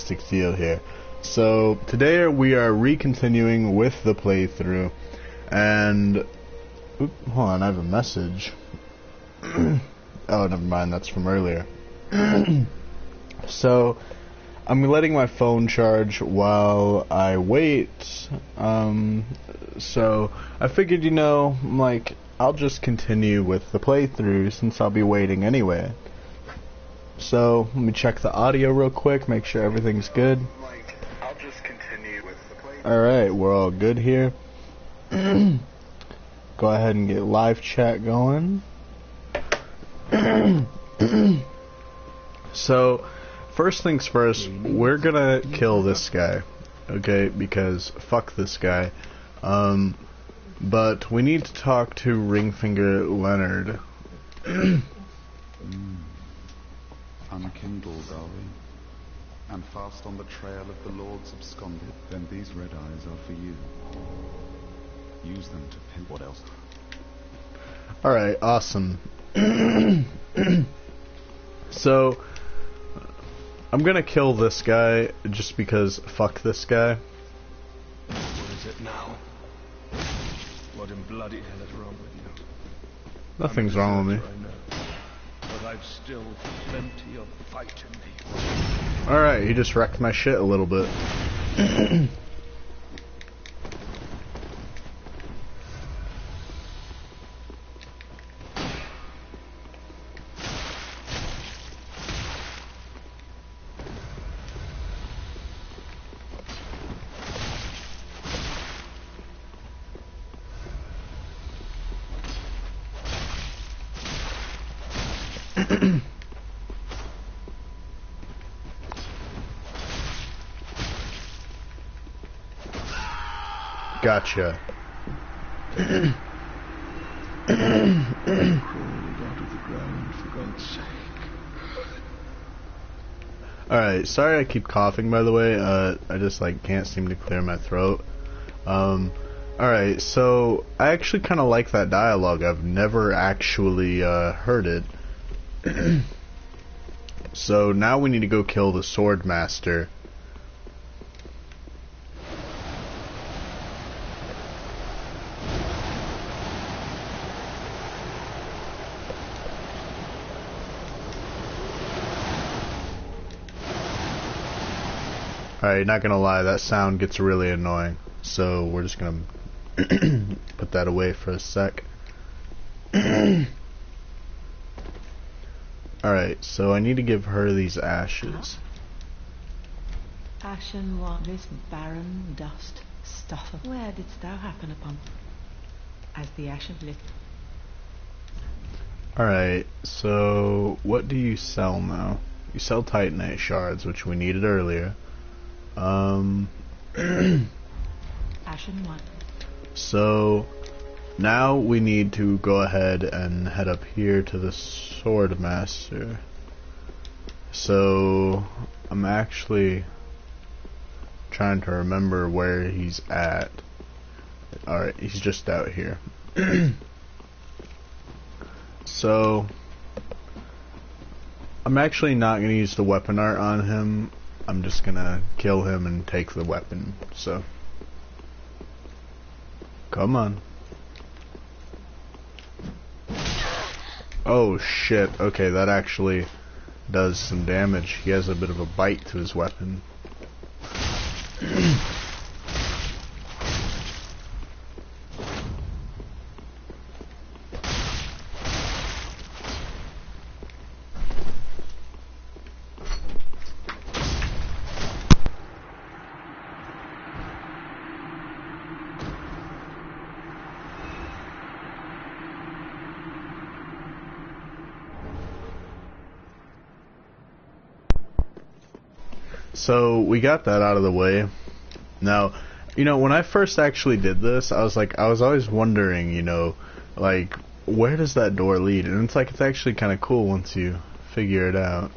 fantastic deal here. So today we are recontinuing with the playthrough, and hold on, I have a message. Oh, never mind, that's from earlier. So I'm letting my phone charge while I wait. So I figured, like, I'll just continue with the playthrough since I'll be waiting anyway. So let me check the audio real quick, make sure everything's good. Alright, we're all good here. Go ahead and get live chat going. So, first things first, we're gonna kill this guy. Okay, because fuck this guy. But we need to talk to Ringfinger Leonard. Unkindled are we, and fast on the trail of the Lords absconded. Then these red eyes are for you. Use them to pin. What else? Alright, awesome. So, I'm gonna kill this guy just because fuck this guy. What is it now? What in bloody hell is wrong with you? Nothing's wrong with me. I know, but I've still plenty of fight in me. Alright, he just wrecked my shit a little bit. Gotcha. Crawled out of the ground, for God's sake. Alright, sorry I keep coughing, by the way. I just, can't seem to clear my throat. Alright, so I actually kind of like that dialogue. I've never actually heard it. So now we need to go kill the Sword Master. Alright, not gonna lie, that sound gets really annoying. So we're just gonna put that away for a sec. Alright, so I need to give her these ashes. Ashen what this barren dust stuff of where didst thou happen upon? As the ash of lit. Alright, so what do you sell now? You sell Titanite shards, which we needed earlier. Ashen one. So now we need to go ahead and head up here to the Sword Master. So I'm actually trying to remember where he's at. Alright, he's just out here. So I'm actually not going to use the weapon art on him. I'm just gonna kill him and take the weapon, so. Come on. Oh shit, okay, that actually does some damage. He has a bit of a bite to his weapon. So we got that out of the way. Now, when I first actually did this, I was always wondering, where does that door lead? And it's actually kind of cool once you figure it out.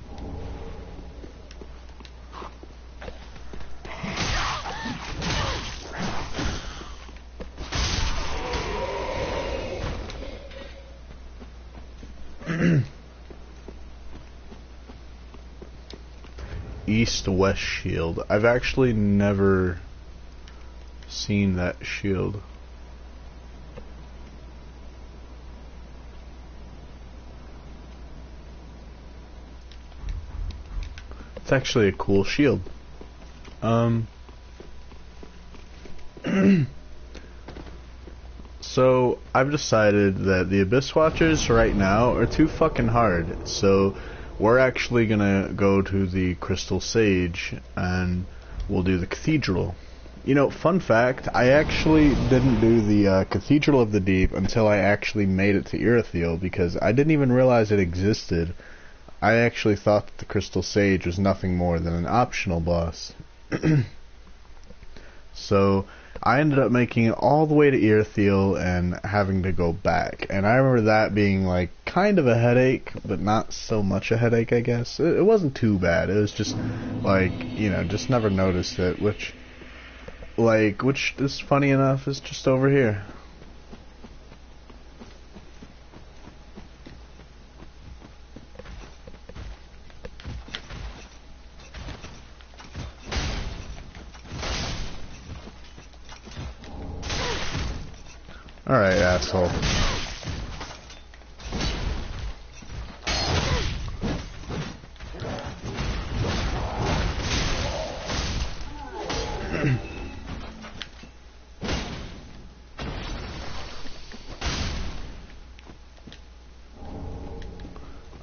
east-west shield. I've actually never seen that shield. It's actually a cool shield. So I've decided that the Abyss Watchers right now are too fucking hard. So we're actually gonna go to the Crystal Sage and we'll do the Cathedral. You know, fun fact, I actually didn't do the Cathedral of the Deep until I actually made it to Irithyll, because I didn't even realize it existed. I actually thought that the Crystal Sage was nothing more than an optional boss. So I ended up making it all the way to Irithyll and having to go back. And I remember that being like kind of a headache, but not so much a headache, I guess. It wasn't too bad. It was just like, you know, just never noticed it, which is funny enough, is just over here. Alright, asshole.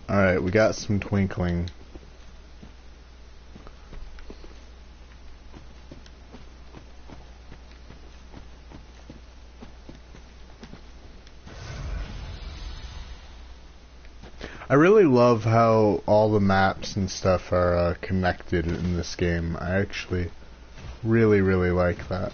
Alright, we got some twinkling. I really love how all the maps and stuff are connected in this game. I actually really, really like that.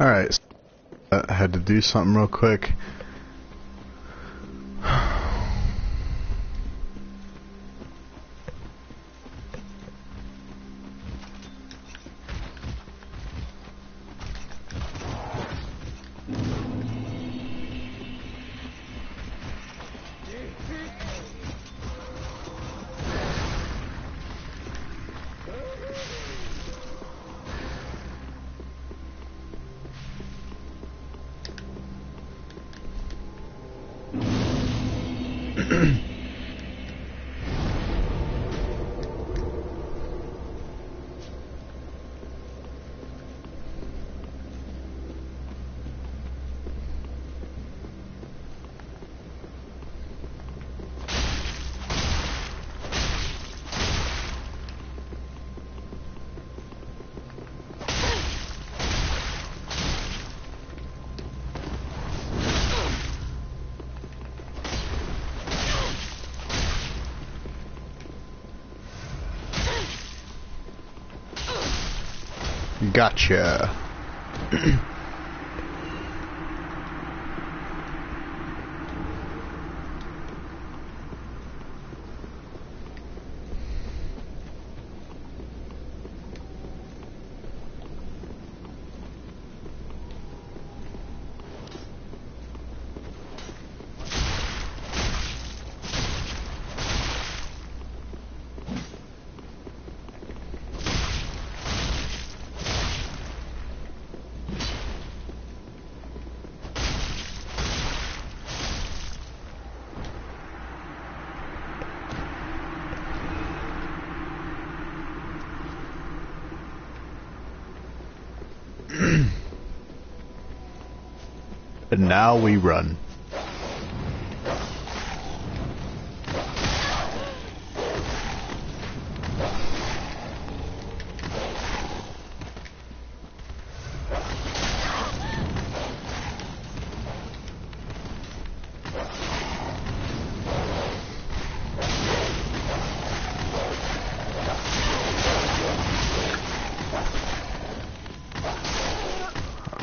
Alright, so I had to do something real quick. Gotcha. And now we run.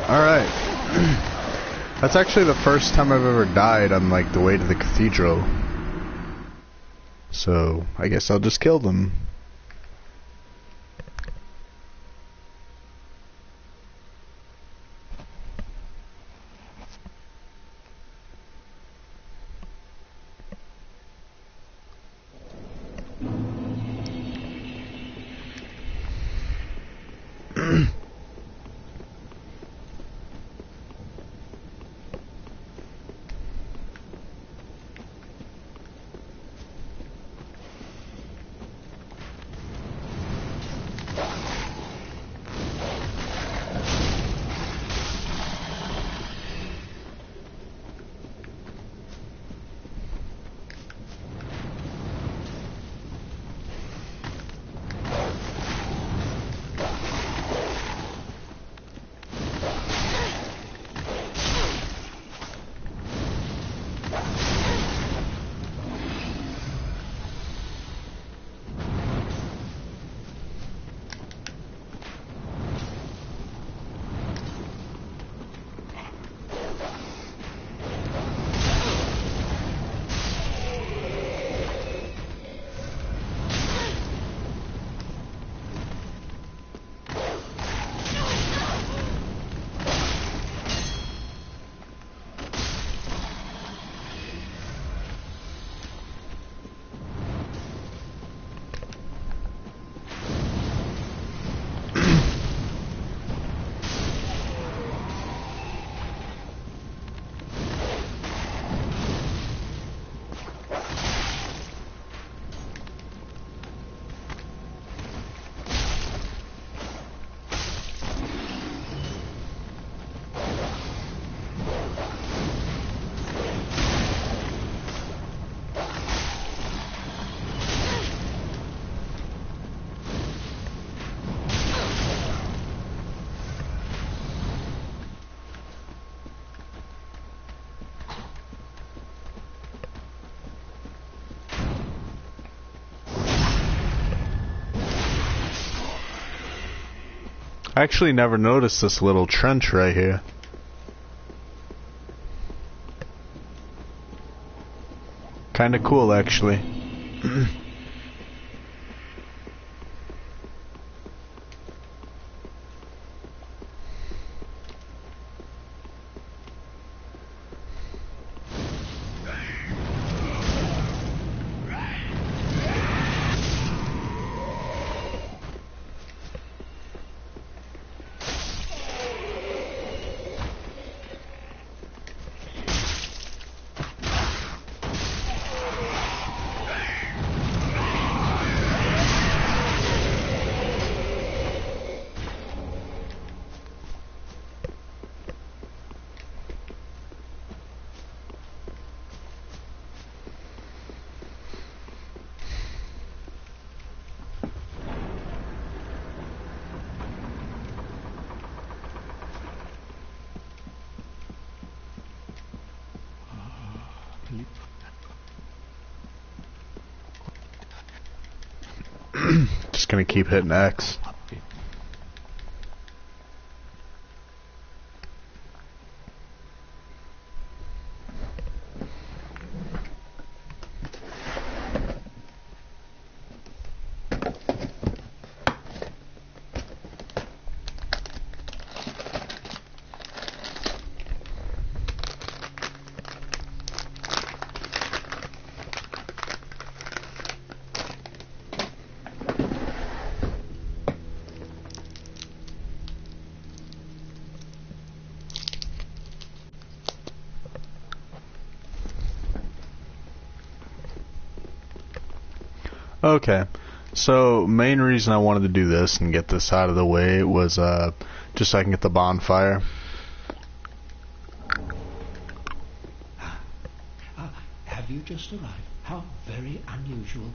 Alright. That's actually the first time I've ever died on, like, the way to the cathedral. So, I guess I'll just kill them. I actually never noticed this little trench right here. Kinda cool, actually. Just gonna keep hitting X. Okay. So, main reason I wanted to do this and get this out of the way was just so I can get the bonfire. Have you just arrived? How very unusual.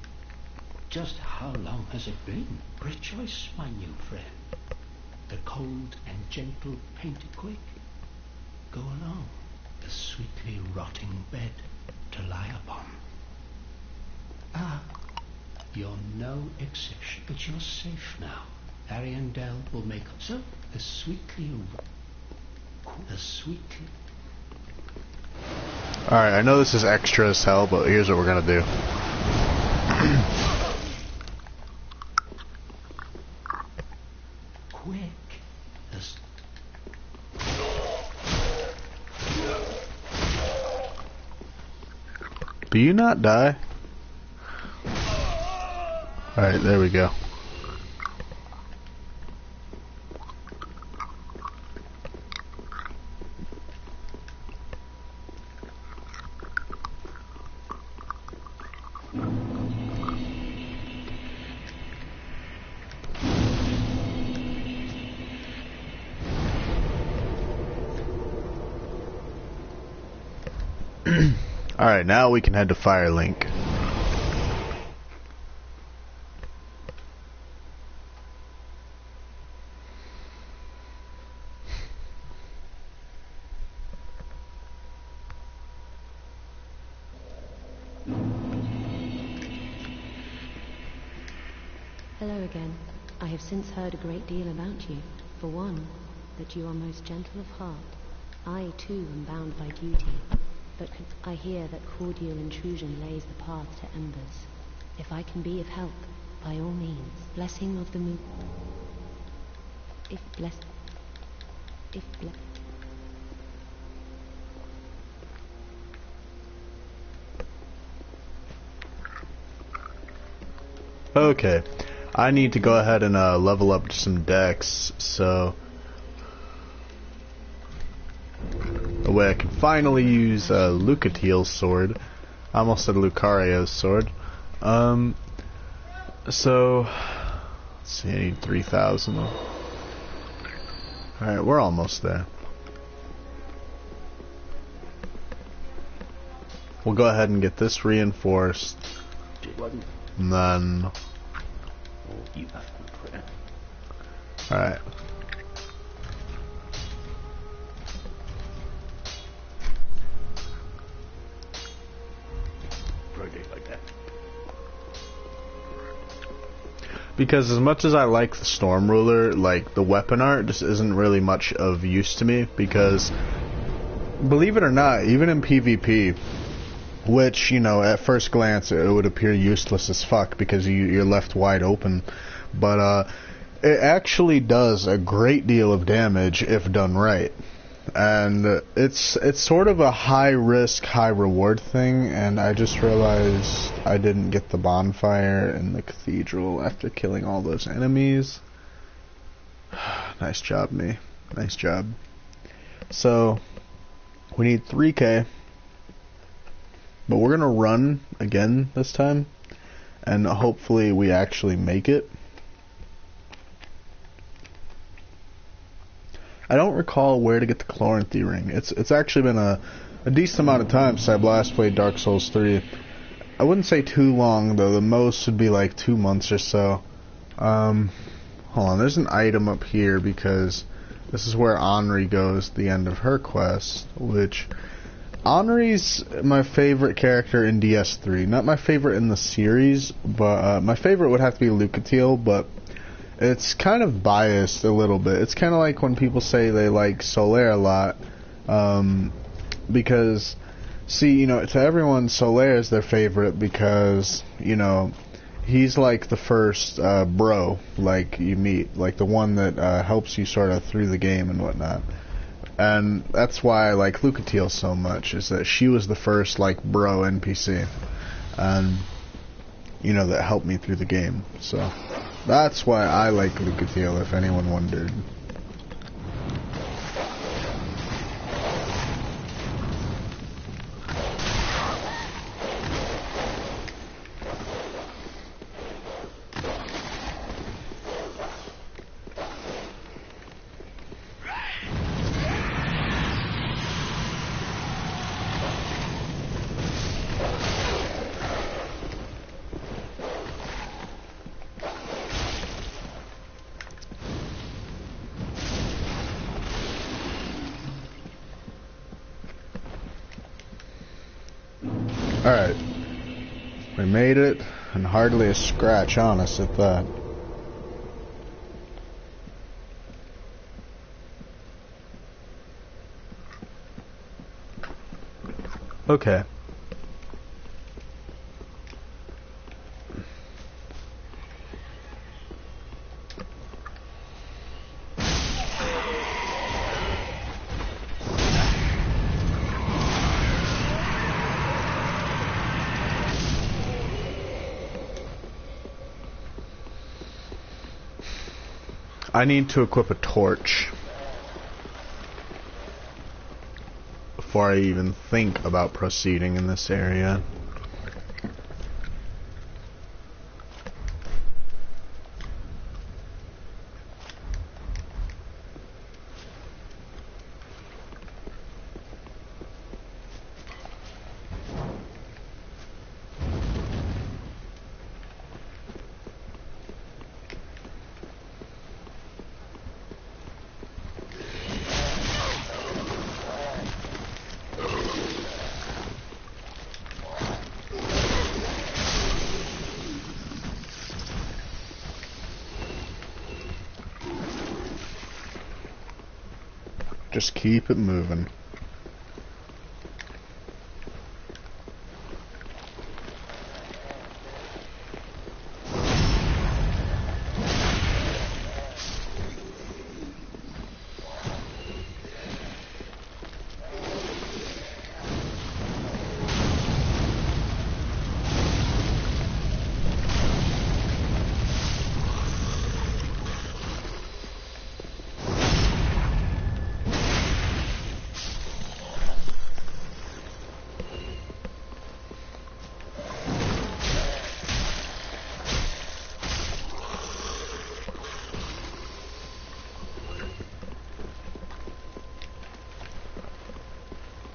Just how long has it been? Rejoice, my new friend. The cold and gentle painted quick. Go along, the sweetly rotting bed to lie upon. Ah, you're no exception, but you're safe now. Ariandel will make up. So, the sweetly... Alright, I know this is extra as hell, but here's what we're gonna do. Quick. Do you not die? Alright, there we go. Alright, now we can head to Firelink. Hello again. I have since heard a great deal about you. For one, that you are most gentle of heart. I, too, am bound by duty. But I hear that cordial intrusion lays the path to embers. If I can be of help, by all means. Blessing of the moon. If bless... Okay, I need to go ahead and level up some decks, so the way I can finally use Lucatiel's sword. I almost said Lucario's sword. So let's see, I need 3,000. Alright, we're almost there. We'll go ahead and get this reinforced. And then... Alright. Because as much as I like the Storm Ruler, like, the weapon art just isn't really much of use to me, because, believe it or not, even in PvP, which, you know, at first glance it would appear useless as fuck because you're left wide open, but it actually does a great deal of damage if done right. And it's sort of a high risk, high reward thing, and I just realized I didn't get the bonfire in the cathedral after killing all those enemies. Nice job, me. Nice job. So, we need 3k. But we're gonna run again this time, and hopefully we actually make it. I don't recall where to get the Chloranthy ring. It's actually been a decent amount of time since I've last played Dark Souls 3. I wouldn't say too long though. The most would be like 2 months or so. Hold on, there's an item up here because this is where Henri goes at the end of her quest, which Henri's my favorite character in DS3. Not my favorite in the series, but my favorite would have to be Lucatiel, but it's kind of biased a little bit. It's kind of like when people say they like Solaire a lot, because, see, you know, to everyone, Solaire is their favorite because, you know, he's like the first bro, like, you meet, like the one that helps you sort of through the game and whatnot. And that's why I like Lucatiel so much, is that she was the first, like, bro NPC, and, you know, that helped me through the game, so that's why I like Lucatiel, if anyone wondered. We made it, and hardly a scratch on us at that. Okay. I need to equip a torch before I even think about proceeding in this area. Just keep it moving.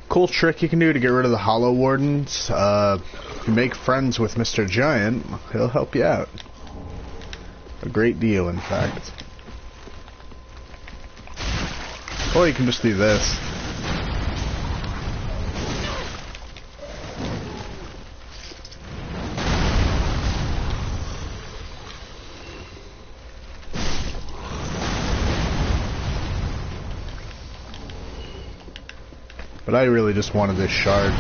Cool trick you can do to get rid of the Hollow Wardens. If you make friends with Mr. Giant, he'll help you out. A great deal, in fact. Or you can just do this. But I really just wanted this shard.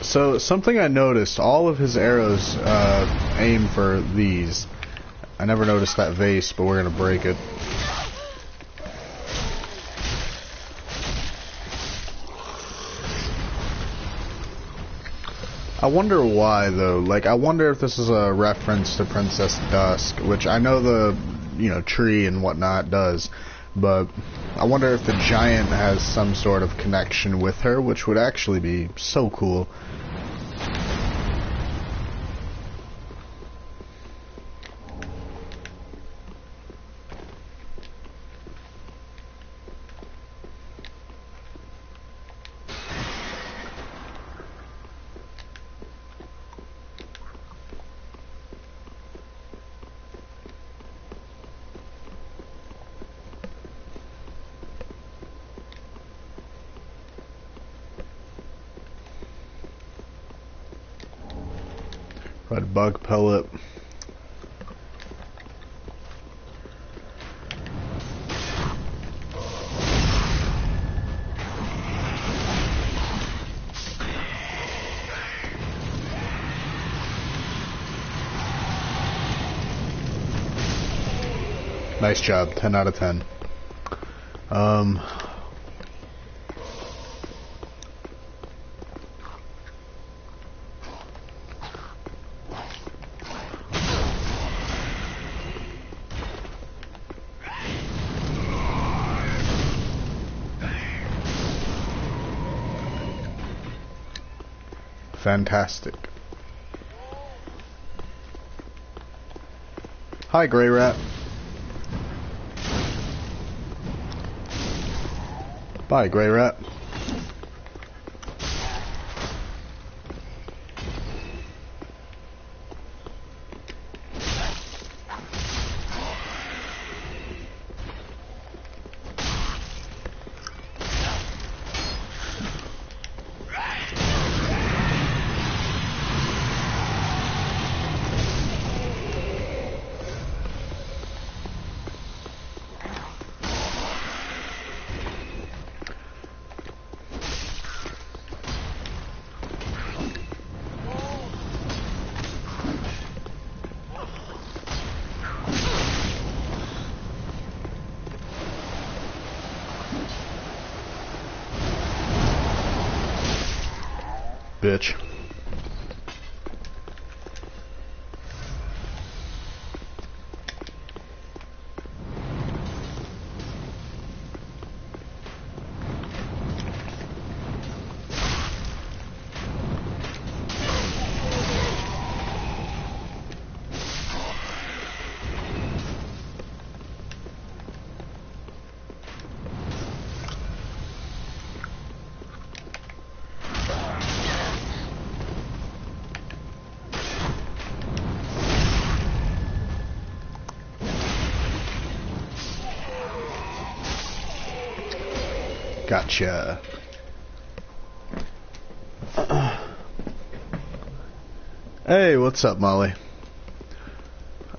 So, something I noticed, all of his arrows aim for these. I never noticed that vase, but we're gonna break it. I wonder why, though. Like, I wonder if this is a reference to Princess Dusk, which I know the, tree and whatnot does. But I wonder if the giant has some sort of connection with her, which would actually be so cool. Red bug pellet. Nice job, 10 out of 10. Fantastic. Hi, Grey Rat. Bye, Grey Rat. bitch. Gotcha. Hey, what's up, Molly?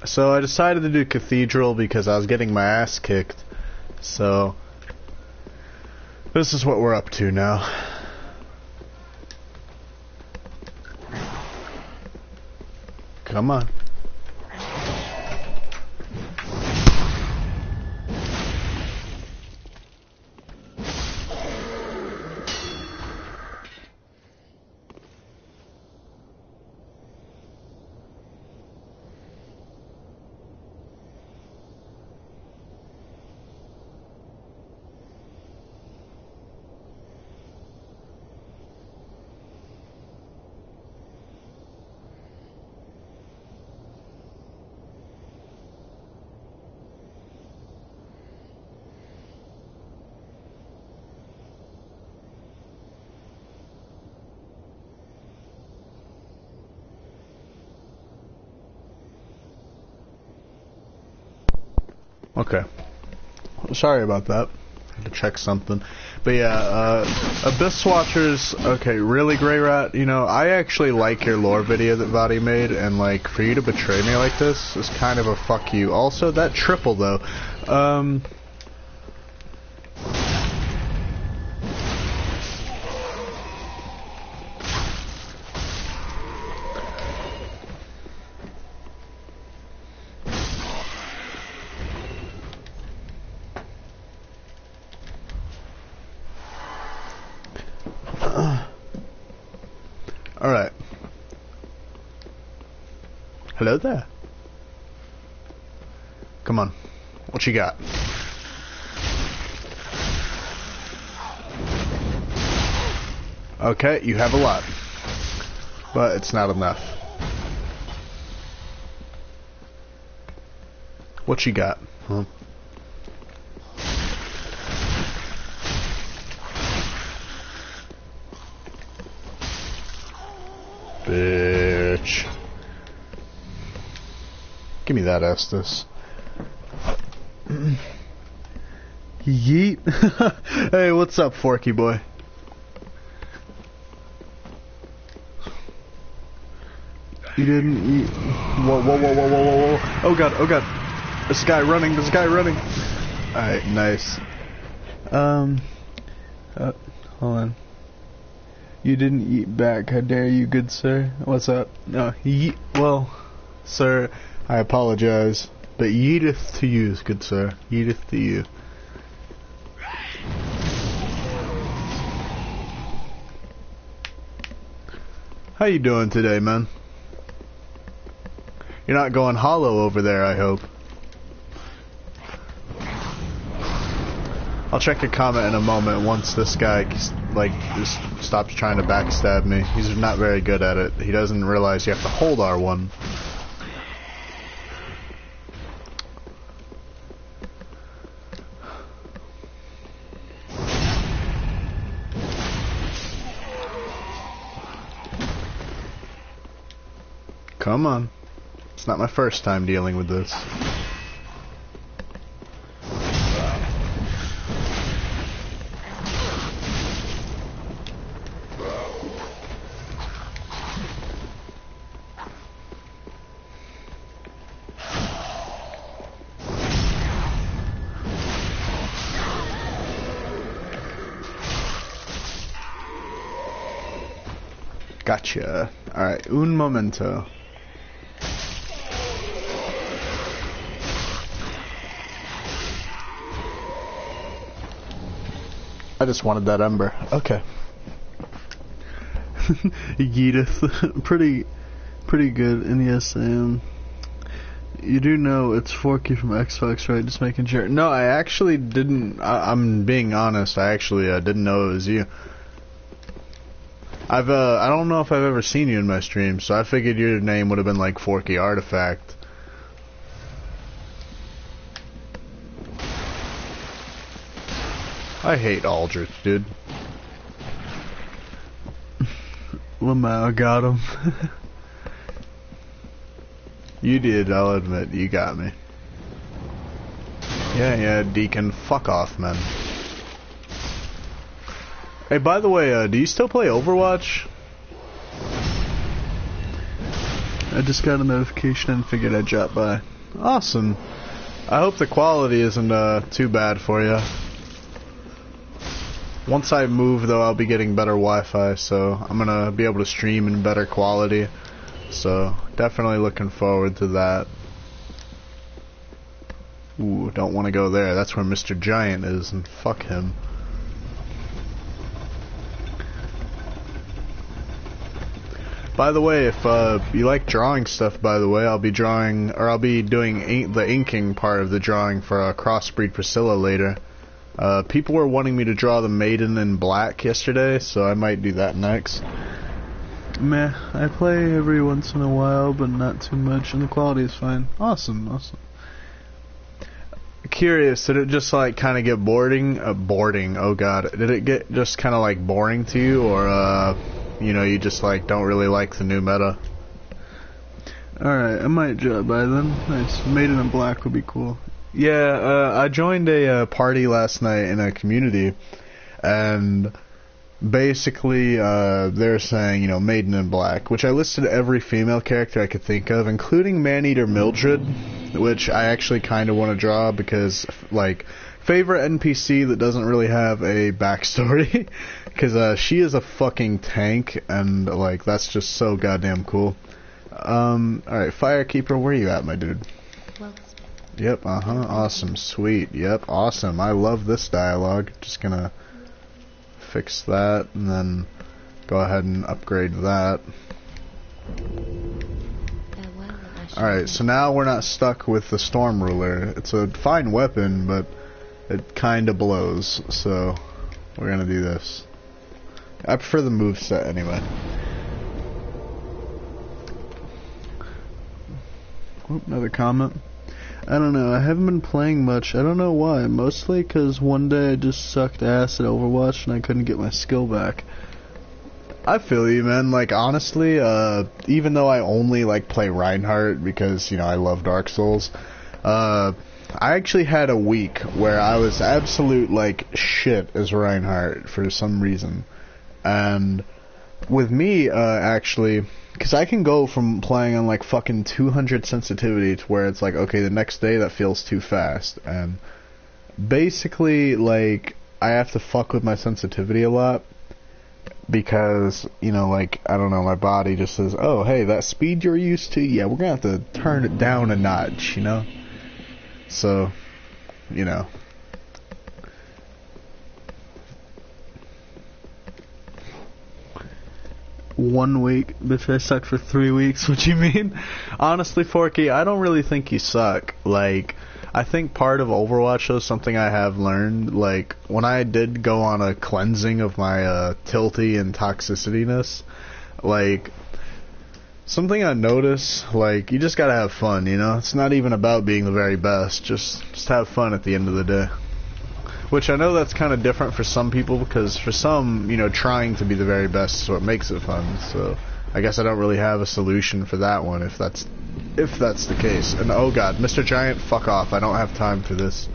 So I decided to do Cathedral because I was getting my ass kicked. So this is what we're up to now. Come on. Okay. Sorry about that. I had to check something. But yeah, Abyss Watchers, okay, really, Grey Rat, you know, I actually like your lore video that Vadi made, and like, for you to betray me like this is kind of a fuck you. Also, that triple though, alright. Hello there. Come on. What you got? Okay, you have a lot. But it's not enough. What you got? Huh? Bitch. Give me that Estus. Yeet. Hey, what's up, Forky boy? You didn't eat. Whoa, whoa, whoa, whoa, whoa, whoa, whoa. Oh god, oh god. This guy running, this guy running. Alright, nice. Hold on. You didn't eat back. How dare you, good sir? What's up? No, well, sir, I apologize. But yeeteth to you, good sir. Yeeteth to you. How you doing today, man? You're not going hollow over there, I hope. I'll check a comment in a moment once this guy, like, just stops trying to backstab me. He's not very good at it. He doesn't realize you have to hold R1. Come on. It's not my first time dealing with this. Gotcha. Alright, un momento. I just wanted that ember. Okay. Yeetith. Pretty good, and yes, I am. You do know it's Forky from Xbox, right? Just making sure. No, I actually didn't. I'm being honest. I actually didn't know it was you. I don't know if I've ever seen you in my stream, so I figured your name would have been like Forky Artifact. I hate Aldrich, dude. Lamau got him. You did, I'll admit. You got me. Yeah, Deacon. Fuck off, man. Hey, by the way, do you still play Overwatch? I just got a notification and figured I'd drop by. Awesome. I hope the quality isn't too bad for you. Once I move, though, I'll be getting better Wi-Fi, so I'm gonna be able to stream in better quality. So, definitely looking forward to that. Ooh, don't want to go there. That's where Mr. Giant is, and fuck him. By the way, if you like drawing stuff, by the way, I'll be drawing, or I'll be doing the inking part of the drawing for Crossbreed Priscilla later. People were wanting me to draw the Maiden in Black yesterday, so I might do that next. Meh, I play every once in a while, but not too much, and the quality is fine. Awesome. Curious, did it just like kind of get boring? Oh god, did it get just kind of like boring to you, or you know, you just like don't really like the new meta? Alright, I might drop by then. Nice, Maiden in Black would be cool. Yeah, I joined a party last night in a community, and basically they're saying, you know, Maiden in Black, which I listed every female character I could think of, including Maneater Mildred, which I actually kind of want to draw because, like, favorite NPC that doesn't really have a backstory, because she is a fucking tank, and, like, that's just so goddamn cool. Alright, Firekeeper, where you at, my dude? Well, yep, awesome, sweet, yep, awesome, I love this dialogue. Just gonna fix that, and then go ahead and upgrade that. Alright, so now we're not stuck with the Storm Ruler. It's a fine weapon, but it kinda blows, so we're gonna do this. I prefer the moveset anyway. Oop, another comment. I don't know, I haven't been playing much. I don't know why. Mostly because one day I just sucked ass at Overwatch and I couldn't get my skill back. I feel you, man. Like, honestly, even though I only, like, play Reinhardt because, you know, I love Dark Souls, I actually had a week where I was absolute, like, shit as Reinhardt for some reason. And with me, actually, because I can go from playing on, like, fucking 200 sensitivity to where it's like, okay, the next day that feels too fast. And basically, like, I have to fuck with my sensitivity a lot. Because, you know, like, I don't know, my body just says, oh, hey, that speed you're used to, yeah, we're gonna have to turn it down a notch, you know? So, you know.1 week? Bitch, I sucked for 3 weeks, what you mean? Honestly, Forky, I don't really think you suck. Like, I think part of Overwatch is something I have learned. Like, when I did go on a cleansing of my tilty and toxicityness, like, something I noticed, like, you just gotta have fun, you know? It's not even about being the very best. Just have fun at the end of the day. Which I know that's kind of different for some people, because for some, you know, trying to be the very best is what makes it fun. So I guess I don't really have a solution for that one, if that's the case. And oh god, Mr. Giant, fuck off. I don't have time for this.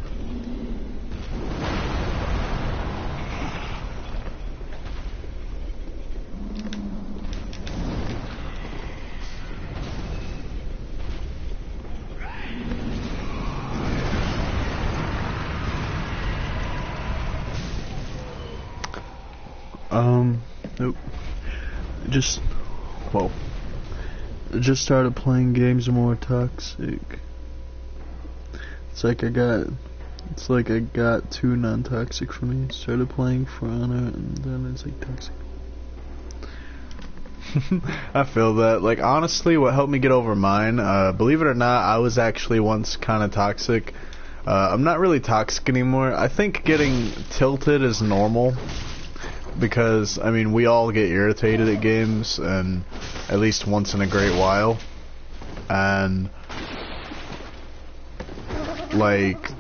Nope. Just started playing games more toxic. It's like I got too non-toxic for me. Started playing For Honor, and then it's like toxic. I feel that. Like, honestly, what helped me get over mine, believe it or not, I was actually once kind of toxic. I'm not really toxic anymore. I think getting tilted is normal. Because, I mean, we all get irritated at games, and at least once in a great while. And, like,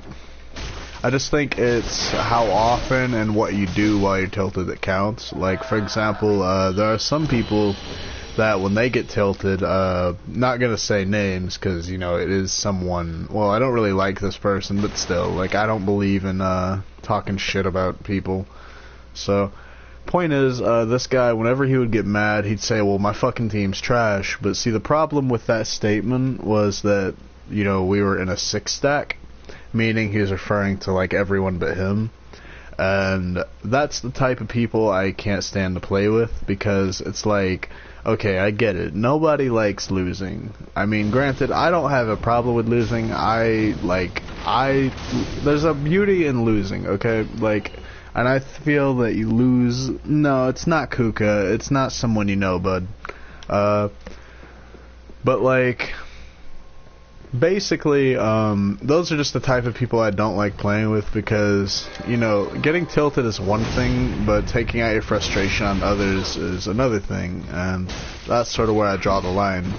I just think it's how often and what you do while you're tilted that counts. Like, for example, there are some people that when they get tilted, not gonna say names, because, you know, it is someone, well, I don't really like this person, but still, like, I don't believe in, talking shit about people. So, point is, this guy, whenever he would get mad, he'd say, well, my fucking team's trash. But see, the problem with that statement was that, you know, we were in a 6-stack, meaning he was referring to, like, everyone but him. And that's the type of people I can't stand to play with, because it's like, okay, I get it. Nobody likes losing. I mean, granted, I don't have a problem with losing. There's a beauty in losing, okay? Like, and I feel that you lose. No, it's not Kuka. It's not someone you know, bud. But like, basically, those are just the type of people I don't like playing with, because, you know, getting tilted is one thing, but taking out your frustration on others is another thing, and that's sort of where I draw the line.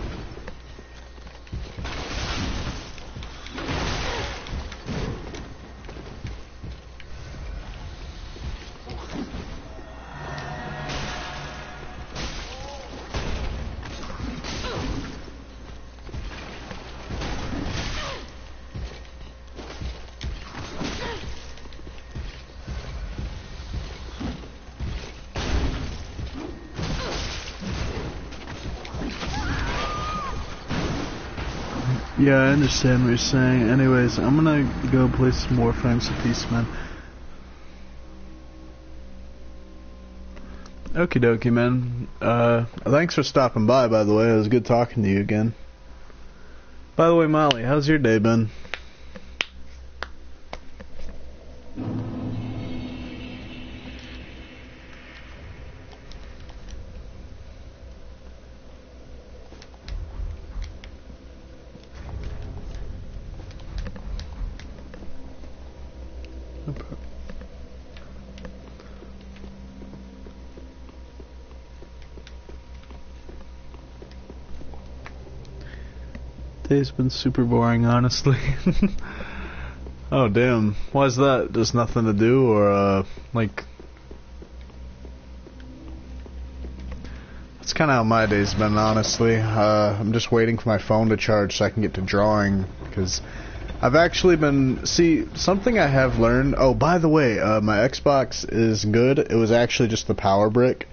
Yeah, I understand what you're saying. Anyways, I'm gonna go play some more Frames of Peace, man. Okie dokie, man. Thanks for stopping by the way. It was good talking to you again. By the way, Molly, how's your day been? Day's been super boring, honestly. Oh, damn. Why's that? Just nothing to do, or, like... That's kind of how my day's been, honestly. I'm just waiting for my phone to charge so I can get to drawing, because I've actually been... See, something I have learned... Oh, by the way, my Xbox is good. It was actually just the power brick,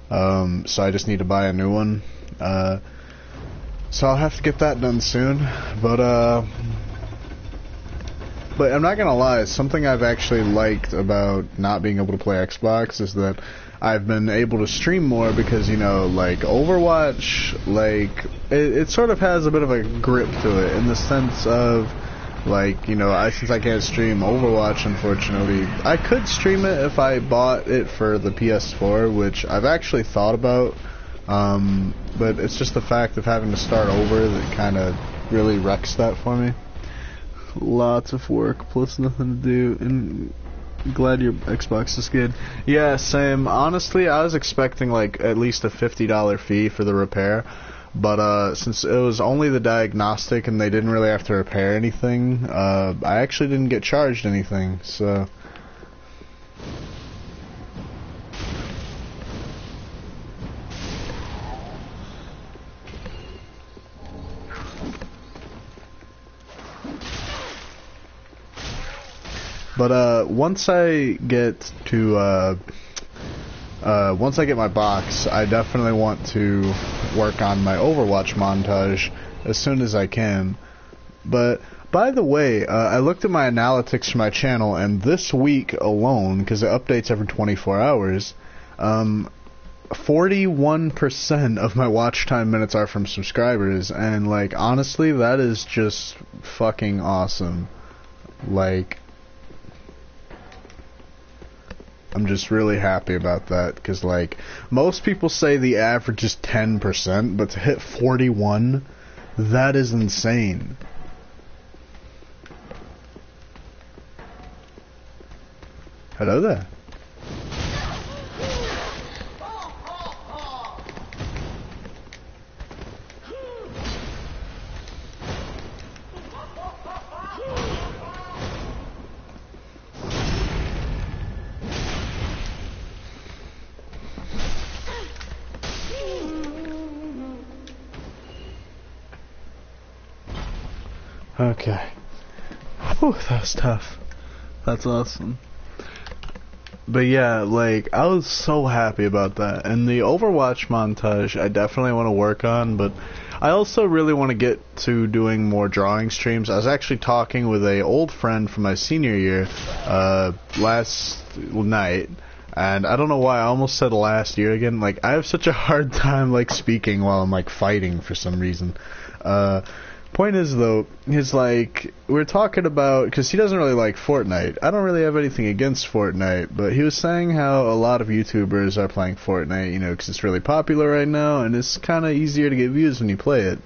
so I just need to buy a new one. So I'll have to get that done soon, but I'm not gonna lie, something I've actually liked about not being able to play Xbox is that I've been able to stream more, because, you know, like, Overwatch, like, it sort of has a bit of a grip to it, in the sense of, like, you know, since I can't stream Overwatch, unfortunately, I could stream it if I bought it for the PS4, which I've actually thought about. But it's just the fact of having to start over that kind of really wrecks that for me. Lots of work plus nothing to do, and glad your Xbox is good. Yeah, same. Honestly, I was expecting like at least a $50 fee for the repair, but since it was only the diagnostic and they didn't really have to repair anything, I actually didn't get charged anything, so... But once I get to once I get my box, I definitely want to work on my Overwatch montage as soon as I can. But by the way, I looked at my analytics for my channel, and this week alone, because it updates every 24 hours, 41% of my watch time minutes are from subscribers, and like honestly, that is just fucking awesome. Like, I'm just really happy about that, because, like, most people say the average is 10%, but to hit 41, that is insane. Hello there. Okay. Whew, that was tough. That's awesome. But yeah, like, I was so happy about that. And the Overwatch montage, I definitely want to work on, but I also really want to get to doing more drawing streams. I was actually talking with a old friend from my senior year last night, and I don't know why I almost said last year again. Like, I have such a hard time, like, speaking while I'm, like, fighting for some reason. Point is, though, is like, we're talking about, because he doesn't really like Fortnite. I don't really have anything against Fortnite, but he was saying how a lot of YouTubers are playing Fortnite, you know, because it's really popular right now, and it's kind of easier to get views when you play it.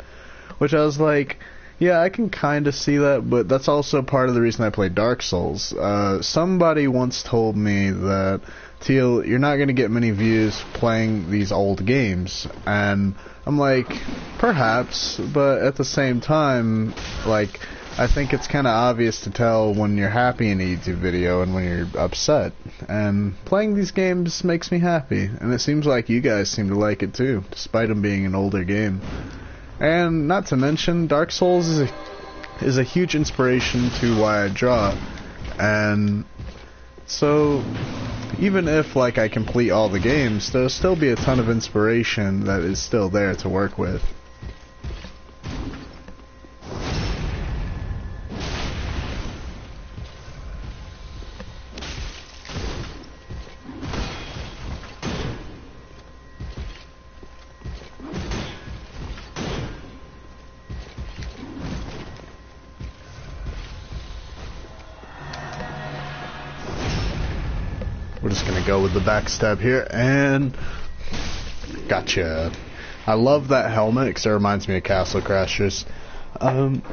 Which I was like, yeah, I can kind of see that, but that's also part of the reason I play Dark Souls. Somebody once told me that, Teal, you're not going to get many views playing these old games, and I'm like, perhaps, but at the same time, like, I think it's kind of obvious to tell when you're happy in a YouTube video and when you're upset, and playing these games makes me happy, and it seems like you guys seem to like it too, despite them being an older game. And not to mention, Dark Souls is a huge inspiration to why I draw, and so even if, like, I complete all the games, there'll still be a ton of inspiration that is still there to work with. We're just gonna go with the backstab here, and gotcha. I love that helmet because it reminds me of Castle Crashers. Alright,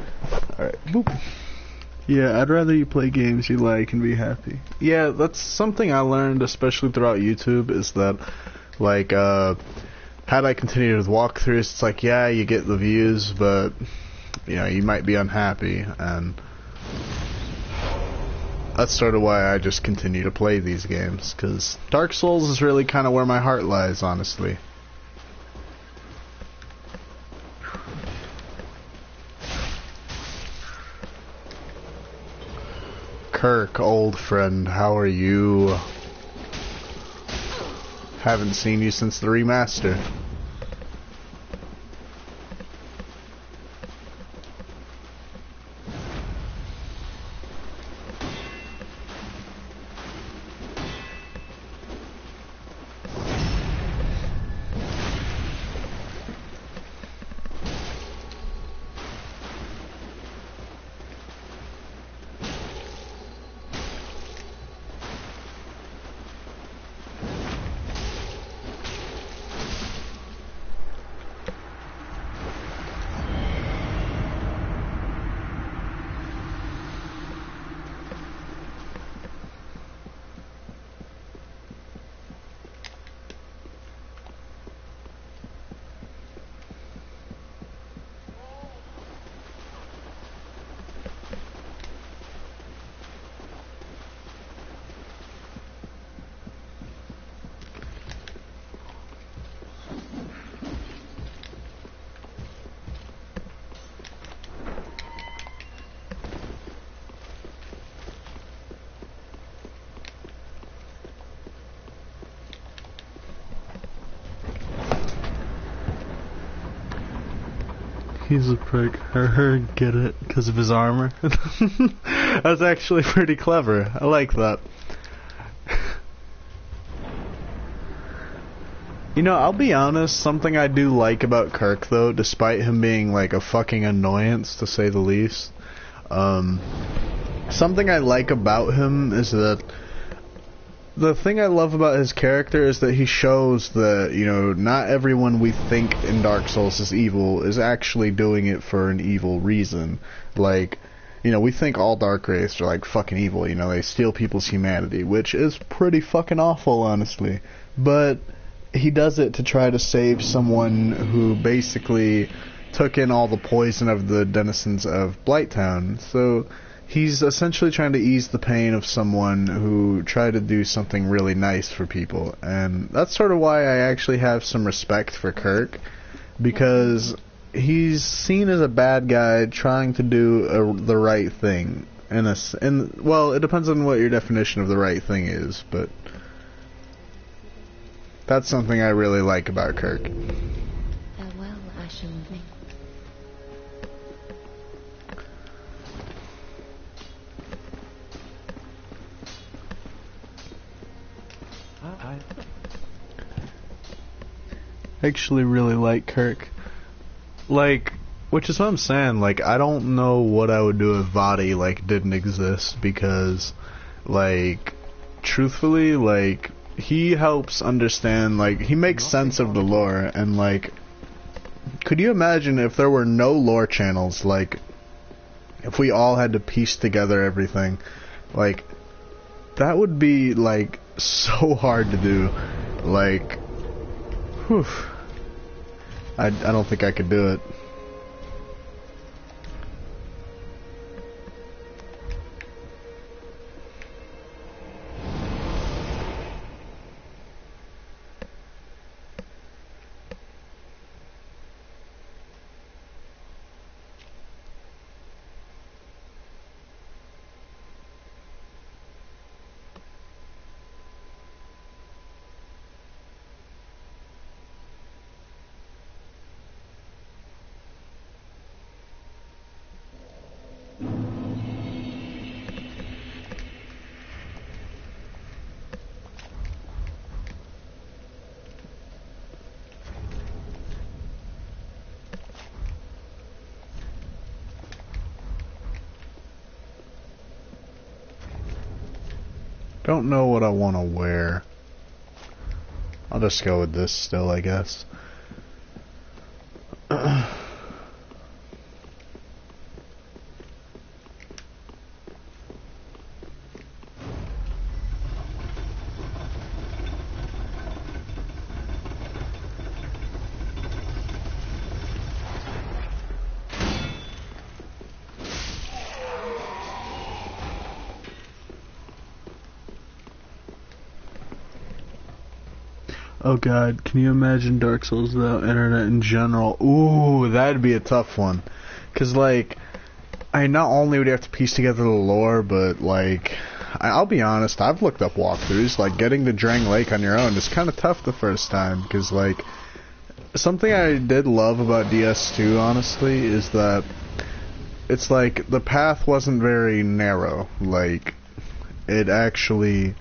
boop. Yeah, I'd rather you play games you like and be happy. Yeah, that's something I learned, especially throughout YouTube, is that, like, had I continued with walkthroughs, it's like, yeah, you get the views, but, you know, you might be unhappy, and that's sort of why I just continue to play these games, because Dark Souls is really kind of where my heart lies, honestly. Kirk, old friend, how are you? Haven't seen you since the remaster. He's a prick. Get it? Because of his armor? That's actually pretty clever. I like that. You know, I'll be honest, something I do like about Kirk, though, despite him being, like, a fucking annoyance, to say the least, something I like about him is that the thing I love about his character is that he shows that, you know, not everyone we think in Dark Souls is evil is actually doing it for an evil reason. Like, you know, we think all Dark Wraiths are like fucking evil, you know, they steal people's humanity, which is pretty fucking awful, honestly. But he does it to try to save someone who basically took in all the poison of the denizens of Blighttown. So he's essentially trying to ease the pain of someone who tried to do something really nice for people. And that's sort of why I actually have some respect for Kirk, because he's seen as a bad guy trying to do the right thing. Well, it depends on what your definition of the right thing is, but that's something I really like about Kirk. Farewell, Ashen Wing. I actually really like Kirk. Like, which is what I'm saying, like, I don't know what I would do if Vadi, like, didn't exist, because, like, truthfully, like, he helps understand, like, he makes sense of the lore, and, like, could you imagine if there were no lore channels, like, if we all had to piece together everything, like, that would be, like, so hard to do, like, whew. I don't think I could do it. Don't know what I want to wear. I'll just go with this still, I guess. Oh god, can you imagine Dark Souls without internet in general? Ooh, that'd be a tough one. Cause like, not only would you have to piece together the lore, but like, I'll be honest, I've looked up walkthroughs, like getting to Drang Lake on your own is kinda tough the first time, cause like, something I did love about DS2, honestly, is that it's like, the path wasn't very narrow, like, it actually,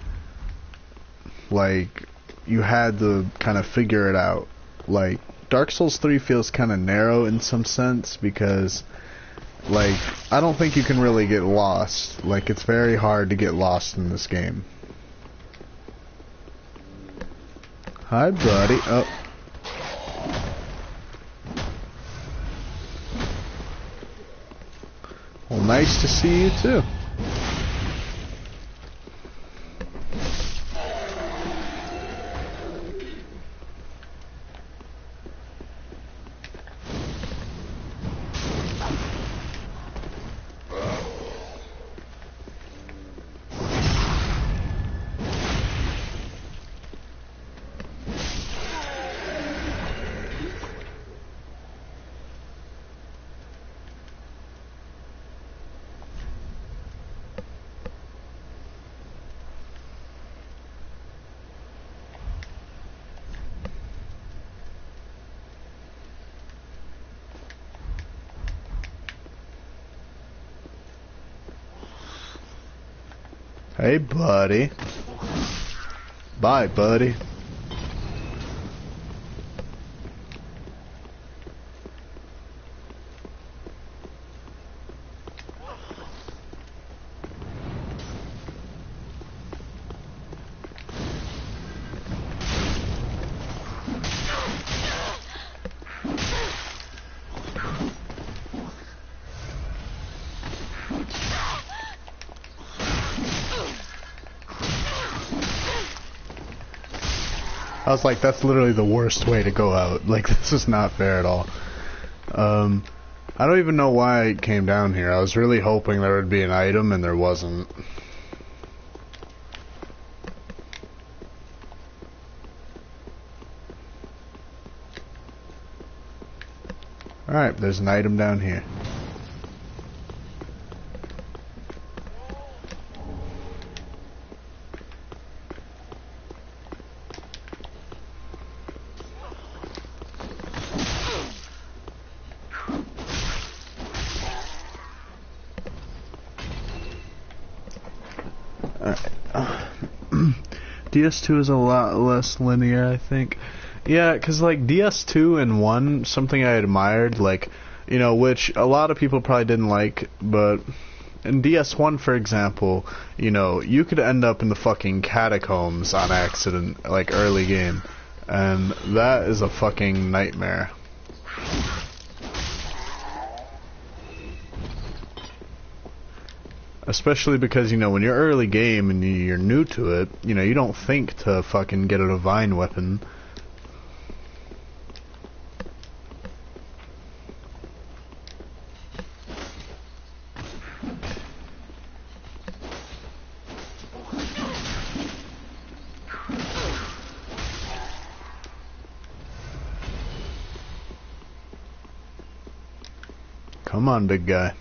like, you had to kind of figure it out. Like, Dark Souls 3 feels kind of narrow in some sense, because, like, I don't think you can really get lost. Like, it's very hard to get lost in this game. Hi, buddy. Oh. Well, nice to see you, too. Hey, buddy. Bye, buddy. was like, that's literally the worst way to go out. Like, this is not fair at all. I don't even know why I came down here. I was really hoping there would be an item, and there wasn't. Alright, there's an item down here. DS2 is a lot less linear, I think. Yeah, because, like, DS2 and 1, something I admired, like, you know, which a lot of people probably didn't like, but in DS1, for example, you know, you could end up in the fucking catacombs on accident, like, early game, and that is a fucking nightmare. Especially because, you know, when you're early game and you're new to it, you know, you don't think to fucking get a divine weapon. Come on, big guy.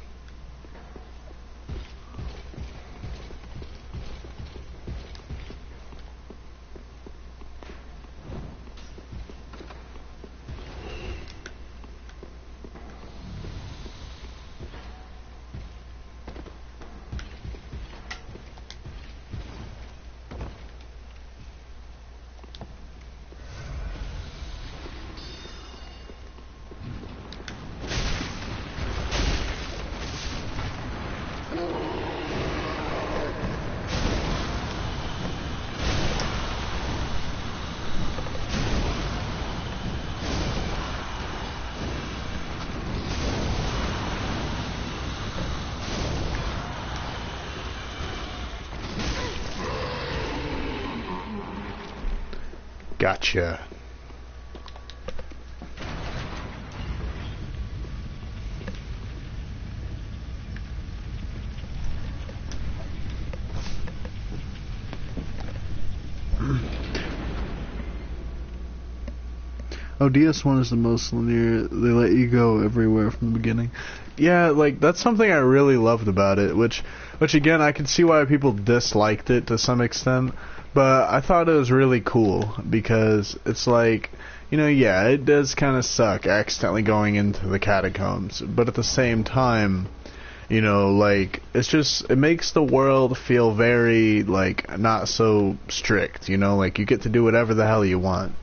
Gotcha. Oh, DS1 is the most linear. They let you go everywhere from the beginning. Yeah, like, that's something I really loved about it, which again, I can see why people disliked it to some extent, but I thought it was really cool, because it's like, you know, yeah, it does kind of suck accidentally going into the catacombs, but at the same time, you know, like, it's just, it makes the world feel very, like, not so strict, you know, like, you get to do whatever the hell you want.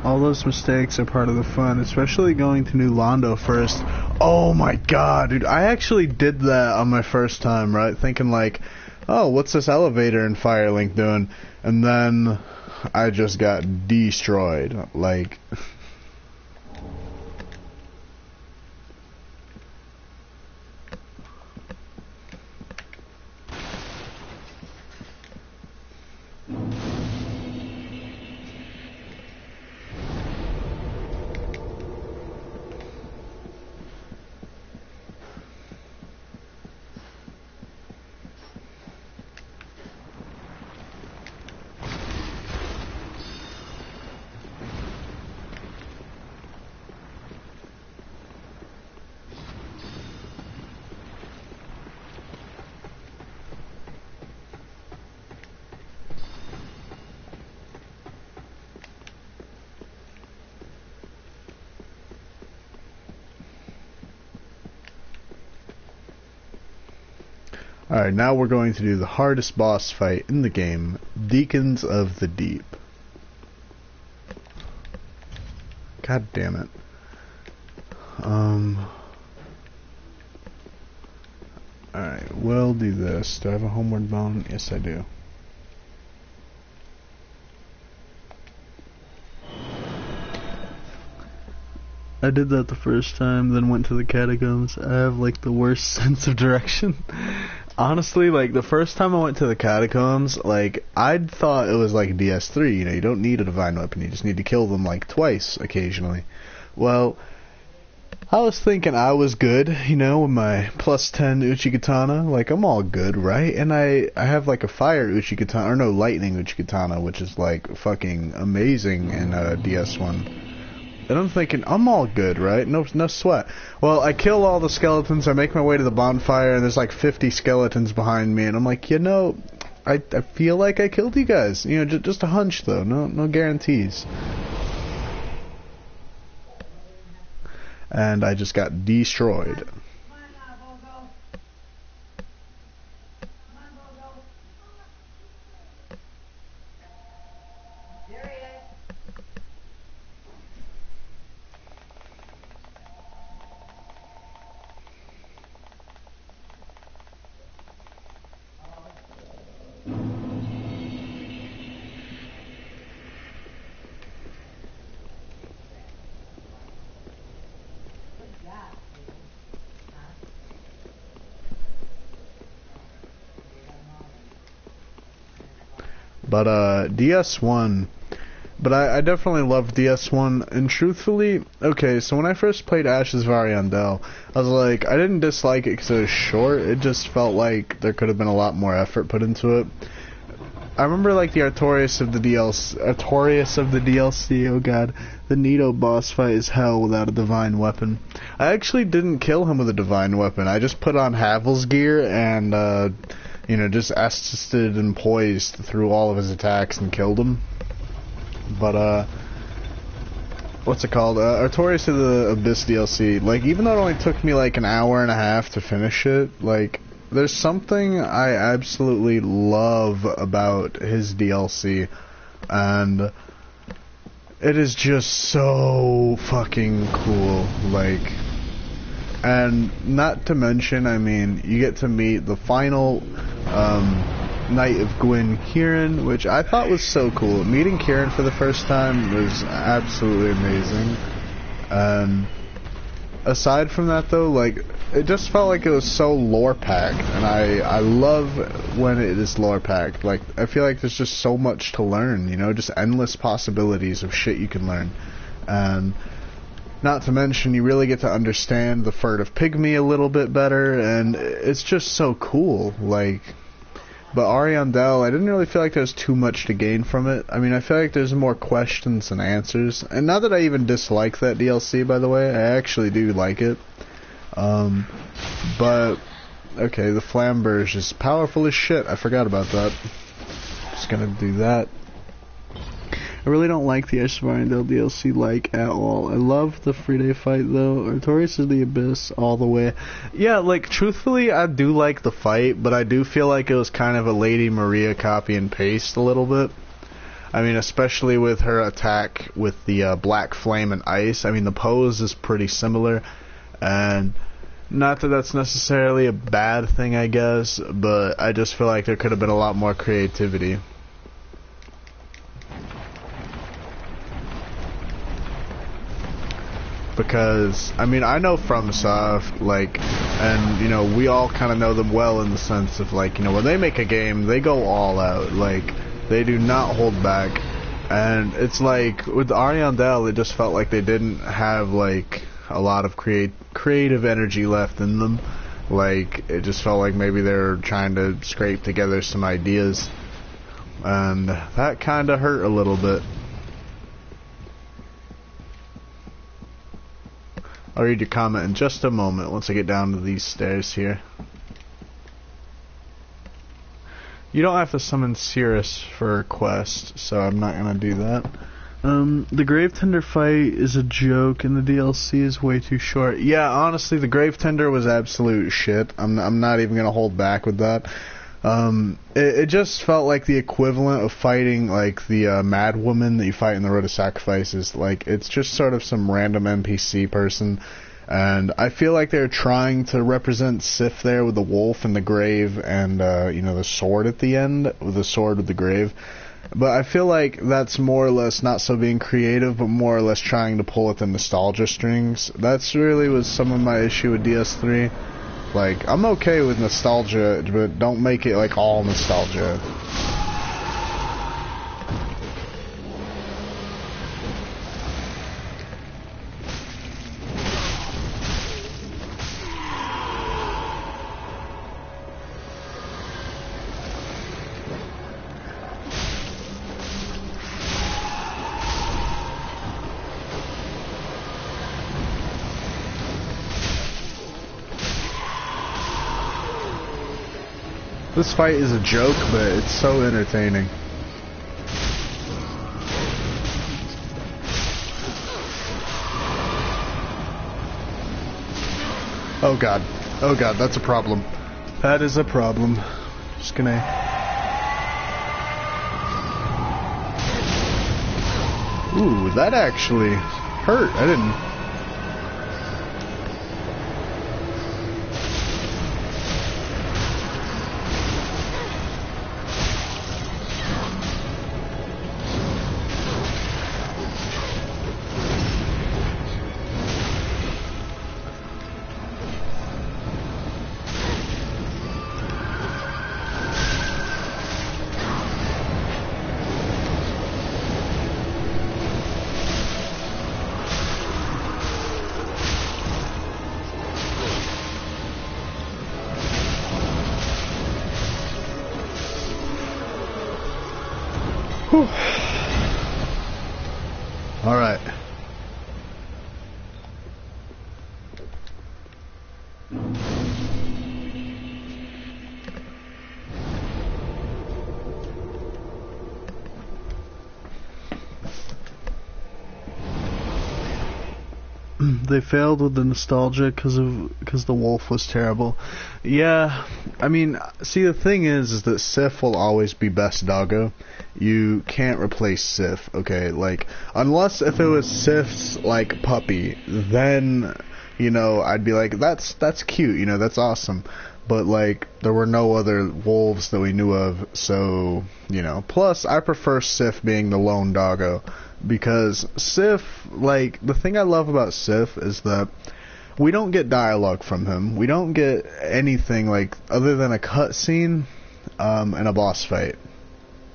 All those mistakes are part of the fun, especially going to New Londo first. Oh my god, dude, I actually did that on my first time, right? Thinking like, oh, what's this elevator in Firelink doing? And then I just got destroyed. Like... Alright, now we're going to do the hardest boss fight in the game, Deacons of the Deep. God damn it. Alright, we'll do this. Do I have a homeward bone? Yes, I do. I did that the first time, then went to the catacombs. I have like the worst sense of direction. Honestly, like the first time I went to the catacombs, like I thought it was like DS3, you know, you don't need a divine weapon, you just need to kill them like twice occasionally. Well, I was thinking I was good, you know, with my plus 10 Uchigatana, like I'm all good, right? And I have like a fire Uchigatana, or no, lightning Uchigatana, which is like fucking amazing in DS1. And I'm thinking, I'm all good, right? No sweat. Well, I kill all the skeletons, I make my way to the bonfire, and there's like 50 skeletons behind me, and I'm like, you know, I feel like I killed you guys. You know, just a hunch, though. No guarantees. And I just got destroyed. But DS1, but I definitely loved DS1, and truthfully, okay, so when I first played Ashes of Ariandel, I was like, I didn't dislike it because it was short, it just felt like there could have been a lot more effort put into it. I remember like the Artorias of the DLC, oh god, the Nito boss fight is hell without a divine weapon. I actually didn't kill him with a divine weapon, I just put on Havel's gear and, you know, just assisted and poised through all of his attacks and killed him. But, what's it called? Artorias of the Abyss DLC, like, even though it only took me like an hour and a half to finish it, like, there's something I absolutely love about his DLC, and it is just so fucking cool, like... And not to mention, I mean, you get to meet the final Knight of Gwyn, Kieran, which I thought was so cool. Meeting Kieran for the first time was absolutely amazing. And aside from that, though, like, it just felt like it was so lore-packed. And I love when it is lore-packed. Like, I feel like there's just so much to learn, you know, just endless possibilities of shit you can learn. And... not to mention, you really get to understand the furtive pygmy a little bit better, and it's just so cool, like... But Ariandel, I didn't really feel like there was too much to gain from it. I mean, I feel like there's more questions than answers. And not that I even dislike that DLC, by the way, I actually do like it. But, okay, the Flamber is just powerful as shit, I forgot about that. Just gonna do that. I really don't like the Ashes of Ariandel DLC, like, at all. I love the Free-Day fight, though. Artorias of the Abyss, all the way. Yeah, like, truthfully, I do like the fight, but I do feel like it was kind of a Lady Maria copy and paste a little bit. I mean, especially with her attack with the black flame and ice. I mean, the pose is pretty similar, and not that that's necessarily a bad thing, I guess, but I just feel like there could have been a lot more creativity. Because, I mean, I know FromSoft, like, and, you know, we all kind of know them well in the sense of, like, you know, when they make a game, they go all out. Like, they do not hold back. And it's like, with Ariandel, it just felt like they didn't have, like, a lot of creative energy left in them. Like, it just felt like maybe they were trying to scrape together some ideas. And that kind of hurt a little bit. I'll read your comment in just a moment once I get down to these stairs here. You don't have to summon Cirrus for a quest, so I'm not going to do that. The Gravetender fight is a joke and the DLC is way too short. Yeah, honestly, the Gravetender was absolute shit. I'm not even going to hold back with that. It just felt like the equivalent of fighting, like, the Mad Woman that you fight in the Road of Sacrifices. Like, it's just sort of some random NPC person. And I feel like they're trying to represent Sif there with the wolf and the grave and, you know, the sword at the end, with the sword with the grave. But I feel like that's more or less not so being creative, but more or less trying to pull at the nostalgia strings. That's really was some of my issue with DS3. Like, I'm okay with nostalgia, but don't make it, like, all nostalgia. This fight is a joke, but it's so entertaining. Oh god. Oh god, that's a problem. That is a problem. Just gonna... Ooh, that actually hurt. I didn't... Alright. They failed with the nostalgia because the wolf was terrible. Yeah, I mean, see, the thing is that Sif will always be best doggo. You can't replace Sif, okay? Like, unless if it was Sif's, like, puppy, then, you know, I'd be like, that's cute, you know, that's awesome. But, like, there were no other wolves that we knew of, so, you know. Plus, I prefer Sif being the lone doggo, because Sif, like, the thing I love about Sif is that we don't get dialogue from him. We don't get anything, like, other than a cutscene, and a boss fight.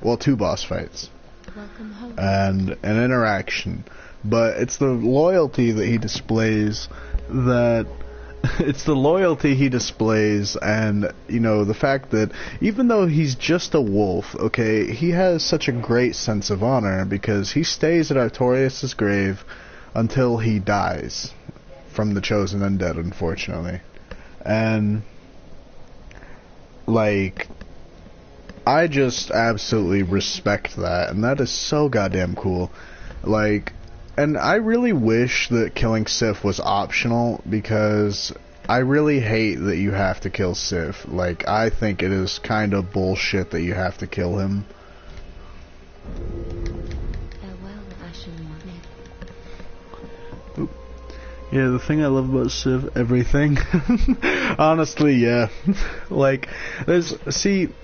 Well, 2 boss fights. Welcome home. And an interaction. But it's the loyalty that he displays that... It's the loyalty he displays, and, you know, the fact that even though he's just a wolf, okay, he has such a great sense of honor because he stays at Artorias' grave until he dies from the Chosen Undead, unfortunately. And, like, I just absolutely respect that, and that is so goddamn cool. Like... And I really wish that killing Sif was optional, because I really hate that you have to kill Sif. Like, I think it is kind of bullshit that you have to kill him. Yeah, the thing I love about Civ, everything. Honestly, yeah. Like,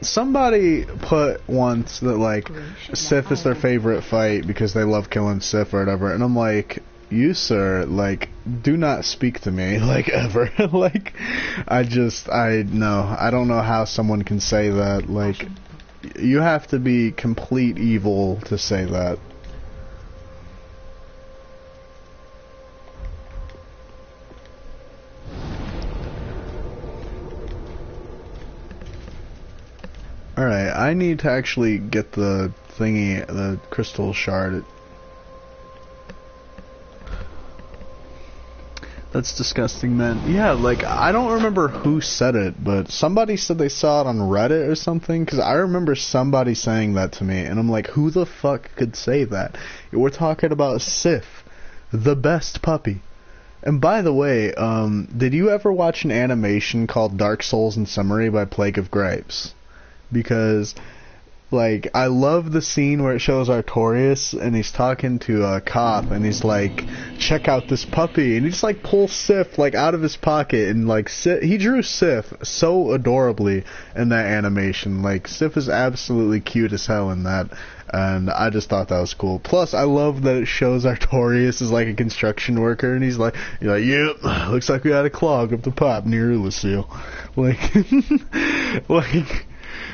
somebody put once that, like, Sith is their favorite fight because they love killing Sith or whatever, and I'm like, you, sir, like, do not speak to me, like, ever. Like, I don't know how someone can say that. Like, you have to be complete evil to say that. Alright, I need to actually get the thingy, the crystal shard. That's disgusting, man. Yeah, like, I don't remember who said it, but somebody said they saw it on Reddit or something, because I remember somebody saying that to me, and I'm like, who the fuck could say that? We're talking about Sif, the best puppy. And by the way, did you ever watch an animation called Dark Souls in Summary by Plague of Grapes? Because, like, I love the scene where it shows Artorias, and he's talking to a cop, and he's like, check out this puppy, and he just, like, pulls Sif, like, out of his pocket, and, like, he drew Sif so adorably in that animation. Like, Sif is absolutely cute as hell in that, and I just thought that was cool. Plus, I love that it shows Artorias as, like, a construction worker, and he's like, yep, looks like we had a clog up the pipe near Lucille. Like, like...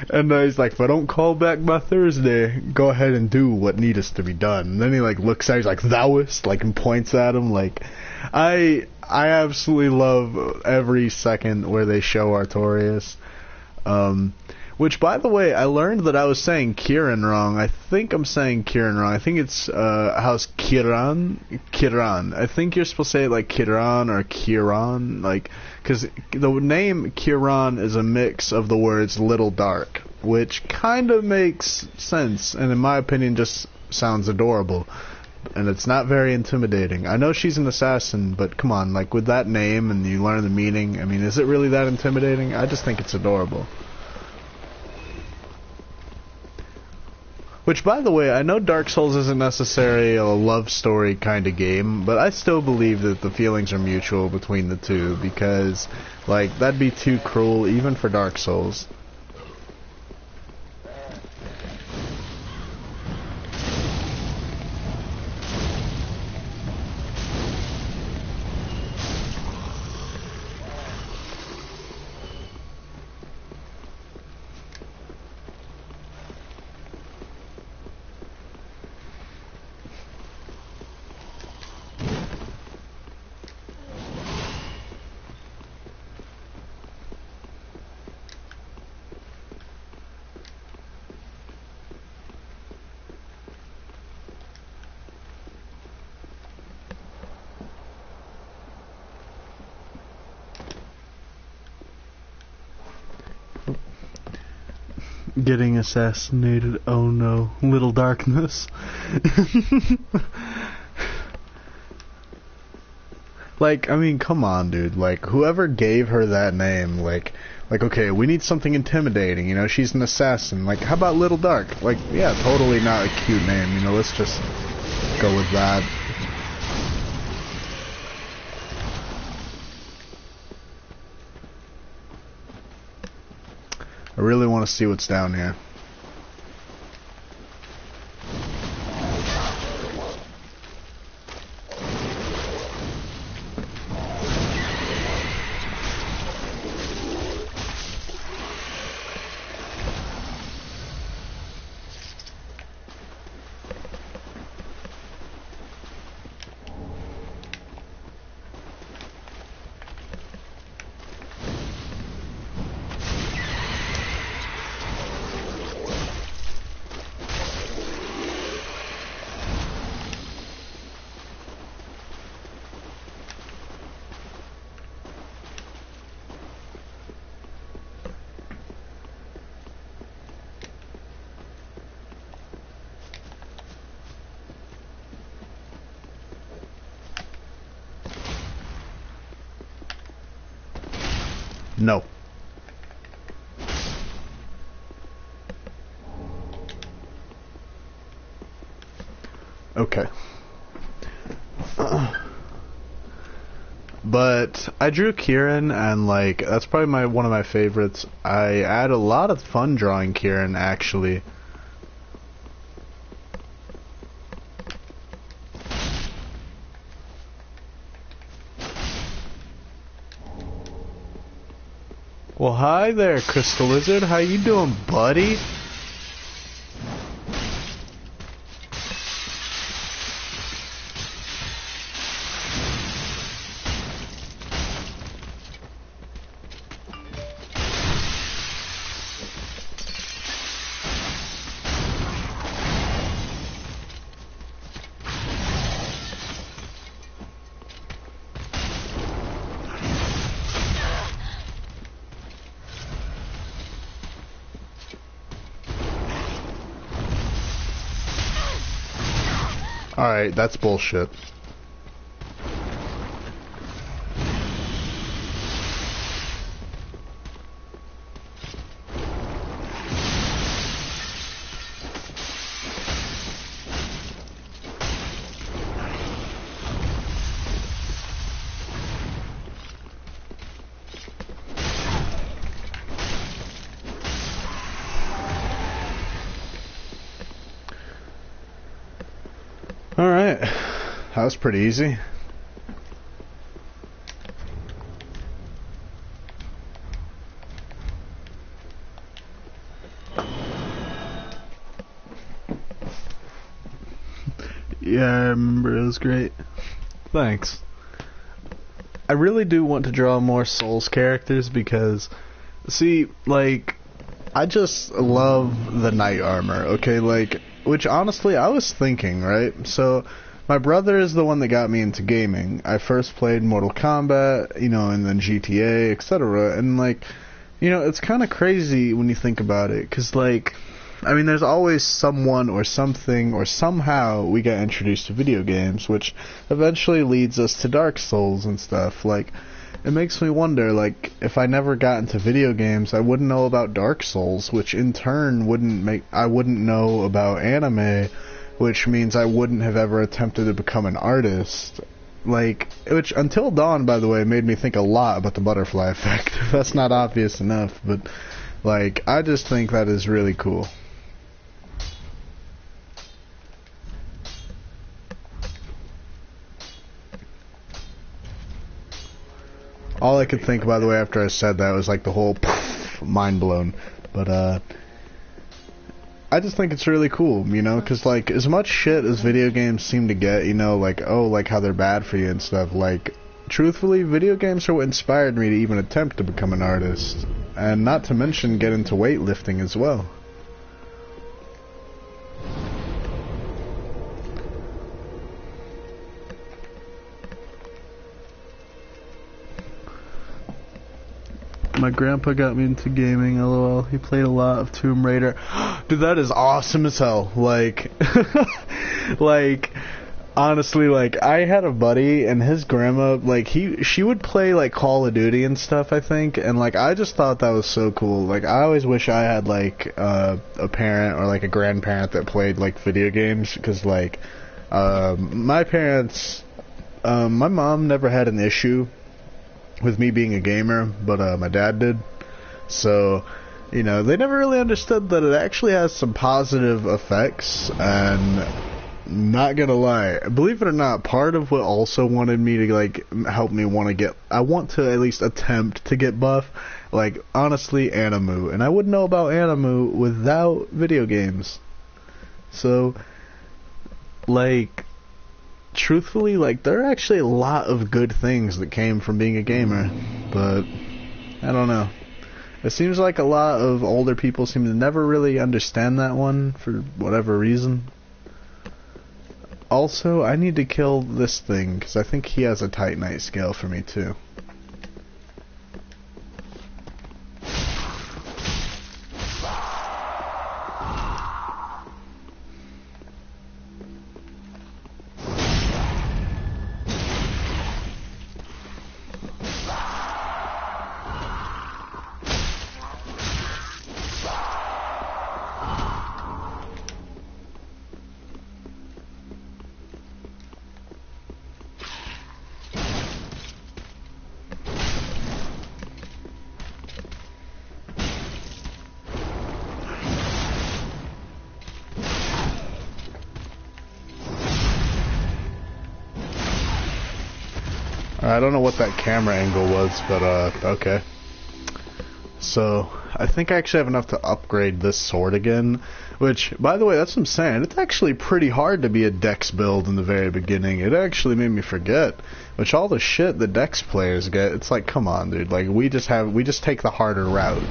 And he's like, if I don't call back by Thursday, go ahead and do what needeth to be done. And then he, like, looks at him, he's like, thouest, like, and points at him. Like, I absolutely love every second where they show Artorias. Which, by the way, I learned that I was saying Kieran wrong. I think I'm saying Kieran wrong. I think it's, how's Kiran? Kiran. I think you're supposed to say it like Kiran or Kiran, like, because the name Kiran is a mix of the words Little Dark, which kind of makes sense, and in my opinion just sounds adorable. And it's not very intimidating. I know she's an assassin, but come on, like, with that name and you learn the meaning, I mean, is it really that intimidating? I just think it's adorable. Which, by the way, I know Dark Souls isn't necessarily a love story kind of game, but I still believe that the feelings are mutual between the two, because, like, that'd be too cruel, even for Dark Souls. Getting assassinated, oh no, Little Darkness. Like, I mean, come on, dude, like, whoever gave her that name, like, okay, we need something intimidating, you know, she's an assassin, like, how about Little Dark? Like, yeah, totally not a cute name, you know, let's just go with that. I really want to see what's down here. No. Okay. But I drew Kieran, and like that's probably one of my favorites. I had a lot of fun drawing Kieran, actually. Well, hi there, Crystal Lizard. How you doing, buddy? Alright, that's bullshit. Alright, that was pretty easy. Yeah, I remember, it was great. Thanks. I really do want to draw more Souls characters because, see, like, I just love the knight armor, okay, like, which honestly I was thinking, right? So my brother is the one that got me into gaming. I first played Mortal Kombat, you know, and then GTA, etc. And like, you know, it's kind of crazy when you think about it, cuz like, I mean, there's always someone or something or somehow we get introduced to video games, which eventually leads us to Dark Souls and stuff. Like, it makes me wonder, like, if I never got into video games, I wouldn't know about Dark Souls, which in turn I wouldn't know about anime, which means I wouldn't have ever attempted to become an artist. Like, which, Until Dawn, by the way, made me think a lot about the butterfly effect. That's not obvious enough, but, like, I just think that is really cool. All I could think, by the way, after I said that was like the whole poof, mind blown. But I just think it's really cool, you know, because like as much shit as video games seem to get, you know, like, oh, like how they're bad for you and stuff, like, truthfully, video games are what inspired me to even attempt to become an artist, and not to mention get into weightlifting as well. My grandpa got me into gaming, lol. He played a lot of Tomb Raider. Dude, that is awesome as hell. Like, like, honestly, like, I had a buddy, and his grandma, like, she would play, like, Call of Duty and stuff, I think, and, like, I just thought that was so cool. Like, I always wish I had, like, a parent or, like, a grandparent that played, like, video games, because, like, my parents, my mom never had an issue with me being a gamer, but my dad did. So, you know, they never really understood that it actually has some positive effects, and not gonna lie, believe it or not, part of what also wanted me to, like, help me I want to at least attempt to get buff, like, honestly, Animu. And I wouldn't know about Animu without video games. So, like, truthfully, like, there are actually a lot of good things that came from being a gamer, but I don't know. It seems like a lot of older people seem to never really understand that one for whatever reason. Also, I need to kill this thing, because I think he has a Titanite scale for me too. I don't know what that camera angle was, but okay. So, I think I actually have enough to upgrade this sword again, which, by the way, that's what I'm saying. It's actually pretty hard to be a Dex build in the very beginning. It actually made me forget, which all the shit the Dex players get, it's like, come on, dude. Like, we just take the harder route.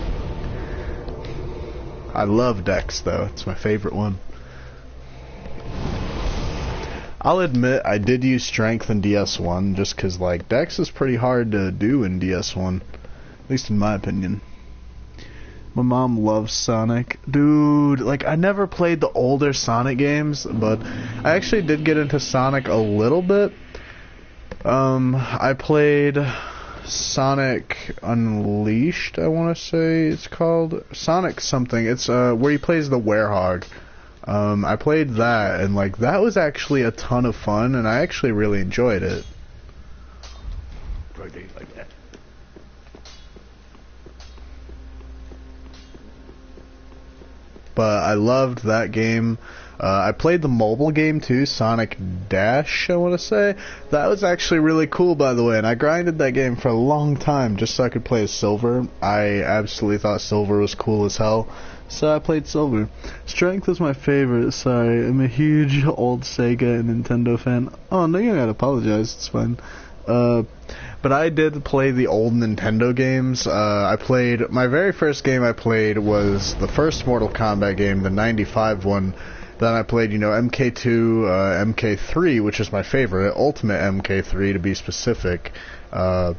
I love Dex, though. It's my favorite one. I'll admit I did use Strength in DS1 just because, like, Dex is pretty hard to do in DS1. At least in my opinion. My mom loves Sonic. Dude, like, I never played the older Sonic games, but I actually did get into Sonic a little bit. I played Sonic Unleashed, I want to say it's called. Sonic something. It's where he plays the werehog. I played that, and like that was actually a ton of fun, and I actually really enjoyed it. Like that. But I loved that game. I played the mobile game too, Sonic Dash, I want to say. That was actually really cool, by the way, and I grinded that game for a long time just so I could play as Silver. I absolutely thought Silver was cool as hell, so I played Silver. Strength is my favorite, sorry. I'm a huge old Sega and Nintendo fan. Oh, no, you don't gotta apologize, it's fine. But I did play the old Nintendo games. My very first game I played was the first Mortal Kombat game, the 95 one. Then I played, MK2, MK3, which is my favorite, Ultimate MK3 to be specific. My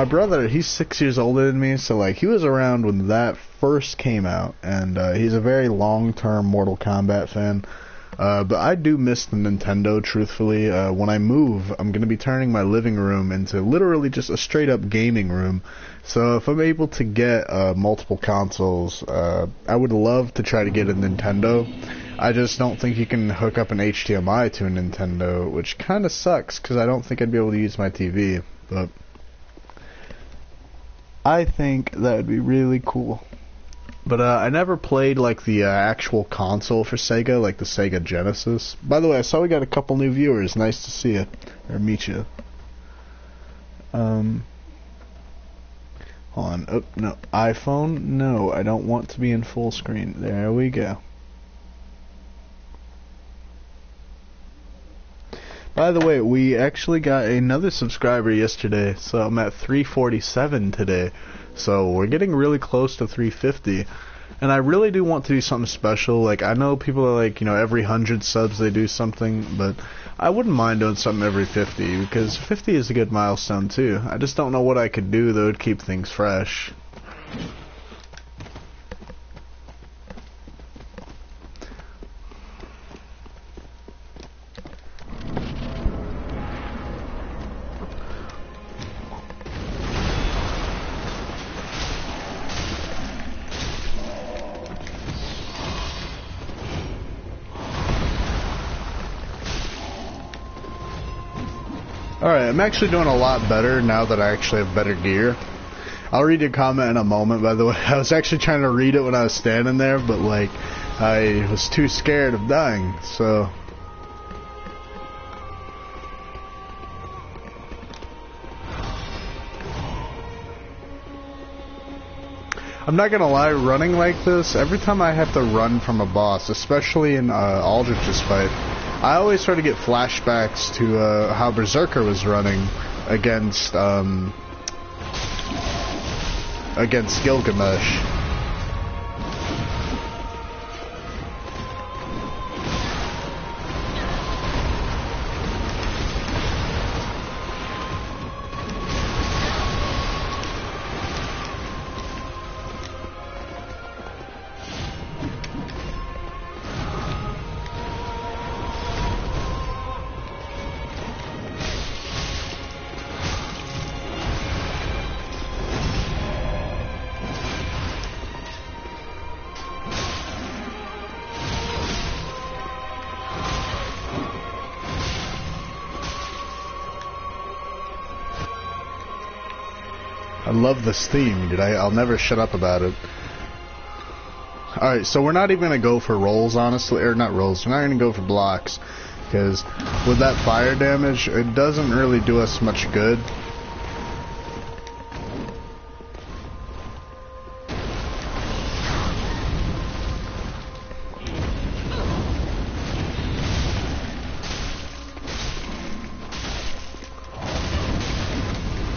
brother, he's 6 years older than me, so like he was around when that first came out, and he's a very long-term Mortal Kombat fan. But I do miss the Nintendo, truthfully. When I move, I'm going to be turning my living room into literally just a straight-up gaming room. So if I'm able to get multiple consoles, I would love to try to get a Nintendo. I just don't think you can hook up an HDMI to a Nintendo, which kind of sucks, because I don't think I'd be able to use my TV. But I think that would be really cool. But I never played like the actual console for Sega, like the Sega Genesis. By the way, I saw we got a couple new viewers. Nice to see you, or meet you. Hold on. Oh, no. iPhone? No, I don't want to be in full screen. There we go. By the way, we actually got another subscriber yesterday, so I'm at 347 today. So we're getting really close to 350. And I really do want to do something special. Like, I know people are like, every 100 subs they do something, but I wouldn't mind doing something every 50, because 50 is a good milestone too. I just don't know what I could do that would keep things fresh. Alright, I'm actually doing a lot better now that I actually have better gear. I'll read your comment in a moment, by the way. I was actually trying to read it when I was standing there, but like, I was too scared of dying, so... I'm not gonna lie, running like this, every time I have to run from a boss, especially in Aldrich's fight, I always sort of get flashbacks to how Berserker was running against Gilgamesh. I love this theme, dude. I'll never shut up about it. Alright, so we're not even going to go for rolls, honestly. Or not rolls. We're not going to go for blocks. because with that fire damage, it doesn't really do us much good.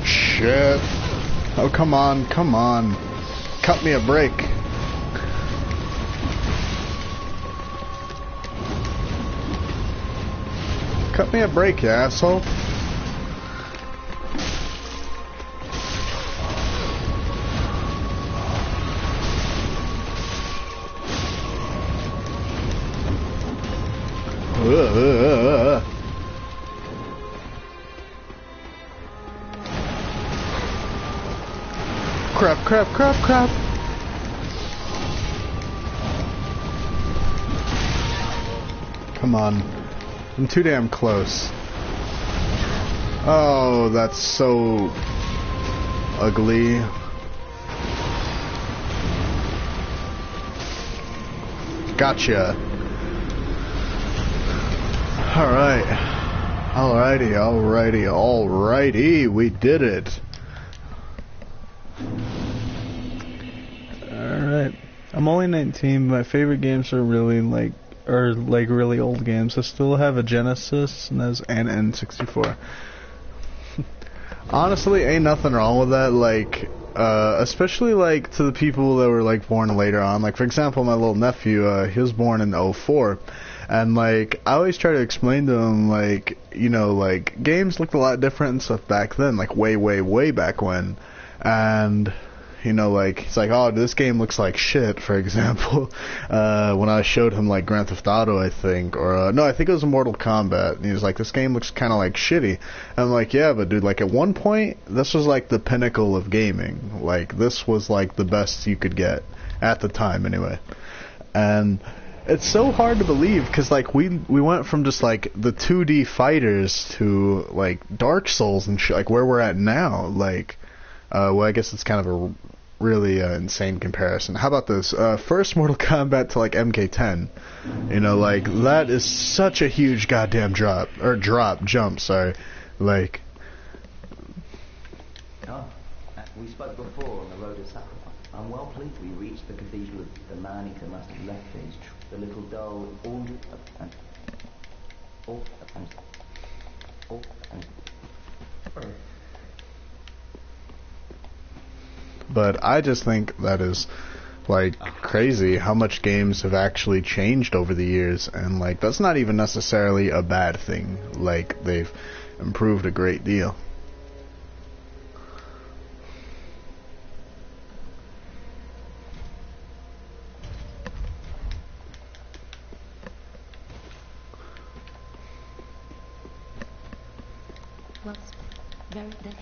Shit. Oh, come on, come on. Cut me a break. Cut me a break, you asshole. Crap, crap, crap, crap. Come on. I'm too damn close. Oh, that's so ugly. Gotcha. Alright. Alrighty, alrighty, alrighty. We did it. Alright. I'm only 19. My favorite games are really really old games. I still have a Genesis and an N64. Honestly, ain't nothing wrong with that. Like, especially like to the people that were like born later on. Like, for example, my little nephew, he was born in '04. And, like, I always try to explain to him, like, you know, like, games looked a lot different and stuff back then, like, way, way, way back when. And, you know, like, he's like, oh, this game looks like shit, for example. When I showed him, like, Grand Theft Auto, I think, or, no, I think it was Mortal Kombat. And he was like, this game looks kind of like shitty. And I'm like, yeah, but dude, like, at one point, this was, like, the pinnacle of gaming. Like, this was, like, the best you could get. At the time, anyway. And it's so hard to believe, because, like, we went from just, like, the 2D fighters to, like, Dark Souls and shit, like, where we're at now. Like, well, I guess it's kind of a really insane comparison. How about this? First Mortal Kombat to, like, MK10. You know, like, that is such a huge goddamn jump, sorry. Like... Oh, we spoke before on the road of sacrifice. I'm well pleased we reached the cathedral of the man who must have left his the little doll But I just think that is, like, crazy how much games have actually changed over the years, and, like, that's not even necessarily a bad thing. Like, they've improved a great deal. Very good.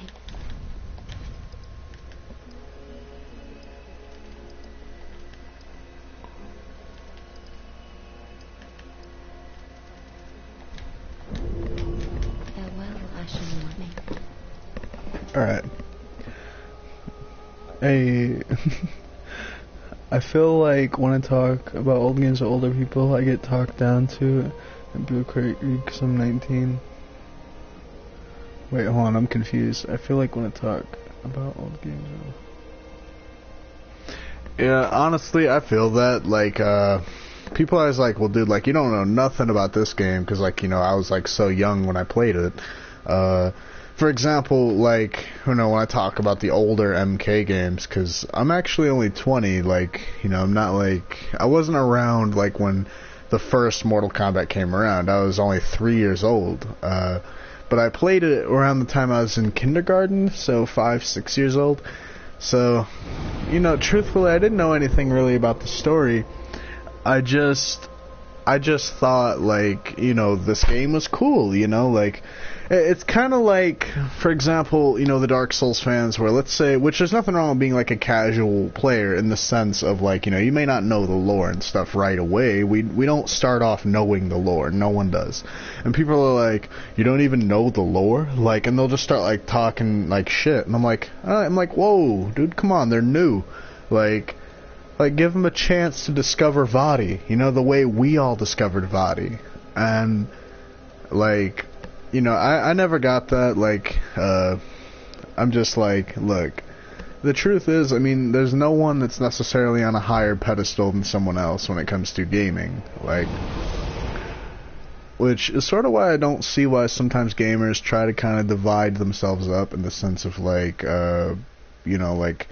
Farewell, Ashen Morning. Alright. I feel like when I talk about old games to older people, I get talked down to and people because I'm 19. Wait, hold on, I'm confused. I feel like when I talk about old games... Yeah, honestly, I feel that, like, people always like, well, dude, like, you don't know nothing about this game, because, like, you know, I was, like, so young when I played it. For example, like, you know, when I talk about the older MK games, because I'm actually only 20, like, you know, I'm not, like, I wasn't around, like, when the first Mortal Kombat came around. I was only 3 years old. But I played it around the time I was in kindergarten, so 5, 6 years old. So, you know, truthfully, I didn't know anything really about the story. I just thought, like, you know, this game was cool, you know, like, it's kind of like, for example, you know, the Dark Souls fans where, let's say, which there's nothing wrong with being, like, a casual player in the sense of, like, you know, you may not know the lore and stuff right away. We don't start off knowing the lore. No one does. And people are like, you don't even know the lore? Like, and they'll just start, like, talking, like, shit. And I'm like, whoa, dude, come on, they're new. Like, give them a chance to discover Vadi, you know, the way we all discovered Vadi. And Like, you know, I never got that. Like, I'm just like, look, the truth is, I mean, there's no one that's necessarily on a higher pedestal than someone else when it comes to gaming. Like, which is sort of why I don't see why sometimes gamers try to kind of divide themselves up in the sense of, like, you know, like,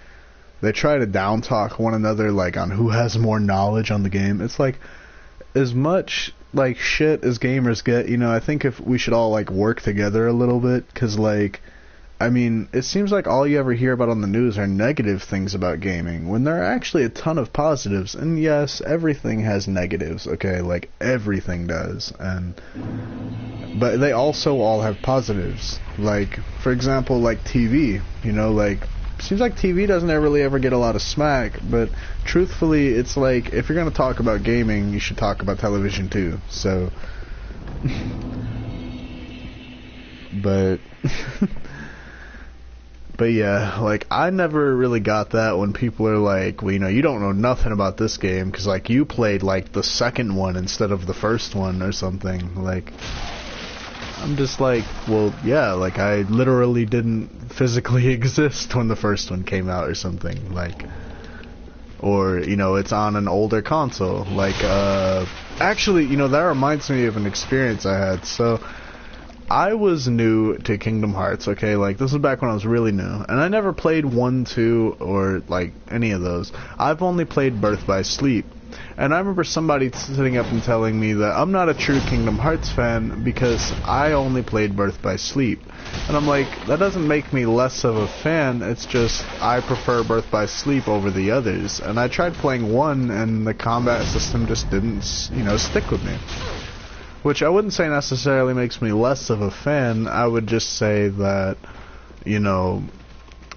they try to down-talk one another, like, on who has more knowledge on the game. It's like, as much, like, shit as gamers get, you know, I think if we should all, like, work together a little bit, because, like, I mean, it seems like all you ever hear about on the news are negative things about gaming, when there are actually a ton of positives. And yes, everything has negatives, okay? Like, everything does. But they also all have positives. Like, for example, like TV, you know, like, seems like TV doesn't really ever get a lot of smack, but truthfully, it's like, if you're going to talk about gaming, you should talk about television too. So, but yeah, like, I never really got that when people are like, well, you know, you don't know nothing about this game because, like, you played, like, the second one instead of the first one or something. Like, I'm just like, well, yeah, like, I literally didn't physically exist when the first one came out or something. Like, or, you know, it's on an older console. Like, actually, you know, that reminds me of an experience I had. So, I was new to Kingdom Hearts, okay, like, this was back when I was really new, and I never played 1, 2, or, like, any of those. I've only played Birth by Sleep, and I remember somebody sitting up and telling me that I'm not a true Kingdom Hearts fan because I only played Birth by Sleep. And I'm like, that doesn't make me less of a fan, it's just I prefer Birth by Sleep over the others. And I tried playing 1, and the combat system just didn't, you know, stick with me. Which I wouldn't say necessarily makes me less of a fan. I would just say that, you know,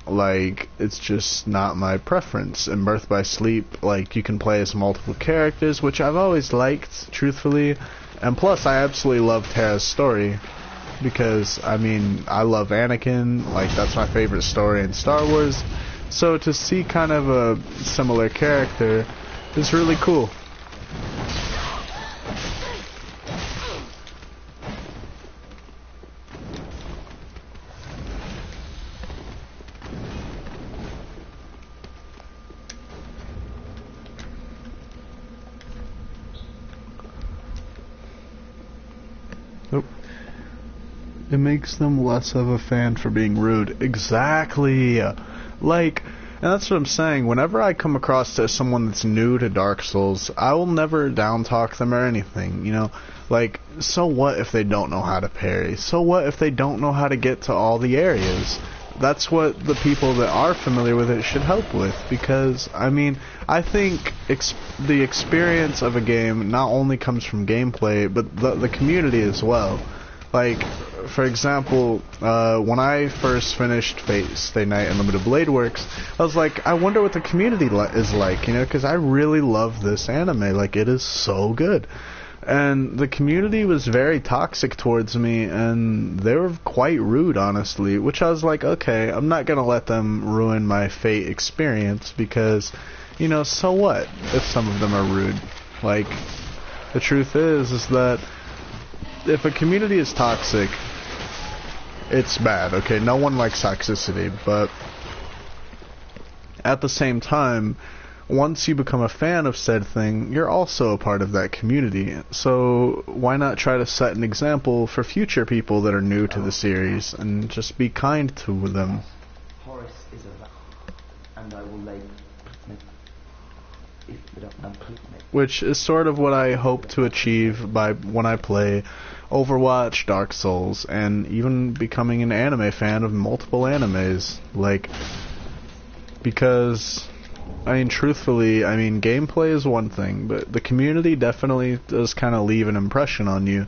like, it's just not my preference. In Birth by Sleep, like, you can play as multiple characters, which I've always liked, truthfully. And plus, I absolutely love Terra's story. Because, I mean, I love Anakin. Like, that's my favorite story in Star Wars. So to see kind of a similar character is really cool. It makes them less of a fan for being rude. Exactly. Like, and that's what I'm saying. Whenever I come across to someone that's new to Dark Souls, I will never down-talk them or anything, you know? Like, so what if they don't know how to parry? So what if they don't know how to get to all the areas? That's what the people that are familiar with it should help with, because, I mean, I think the experience of a game not only comes from gameplay, but the community as well. Like, for example, when I first finished Fate Stay Night Unlimited Blade Works, I was like, I wonder what the community is like, you know, because I really love this anime. Like, it is so good. And the community was very toxic towards me, and they were quite rude, honestly, which I was like, okay, I'm not going to let them ruin my Fate experience, because, you know, so what if some of them are rude? Like, the truth is that if a community is toxic, it's bad, okay? No one likes toxicity, but at the same time, once you become a fan of said thing, you're also a part of that community. So why not try to set an example for future people that are new to the series and just be kind to them? Horace is a and I will lay which is sort of what I hope to achieve by when I play Overwatch, Dark Souls, and even becoming an anime fan of multiple animes. Like, because, I mean, truthfully, I mean, gameplay is one thing, but the community definitely does kind of leave an impression on you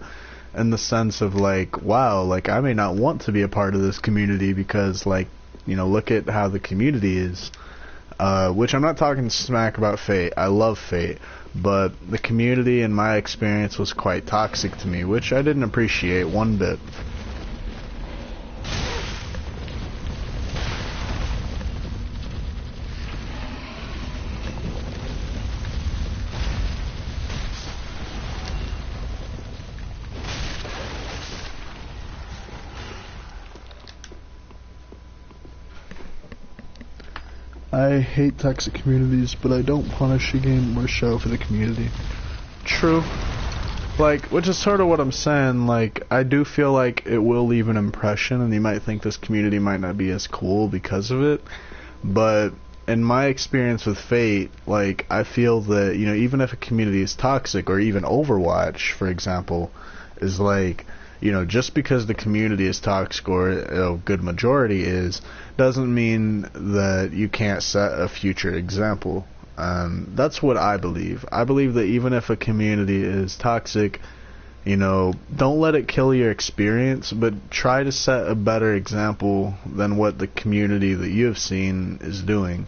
in the sense of, like, wow, like, I may not want to be a part of this community because, like, you know, look at how the community is. Which I'm not talking smack about Fate. I love Fate. But the community, in my experience, was quite toxic to me, which I didn't appreciate one bit. I hate toxic communities, but I don't punish a game or show for the community. True. Like, which is sort of what I'm saying, like, I do feel like it will leave an impression, and you might think this community might not be as cool because of it, but in my experience with Fate, like, I feel that, you know, even if a community is toxic, or even Overwatch, for example, is like, you know, just because the community is toxic, or a good majority is, doesn't mean that you can't set a future example. That's what I believe. I believe that even if a community is toxic, you know, don't let it kill your experience, but try to set a better example than what the community that you have seen is doing.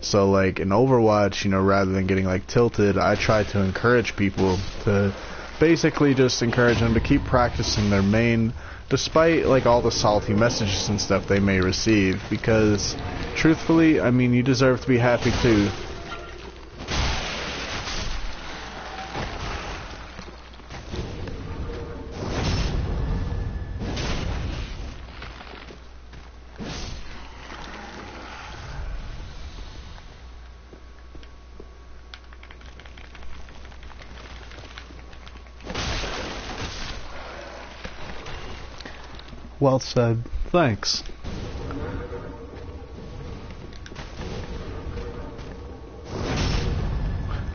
So, like, in Overwatch, you know, rather than getting, like, tilted, I try to encourage people to basically just encourage them to keep practicing their main, despite, like, all the salty messages and stuff they may receive, because, truthfully, I mean, you deserve to be happy, too. Well said. Thanks.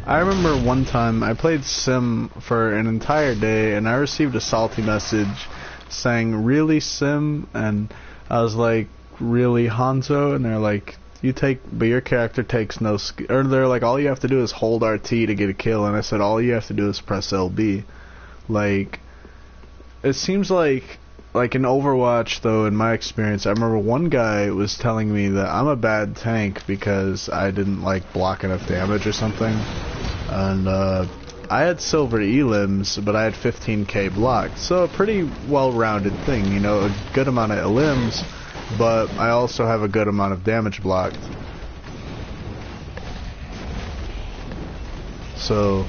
I remember one time I played Sim for an entire day and I received a salty message saying, "Really, Sim?" And I was like, "Really, Hanzo?" And they're like, but your character takes no or they're like, all you have to do is hold RT to get a kill. And I said, all you have to do is press LB. Like, it seems like in Overwatch, though, in my experience, I remember one guy was telling me that I'm a bad tank because I didn't, like, block enough damage or something. And, I had silver elims, but I had 15k blocked. So a pretty well-rounded thing, you know, a good amount of elims, but I also have a good amount of damage blocked. So,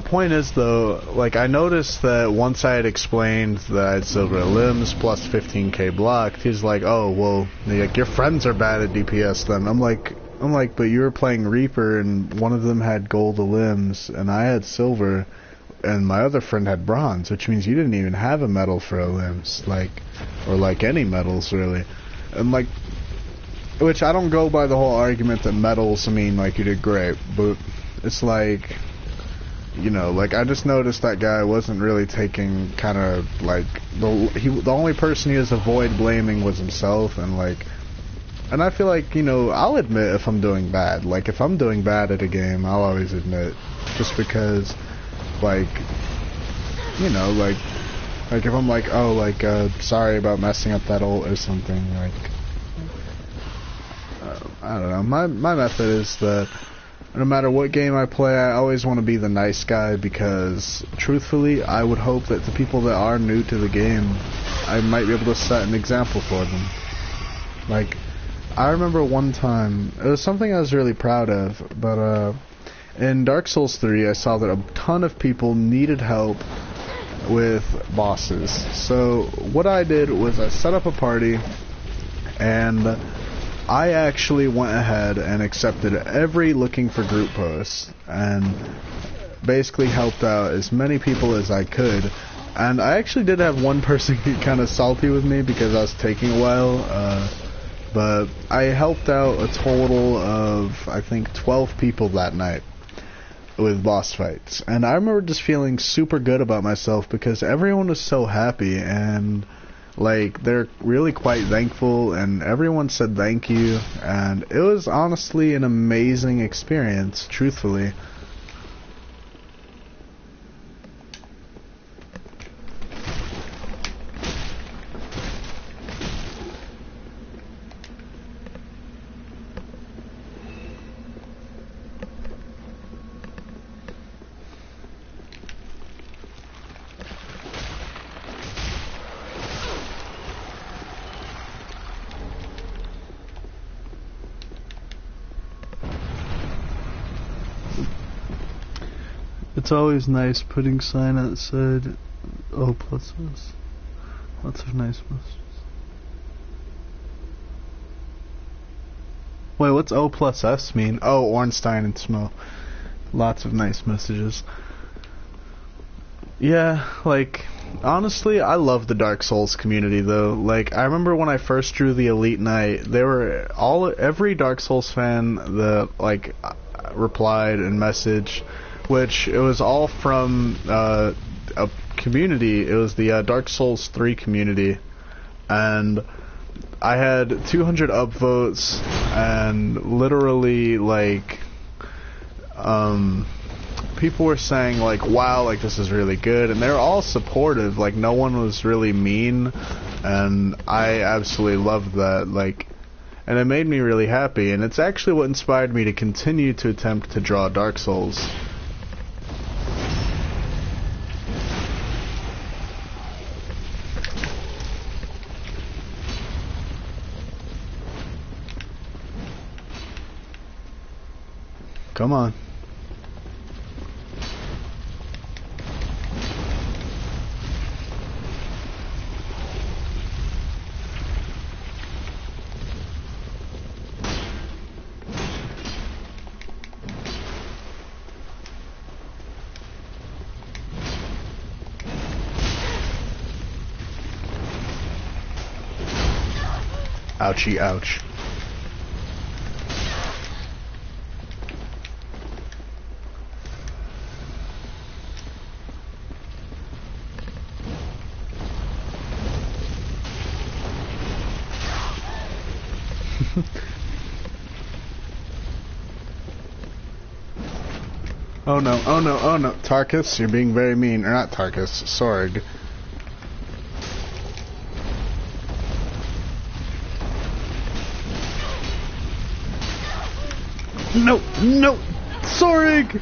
point is, though, like, I noticed that once I had explained that I had silver limbs plus 15k blocked, he's like, "Oh, well, like, your friends are bad at DPS then." I'm like, but you were playing Reaper and one of them had gold limbs and I had silver and my other friend had bronze, which means you didn't even have a medal for limbs, like, or like any medals really. And like, which I don't go by the whole argument that medals mean like you did great, but it's like, you know, like, I just noticed that guy wasn't really taking kind of, like, the only person he was avoid blaming was himself, and, like, and I feel like, you know, I'll admit if I'm doing bad. Like, if I'm doing bad at a game, I'll always admit, just because, like, you know, like if I'm like, oh, like, sorry about messing up that ult or something, like, I don't know, my method is that no matter what game I play, I always want to be the nice guy, because, truthfully, I would hope that the people that are new to the game, I might be able to set an example for them. Like, I remember one time, it was something I was really proud of, but, in Dark Souls 3, I saw that a ton of people needed help with bosses. So, what I did was I set up a party, and I actually went ahead and accepted every looking for group post and basically helped out as many people as I could. And I actually did have one person get kind of salty with me because I was taking a while, but I helped out a total of, I think, 12 people that night with boss fights. And I remember just feeling super good about myself because everyone was so happy, and like, they're really quite thankful, and everyone said thank you, and it was honestly an amazing experience, truthfully. It's always nice putting sign outside O pluses. Lots of nice messages. Wait, what's O plus S mean? Oh, Ornstein and Smo. Lots of nice messages. Yeah, like, honestly, I love the Dark Souls community, though. Like, I remember when I first drew the Elite Knight, every Dark Souls fan that, like, replied and messaged, which it was all from a community. It was the Dark Souls 3 community, and I had 200 upvotes, and literally, like, people were saying, like, wow, like, this is really good, and they're all supportive, like, no one was really mean, and I absolutely loved that, like, and it made me really happy, and it's actually what inspired me to continue to attempt to draw Dark Souls. Come on. Ouchie, ouch. Oh no, oh no, oh no. Tarkus, you're being very mean. Or not Tarkus, Sorg. No, no! Sorg!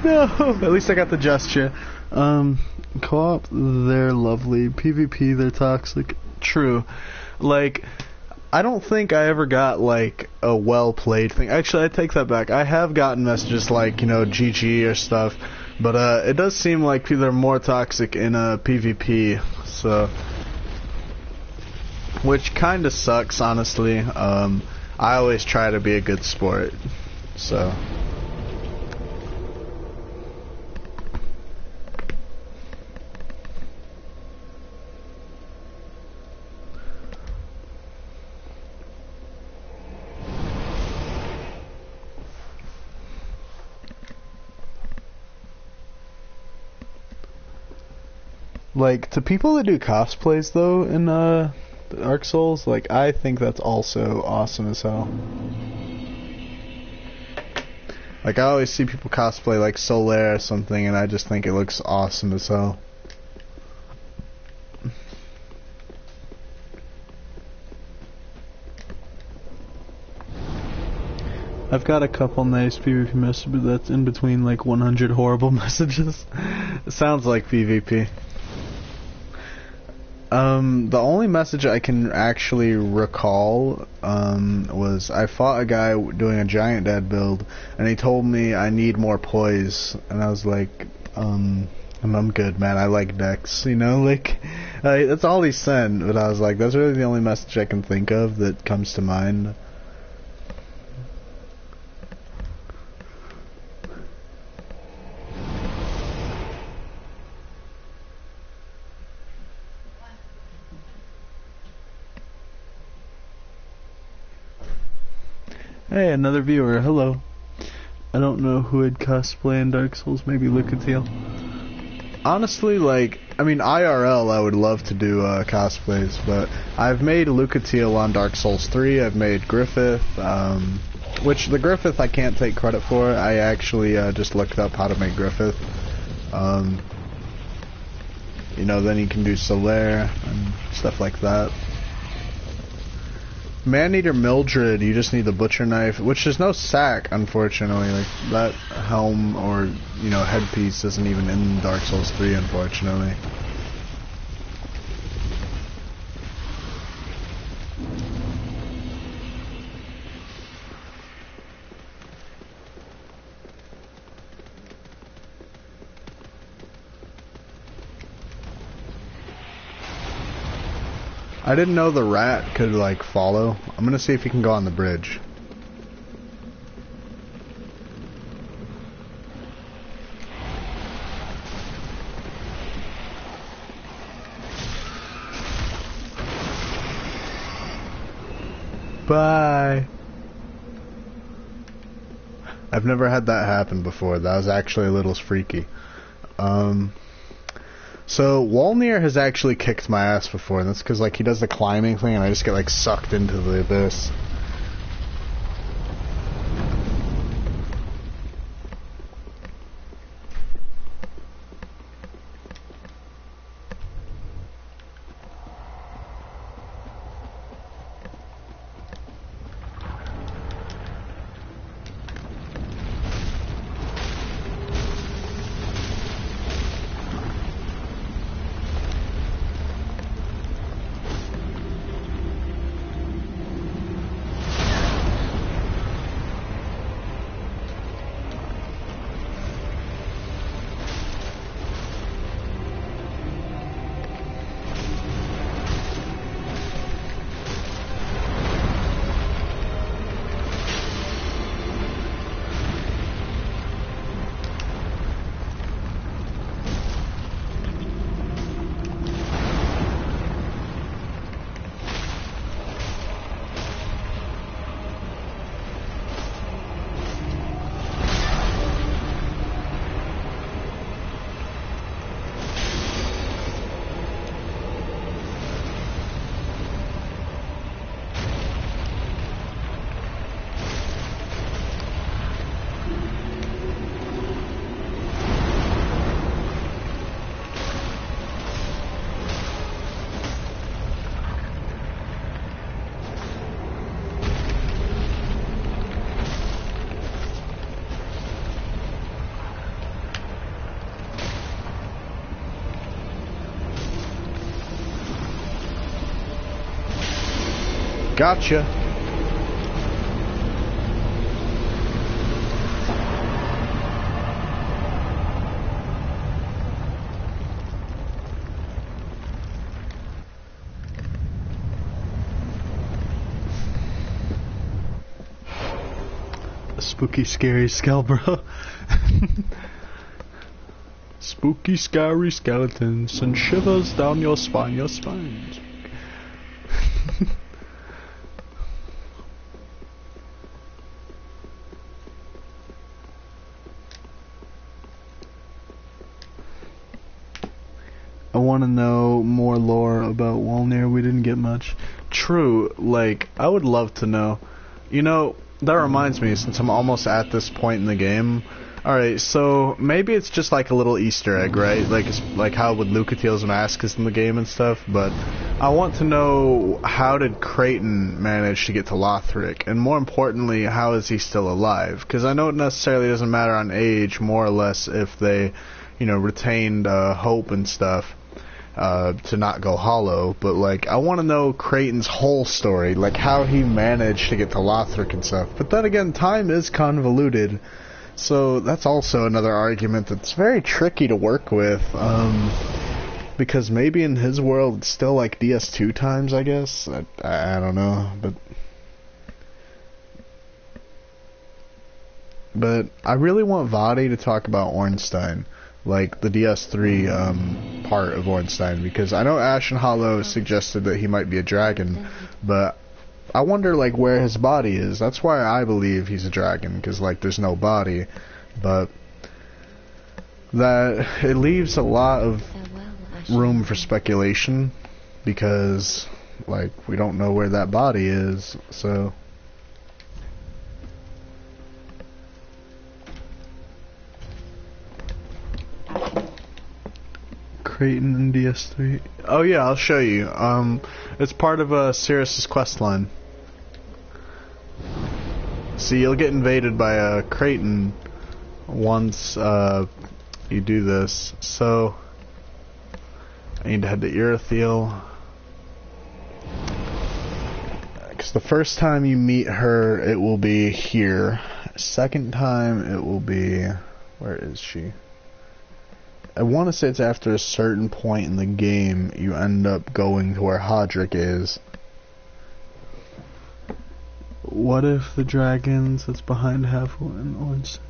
No! At least I got the gesture. Co-op, they're lovely. PvP, they're toxic. True. Like, I don't think I ever got, like, a well-played thing. Actually, I take that back. I have gotten messages like, you know, GG or stuff. But, it does seem like people are more toxic in, PvP. So, which kind of sucks, honestly. I always try to be a good sport. So. Like, to people that do cosplays, though, in, Dark Souls, like, I think that's also awesome as hell. Like, I always see people cosplay, like, Solaire or something, and I just think it looks awesome as hell. I've got a couple nice PvP messages, but that's in between, like, 100 horrible messages. It sounds like PvP. The only message I can actually recall, was I fought a guy doing a giant dad build, and he told me I need more poise, and I was like, I'm good, man, I like decks, you know, like, that's all he sent, but I was like, that's really the only message I can think of that comes to mind. Hey, another viewer. Hello. I don't know who would cosplay in Dark Souls. Maybe Lucatiel. Honestly, like, I mean, IRL, I would love to do cosplays, but I've made Lucatiel on Dark Souls 3. I've made Griffith, which the Griffith I can't take credit for. I actually just looked up how to make Griffith. You know, then you can do Solaire and stuff like that. Maneater Mildred, you just need the butcher knife, which is no sack, unfortunately. Like, that helm or, you know, headpiece isn't even in Dark Souls 3, unfortunately. I didn't know the rat could, like, follow. I'm gonna see if he can go on the bridge. Bye! I've never had that happen before. That was actually a little freaky. So Walnir has actually kicked my ass before, and that's because like he does the climbing thing, and I just get like sucked into the abyss. Gotcha. A spooky, scary skull, bro. Spooky, scary skeletons and shivers down your spine, your spines. I want to know more lore about Walnir. We didn't get much. True, like, I would love to know. You know, that reminds me, since I'm almost at this point in the game. Alright, so maybe it's just like a little Easter egg, right? Like it's like how with Lucatiel's mask is in the game and stuff, but I want to know, how did Creighton manage to get to Lothric? And more importantly, how is he still alive? Because I know it necessarily doesn't matter on age, more or less, if they, you know, retained hope and stuff. To not go hollow, but like I want to know Creighton's whole story, like how he managed to get to Lothric and stuff. But then again, time is convoluted, so that's also another argument that's very tricky to work with. Because maybe in his world it's still like DS2 times, I guess. I don't know, but I really want Vadi to talk about Ornstein. Like the DS3 part of Ornstein, because I know Ashen Hollow suggested that he might be a dragon, but I wonder like where his body is. That's why I believe he's a dragon, because like there's no body, but that it leaves a lot of room for speculation, because like we don't know where that body is, so. Creighton in DS3. Oh yeah, I'll show you. It's part of Sirius's quest line. See, you'll get invaded by Creighton once you do this. So I need to head to Irithiel, because the first time you meet her, it will be here. Second time, it will be, where is she? I want to say it's after a certain point in the game you end up going to where Hodrick is. What if the dragons that's behind Havel and Ornstein?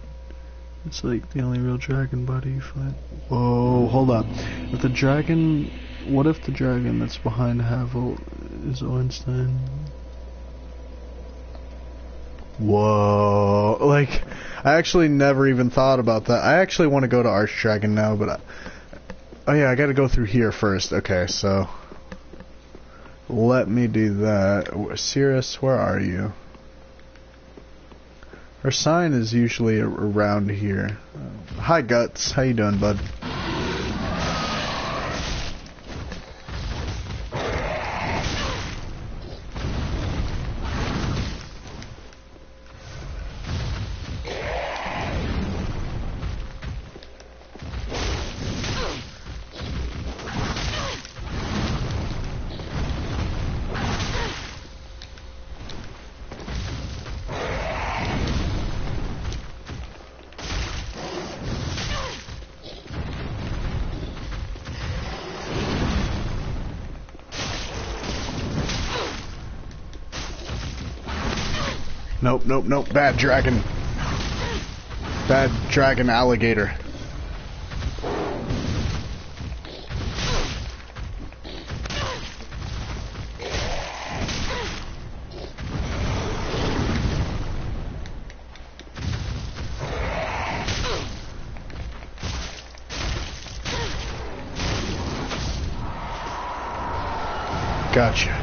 It's like the only real dragon body you find. Whoa, hold up. If the dragon... What if the dragon that's behind Havel is Ornstein? Whoa. Like, I actually never even thought about that. I actually want to go to Archdragon now, but... oh yeah, I gotta go through here first. Okay, so... let me do that. Cirrus, where are you? Her sign is usually around here. Hi, Guts. How you doing, bud? Nope, nope, nope. Bad dragon. Bad dragon alligator. Gotcha.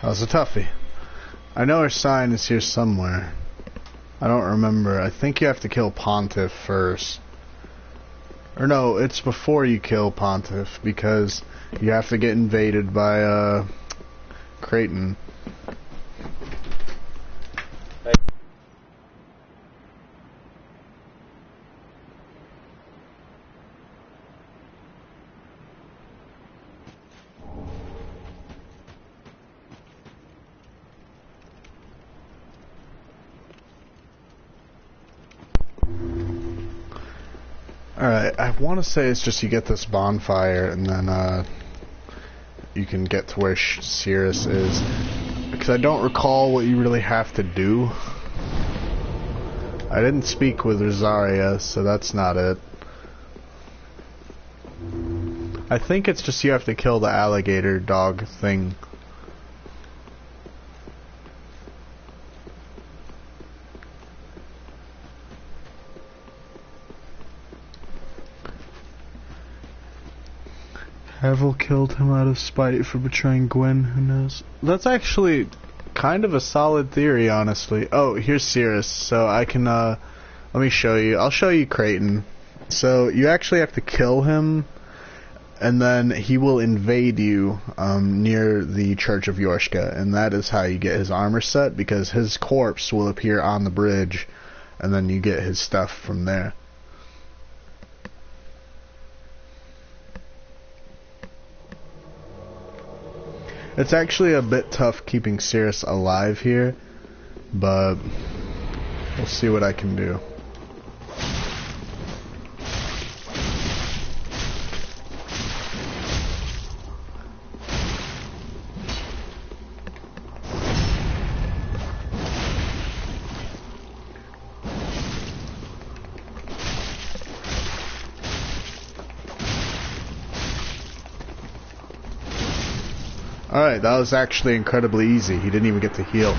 That was a toughie. I know her sign is here somewhere. I don't remember. I think you have to kill Pontiff first. Or no, it's before you kill Pontiff, because you have to get invaded by, Creighton. Alright, I want to say it's just you get this bonfire and then you can get to where Cirrus is. Because I don't recall what you really have to do. I didn't speak with Rosaria, so that's not it. I think it's just you have to kill the alligator dog thing. Havel killed him out of spite for betraying Gwen, who knows? That's actually kind of a solid theory, honestly. Oh, here's Cirrus, so I can, let me show you. I'll show you Creighton. So, you actually have to kill him, and then he will invade you, near the Church of Yorshka, and that is how you get his armor set, because his corpse will appear on the bridge, and then you get his stuff from there. It's actually a bit tough keeping Cirrus alive here, but we'll see what I can do. Alright, that was actually incredibly easy. He didn't even get to heal.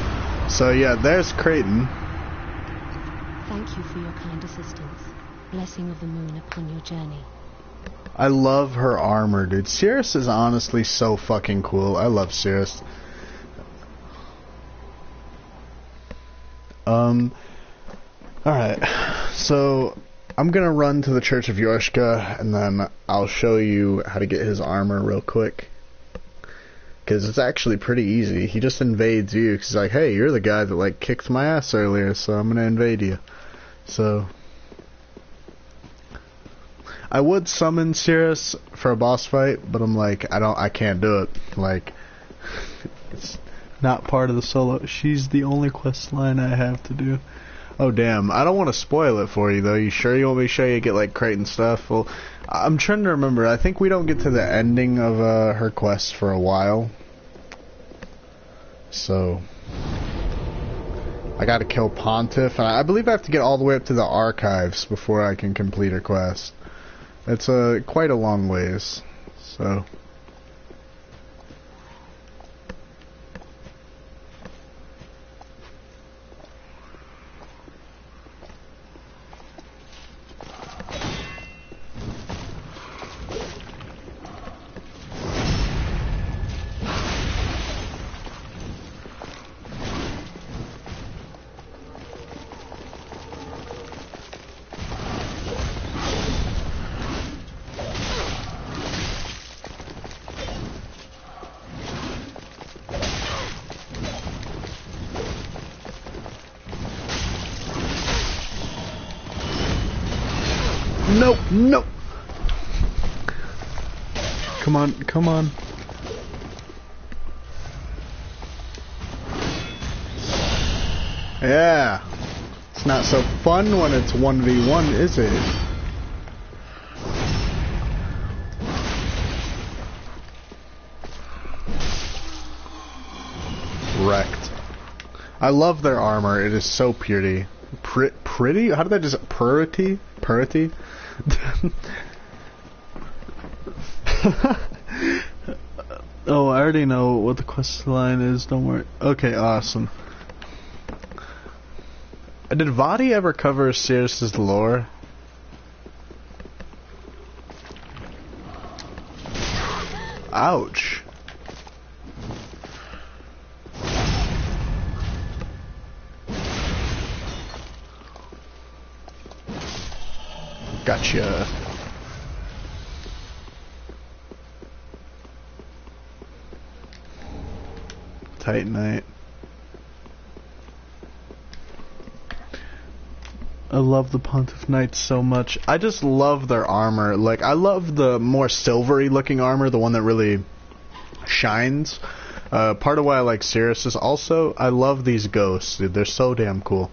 So yeah, there's Creighton. Thank you for your kind assistance. Blessing of the moon upon your journey. I love her armor, dude. Cirrus is honestly so fucking cool. I love Cirrus. Alright, so I'm gonna run to the Church of Yorshka, and then I'll show you how to get his armor real quick. Because it's actually pretty easy. He just invades you, because he's like, hey, you're the guy that, like, kicked my ass earlier, so I'm gonna invade you. So I would summon Cirrus for a boss fight, but I'm like, I can't do it. Like, it's not part of the solo. She's the only quest line I have to do. Oh damn, I don't want to spoil it for you though. You sure you want me to show you get like crate and stuff? Well, I'm trying to remember. I think we don't get to the ending of her quest for a while. So I gotta kill Pontiff, and I believe I have to get all the way up to the archives before I can complete her quest. It's quite a long ways, so... Nope, nope. Come on, come on. Yeah. It's not so fun when it's 1v1, is it? Wrecked. I love their armor. It is so pretty. Pretty? How did I just... Purity? Purity? Oh, I already know what the quest line is, don't worry. Okay, awesome. Did Vadi ever cover Sirius's lore? Ouch. Gotcha. Titanite. I love the Pontiff Knights so much. I just love their armor. Like, I love the more silvery looking armor, the one that really shines. Part of why I like Sirius is also, I love these ghosts, dude. They're so damn cool.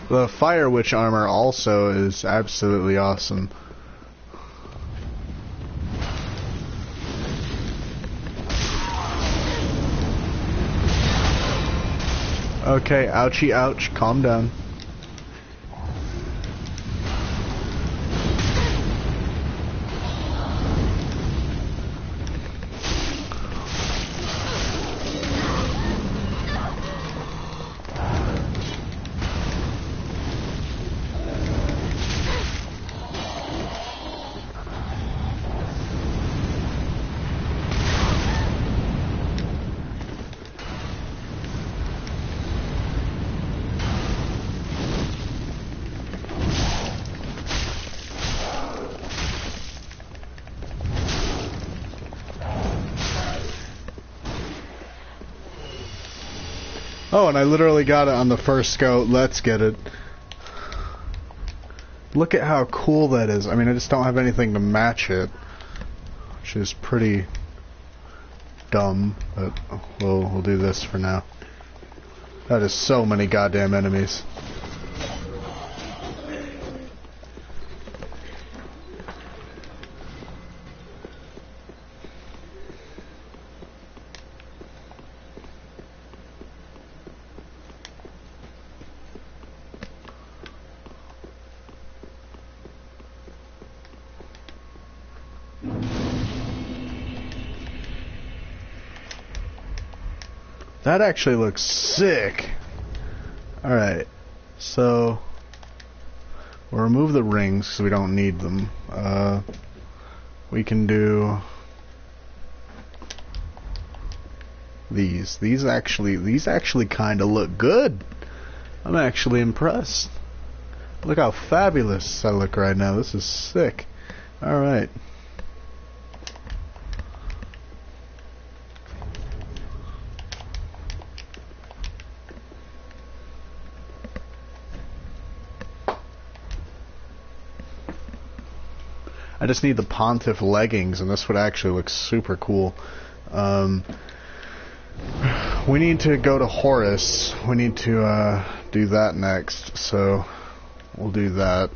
The Fire Witch armor also is absolutely awesome. Okay, ouchie ouch, calm down. Oh, and I literally got it on the first go. Let's get it. Look at how cool that is. I mean, I just don't have anything to match it, which is pretty dumb, but we'll do this for now. That is so many goddamn enemies. That actually looks sick. Alright, so we'll remove the rings because we don't need them. We can do these. These actually kind of look good. I'm actually impressed. Look how fabulous I look right now. This is sick. Alright. I just need the Pontiff leggings, and this would actually look super cool. we need to go to Horus. We need to do that next, so we'll do that.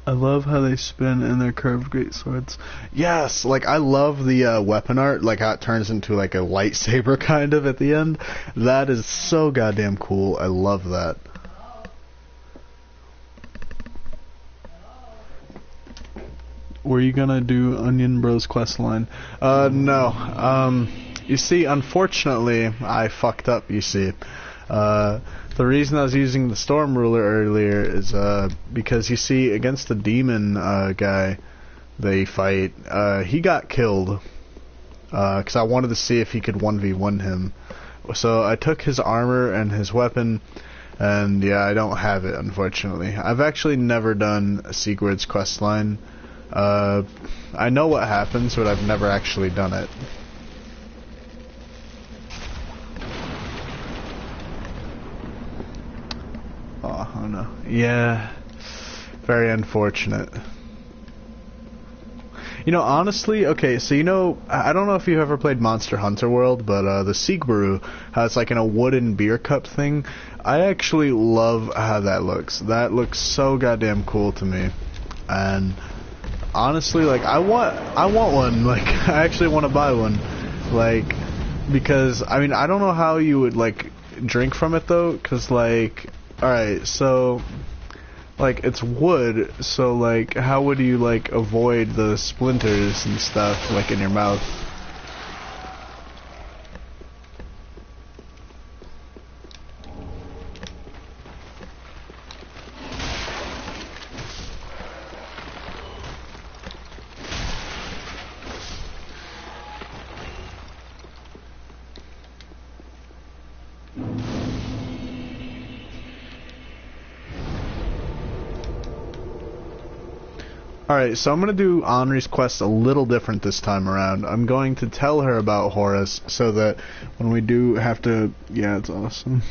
I love how they spin in their curved greatswords. Yes, like I love the weapon art, like how it turns into like a lightsaber kind of at the end. That is so goddamn cool. I love that. Were you gonna do Onion Bros questline? No. You see, unfortunately, I fucked up, you see. The reason I was using the Storm Ruler earlier is because, you see, against the demon guy they fight, he got killed. Because I wanted to see if he could 1v1 him. So I took his armor and his weapon, and yeah, I don't have it, unfortunately. I've actually never done Sigurd's questline. I know what happens, but I've never actually done it. Oh no. Yeah. Very unfortunate. You know, honestly, okay, so you know, I don't know if you've ever played Monster Hunter World, but the Sigburu, how it's like in a wooden beer cup thing, I actually love how that looks. That looks so goddamn cool to me. And honestly, like, I want one. Like, I actually want to buy one. Like, because, I mean, I don't know how you would, like, drink from it, though, because, like, alright, so, like, it's wood, so, like, how would you, like, avoid the splinters and stuff, like, in your mouth? Alright, so I'm going to do Henri's quest a little different this time around. I'm going to tell her about Horus so that when we do have to... Yeah, it's awesome.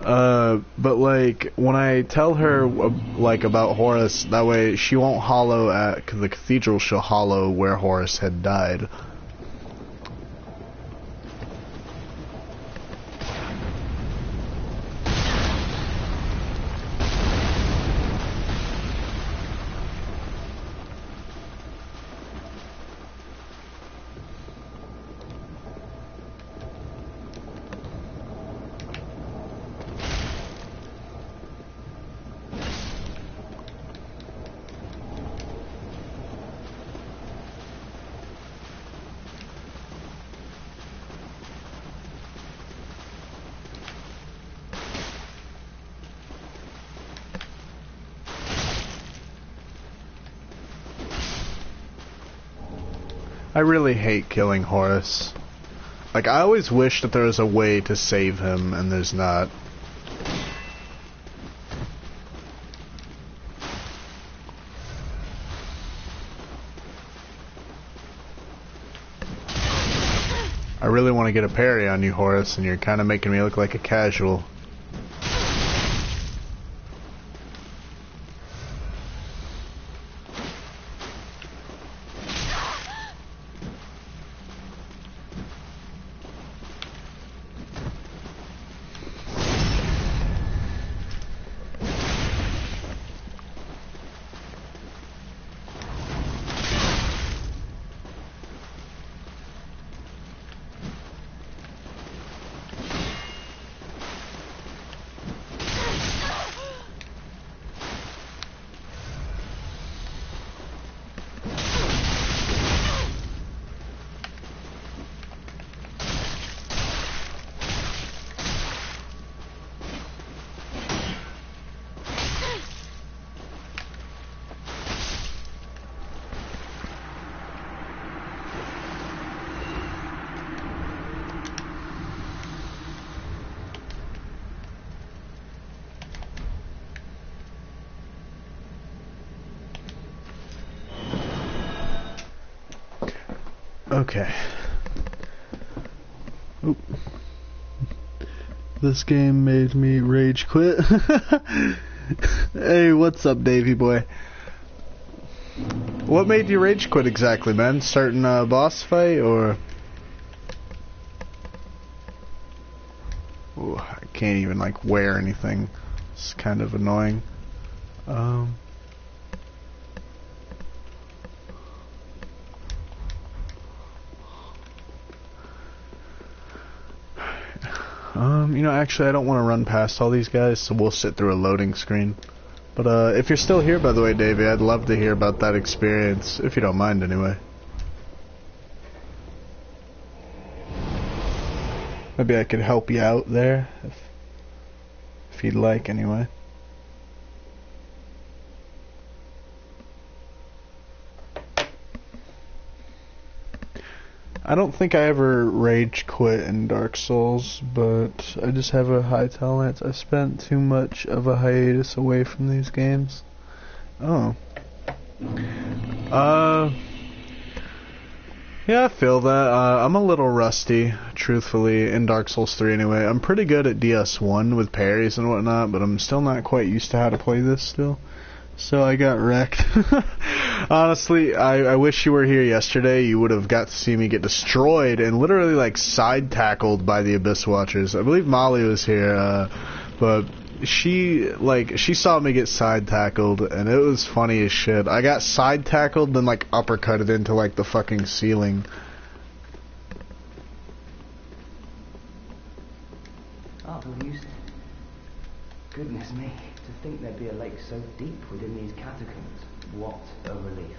But like, when I tell her like about Horus, that way she won't hollow at the cathedral, she'll hollow where Horus had died. I really hate killing Horus. Like, I always wish that there was a way to save him, and there's not. I really want to get a parry on you, Horus, and you're kind of making me look like a casual. Okay. Oop. This game made me rage quit. Hey, what's up, Davey boy? What made you rage quit exactly, man? Starting a boss fight, or? Ooh, I can't even, like, wear anything. It's kind of annoying. You know, actually, I don't want to run past all these guys, so we'll sit through a loading screen. But, if you're still here, by the way, Davey, I'd love to hear about that experience, if you don't mind, anyway. Maybe I could help you out there, if you'd like, anyway. I don't think I ever rage quit in Dark Souls, but I just have a high tolerance. I spent too much of a hiatus away from these games. Oh. Yeah, I feel that. I'm a little rusty, truthfully, in Dark Souls 3 anyway. I'm pretty good at DS1 with parries and whatnot, but I'm still not quite used to how to play this still. So I got wrecked. Honestly, I wish you were here yesterday. You would have got to see me get destroyed and literally like side tackled by the Abyss Watchers. I believe Molly was here, but she saw me get side tackled and it was funny as shit. I got side tackled, then like uppercutted into like the fucking ceiling. Oh, goodness me. To think there'd be a lake so deep within these catacombs. What a relief.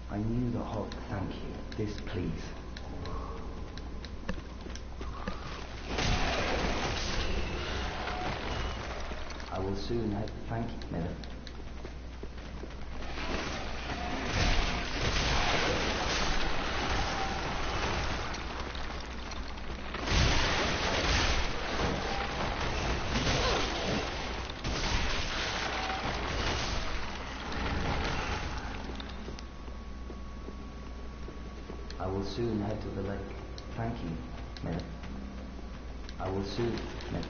I knew the hot thank you. This, please. I will soon have thank you, Miller. I will soon head to the lake. Thank you, Miller. I will soon, Miller.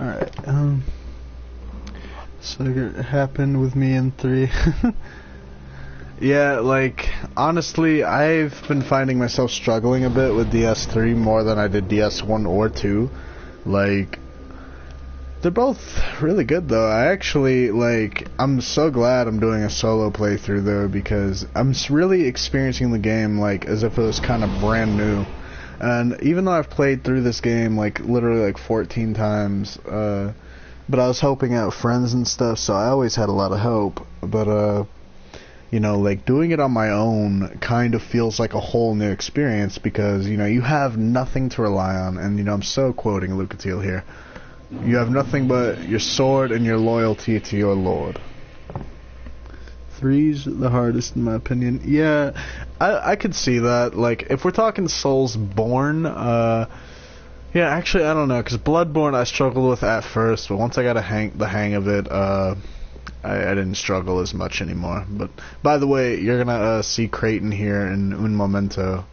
Alright, so it happened with me in 3. Yeah, like, honestly, I've been finding myself struggling a bit with DS3 more than I did DS1 or 2. Like, they're both really good, though. I actually, like, I'm so glad I'm doing a solo playthrough, though, because I'm really experiencing the game, like, as if it was kind of brand new. And even though I've played through this game, like, literally, like, 14 times, but I was helping out friends and stuff, so I always had a lot of hope. But, you know, like, doing it on my own kind of feels like a whole new experience because, you know, you have nothing to rely on. And, you know, I'm so quoting Lucatiel here. You have nothing but your sword and your loyalty to your lord. 3's the hardest in my opinion. Yeah, I could see that. Like, if we're talking Soulsborne, yeah, actually, I don't know, because Bloodborne I struggled with at first, but once I got the hang of it, I didn't struggle as much anymore. But, by the way, you're gonna see Creighton here in un momento.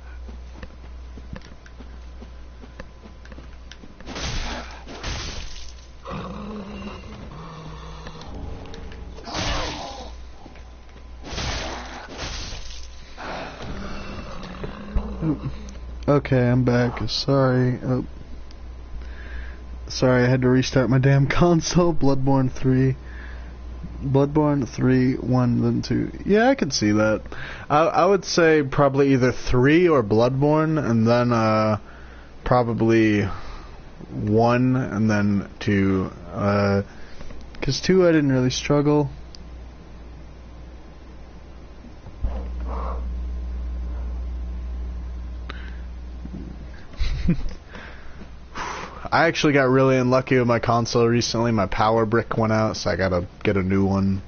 Okay, I'm back. Sorry. Sorry, I had to restart my damn console. Bloodborne 3. Bloodborne 3, 1, then 2. Yeah, I could see that. I would say probably either 3 or Bloodborne, and then probably 1, and then 2. Because 2 I didn't really struggle. I actually got really unlucky with my console recently. My power brick went out, so I gotta get a new one.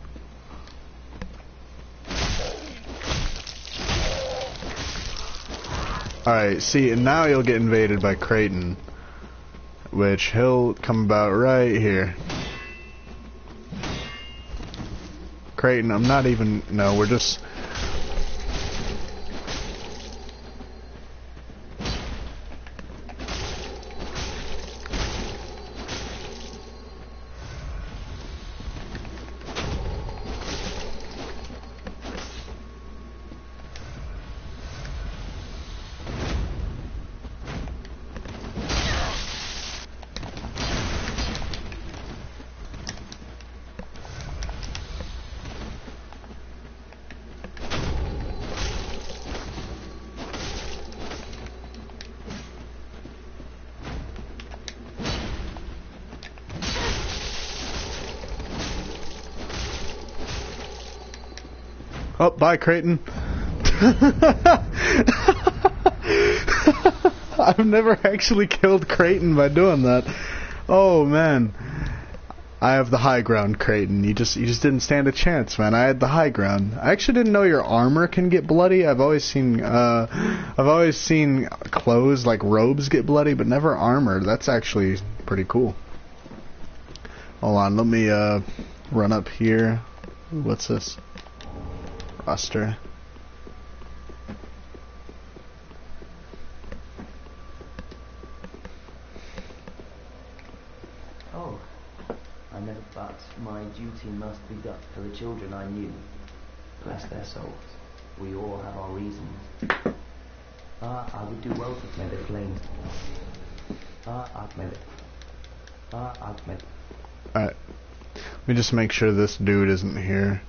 Alright, see, and now you'll get invaded by Creighton. Which he'll come about right here. Creighton, I'm not even... No, we're just... Oh, bye, Creighton. I've never actually killed Creighton by doing that. Oh, man. I have the high ground, Creighton. You just didn't stand a chance, man. I had the high ground. I actually didn't know your armor can get bloody. I've always seen clothes like robes get bloody, but never armor. That's actually pretty cool. Hold on, let me run up here. Ooh, what's this? Roster. Oh, I know, but my duty must be done for the children I knew. Bless their souls. We all have our reasons. I would do well to play the flame. I've made it. I've made it. Alright. Let me just make sure this dude isn't here.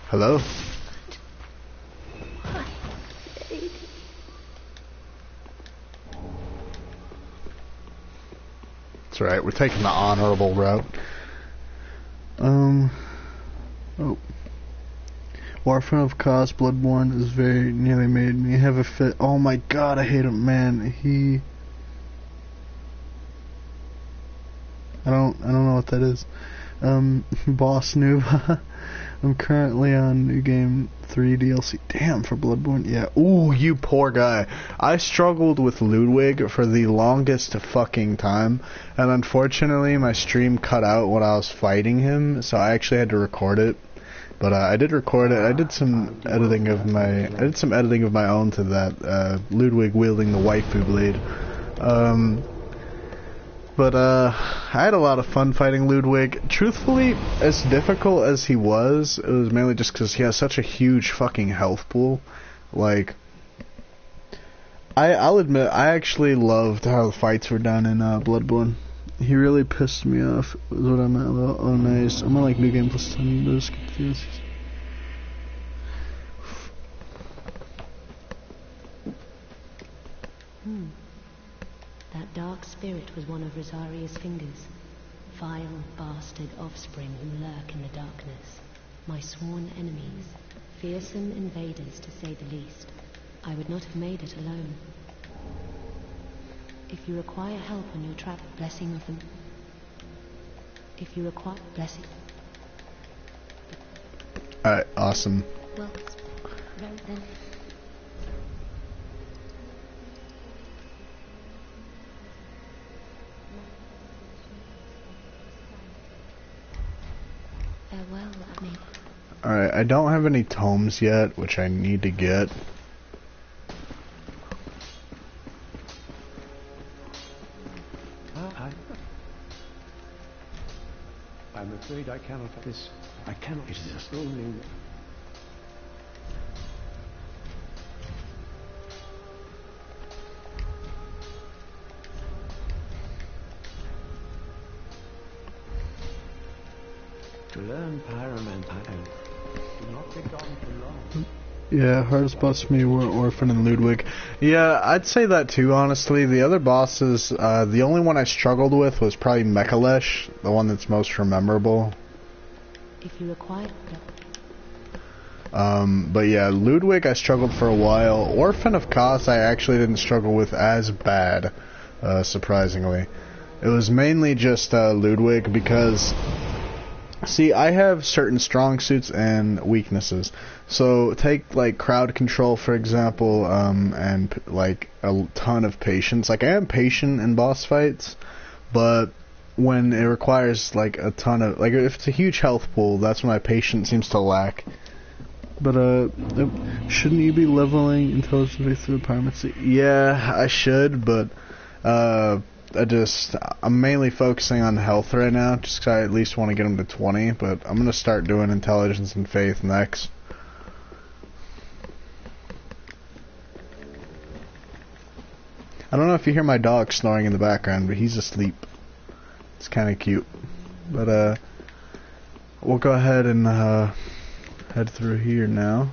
Hello? That's right, we're taking the honorable route. Oh. Orphan of Cause, Bloodborne is very nearly made me have a fit. Oh my god, I hate him, man. I don't know what that is. Boss noob. I'm currently on New Game 3 DLC. Damn, for Bloodborne? Yeah. Ooh, you poor guy. I struggled with Ludwig for the longest fucking time, and unfortunately my stream cut out when I was fighting him, so I actually had to record it. But I did record it. I did some editing of my own to that Ludwig wielding the waifu blade. But I had a lot of fun fighting Ludwig. Truthfully, as difficult as he was, it was mainly just because he has such a huge fucking health pool. Like, I'll admit, I actually loved how the fights were done in Bloodborne. He really pissed me off, is what I'm at about. Oh, nice. I'm on like New Game Plus 10, but I was confused. That dark spirit was one of Rosaria's fingers. Vile bastard offspring who lurk in the darkness. My sworn enemies. Fearsome invaders, to say the least. I would not have made it alone. If you require help on your travel, blessing of them. If you require blessing. Alright, awesome. Well, very then. Farewell, I mean. Alright, I don't have any tomes yet, which I need to get. I'm afraid I cannot this. I cannot. It is only. To learn pyromancy, do not be gone too long. Yeah, hardest boss for me were Orphan and Ludwig. Yeah, I'd say that too, honestly. The other bosses, the only one I struggled with was probably Mechalesh, the one that's most memorable. If you require. But yeah, Ludwig I struggled for a while. Orphan of Kos I actually didn't struggle with as bad, surprisingly. It was mainly just Ludwig because See, I have certain strong suits and weaknesses. So take like crowd control for example, and like a ton of patience. Like I am patient in boss fights, but when it requires like a ton of like if it's a huge health pool, that's when my patience seems to lack. But shouldn't you be leveling intelligence through pyromancy? Yeah, I should, but I'm mainly focusing on health right now, just 'cause I at least want to get them to 20, but I'm going to start doing intelligence and faith next. I don't know if you hear my dog snoring in the background, but he's asleep. It's kind of cute. But we'll go ahead and head through here now.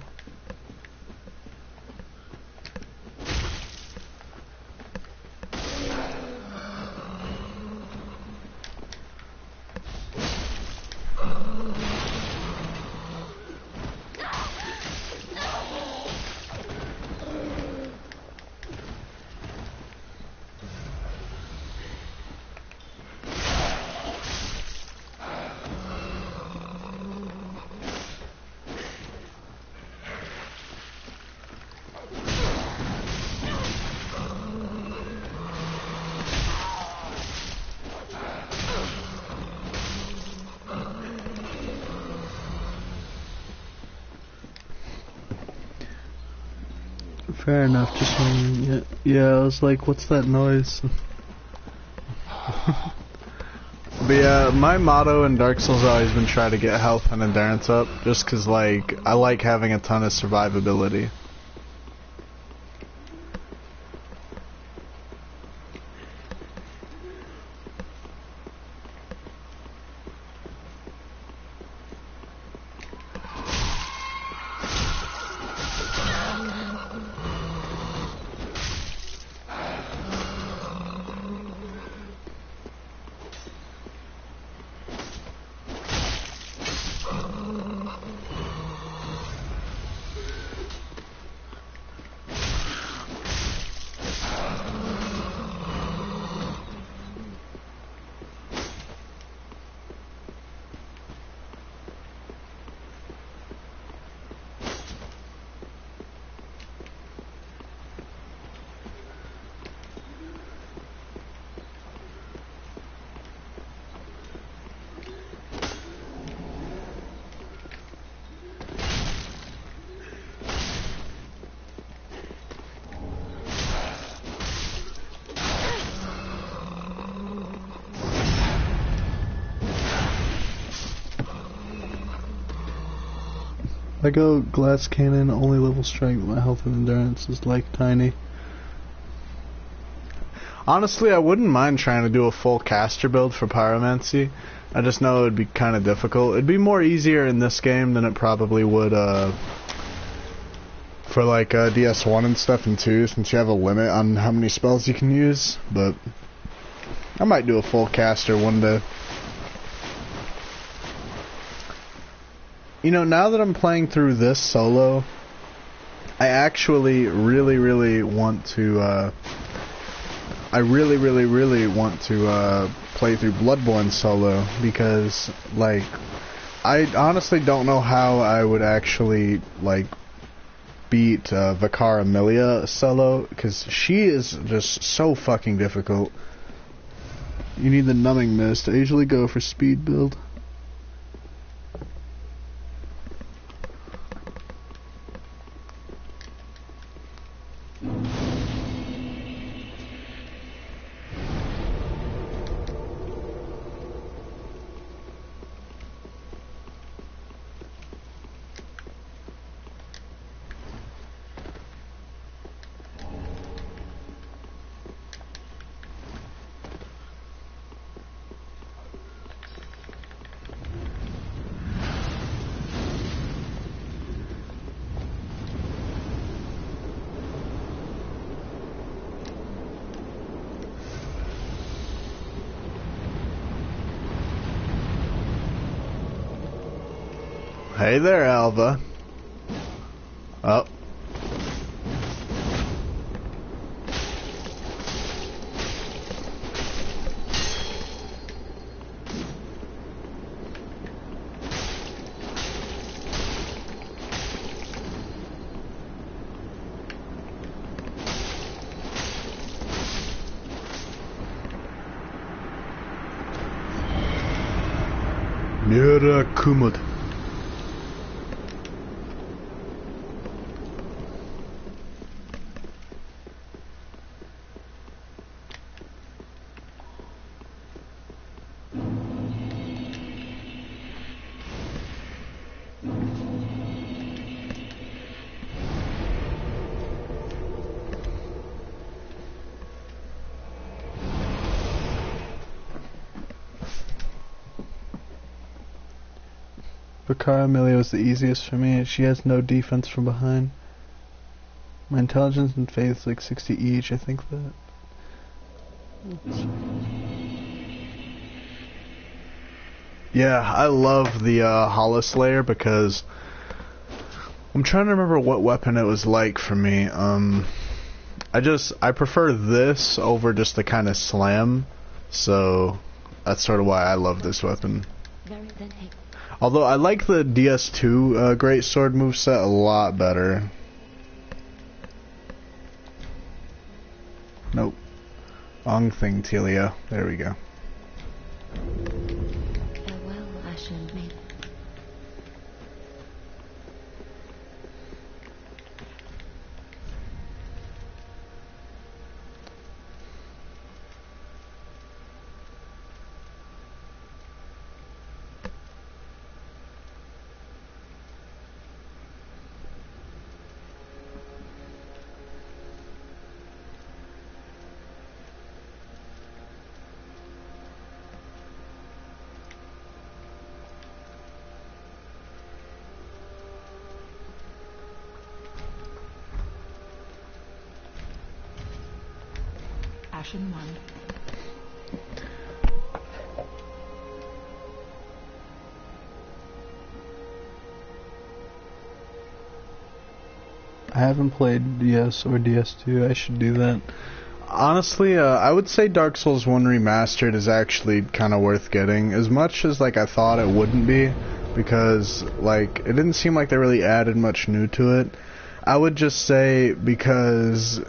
Fair enough, just wondering. Yeah, I was like, what's that noise? But yeah, my motto in Dark Souls has always been try to get health and endurance up, just 'cause like, I like having a ton of survivability. I go glass cannon, only level strength, my health and endurance is like tiny. Honestly, I wouldn't mind trying to do a full caster build for pyromancy. I just know it would be kind of difficult. It'd be more easier in this game than it probably would for like DS1 and stuff and 2, since you have a limit on how many spells you can use, but I might do a full caster one day. You know, now that I'm playing through this solo, I actually really want to play through Bloodborne solo, because like I honestly don't know how I would actually like beat Vicar Amelia solo, because she is just so fucking difficult. You need the numbing mist. I usually go for speed build. Hey there, Alva. Oh. Mira Kumud. Bakara Amelia was the easiest for me. She has no defense from behind. My intelligence and faith is like 60 each, I think that. Yeah, I love the Hollow Slayer because I'm trying to remember what weapon it was like for me. I prefer this over just the kind of slam, so that's sort of why I love this weapon. Although I like the DS2 Great Sword moveset a lot better. Nope. Wrong thing, Telia. There we go. Farewell, Ashland maiden. Ashen 1. I haven't played DS or DS2. I should do that. Honestly, I would say Dark Souls 1 Remastered is actually kind of worth getting, as much as like I thought it wouldn't be, because like it didn't seem like they really added much new to it. I would just say because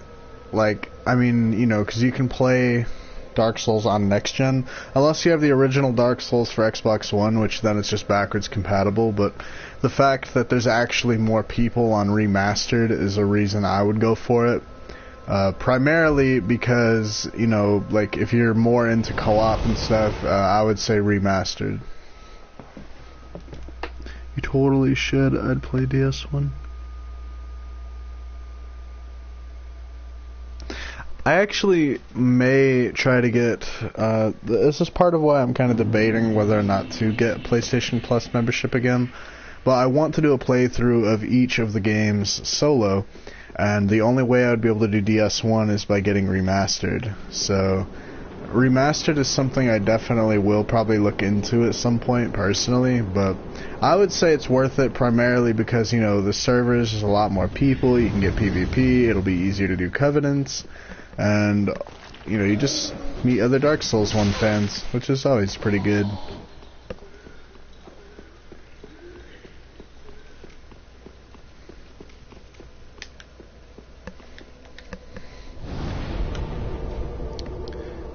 like, I mean, you know, because you can play Dark Souls on next gen, unless you have the original Dark Souls for Xbox One, which then it's just backwards compatible. But the fact that there's actually more people on Remastered is a reason I would go for it. Primarily because, you know, like if you're more into co-op and stuff, I would say Remastered. You totally should. I'd play DS1. I actually may try to get, this is part of why I'm kind of debating whether or not to get PlayStation Plus membership again, but I want to do a playthrough of each of the games solo, and the only way I would be able to do DS1 is by getting Remastered. So, Remastered is something I definitely will probably look into at some point personally, but I would say it's worth it primarily because, you know, the servers, there's a lot more people, you can get PvP, it'll be easier to do Covenants, and, you know, you just meet other Dark Souls 1 fans, which is always pretty good.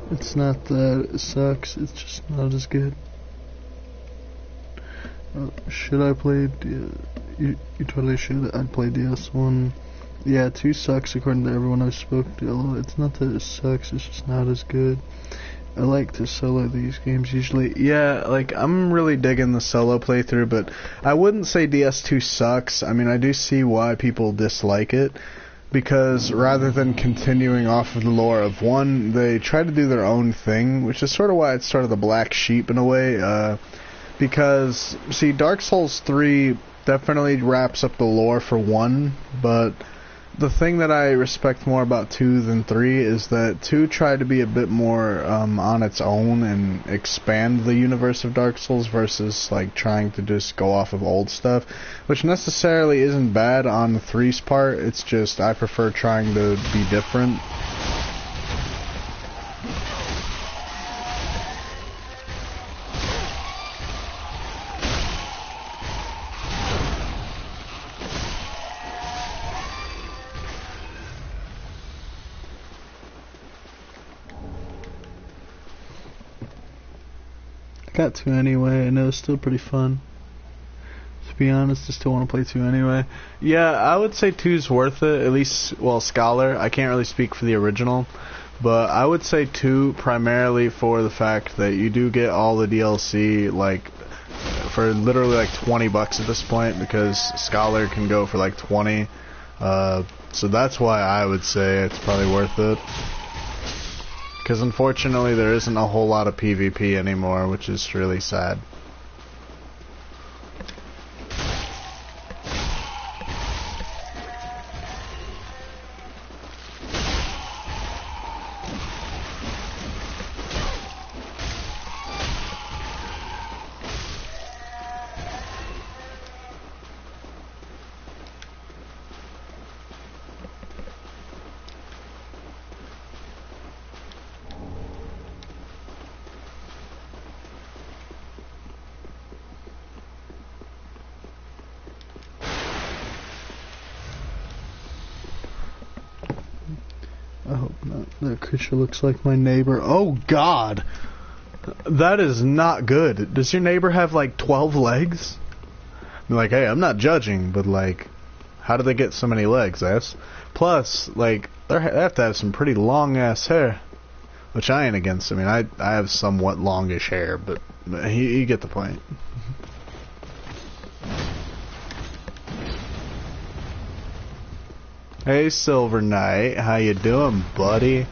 It's not that it sucks, it's just not as good. Should I play... You totally should. I'd play DS1. Yeah, 2 sucks according to everyone I've spoken to. It's not that it sucks, it's just not as good. I like to solo these games usually. Yeah, like, I'm really digging the solo playthrough, but I wouldn't say DS2 sucks. I mean, I do see why people dislike it, because rather than continuing off of the lore of 1, they try to do their own thing, which is sort of why it's sort of the black sheep in a way, because, see, Dark Souls 3 definitely wraps up the lore for 1, but the thing that I respect more about 2 than 3 is that 2 tried to be a bit more on its own and expand the universe of Dark Souls versus like trying to just go off of old stuff, which necessarily isn't bad on 3's part. It's just I prefer trying to be different. got 2 anyway, and it was still pretty fun. To be honest, I still want to play 2 anyway. Yeah, I would say 2's worth it, at least, well, Scholar. I can't really speak for the original, but I would say 2 primarily for the fact that you do get all the DLC, like, for literally like $20 at this point, because Scholar can go for like 20. So that's why I would say it's probably worth it. Because unfortunately there isn't a whole lot of PvP anymore, which is really sad. I hope not. That creature looks like my neighbor. Oh god! That is not good. Does your neighbor have like 12 legs? I'm like, hey, I'm not judging, but like, how do they get so many legs, ass? Plus, like, they have to have some pretty long ass hair. Which I ain't against. I mean, I have somewhat longish hair, but you get the point. Hey, Silver Knight, how you doing, buddy?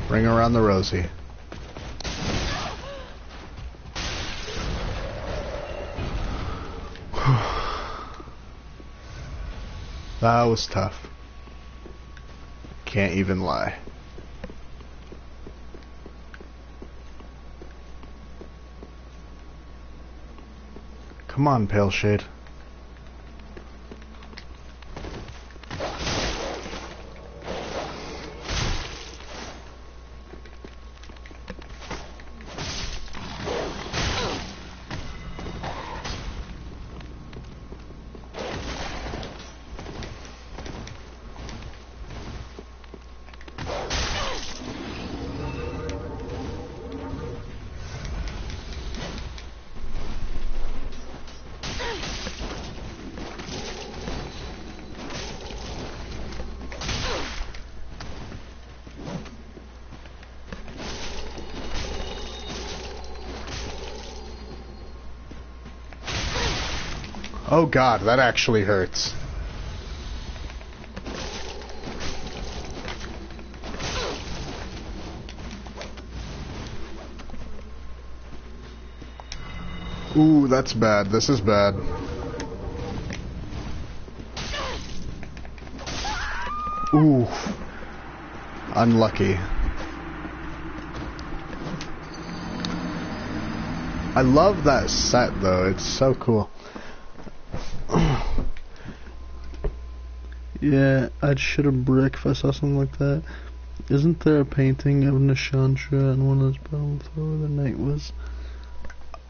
Ring around the rosy. That was tough. Can't even lie. Come on, Pale Shade. Oh god, that actually hurts. Ooh, that's bad. This is bad. Ooh. Unlucky. I love that set though, it's so cool. Yeah, I'd shit a brick if I saw something like that. Isn't there a painting of Nishandra and one of those battles where the knight was?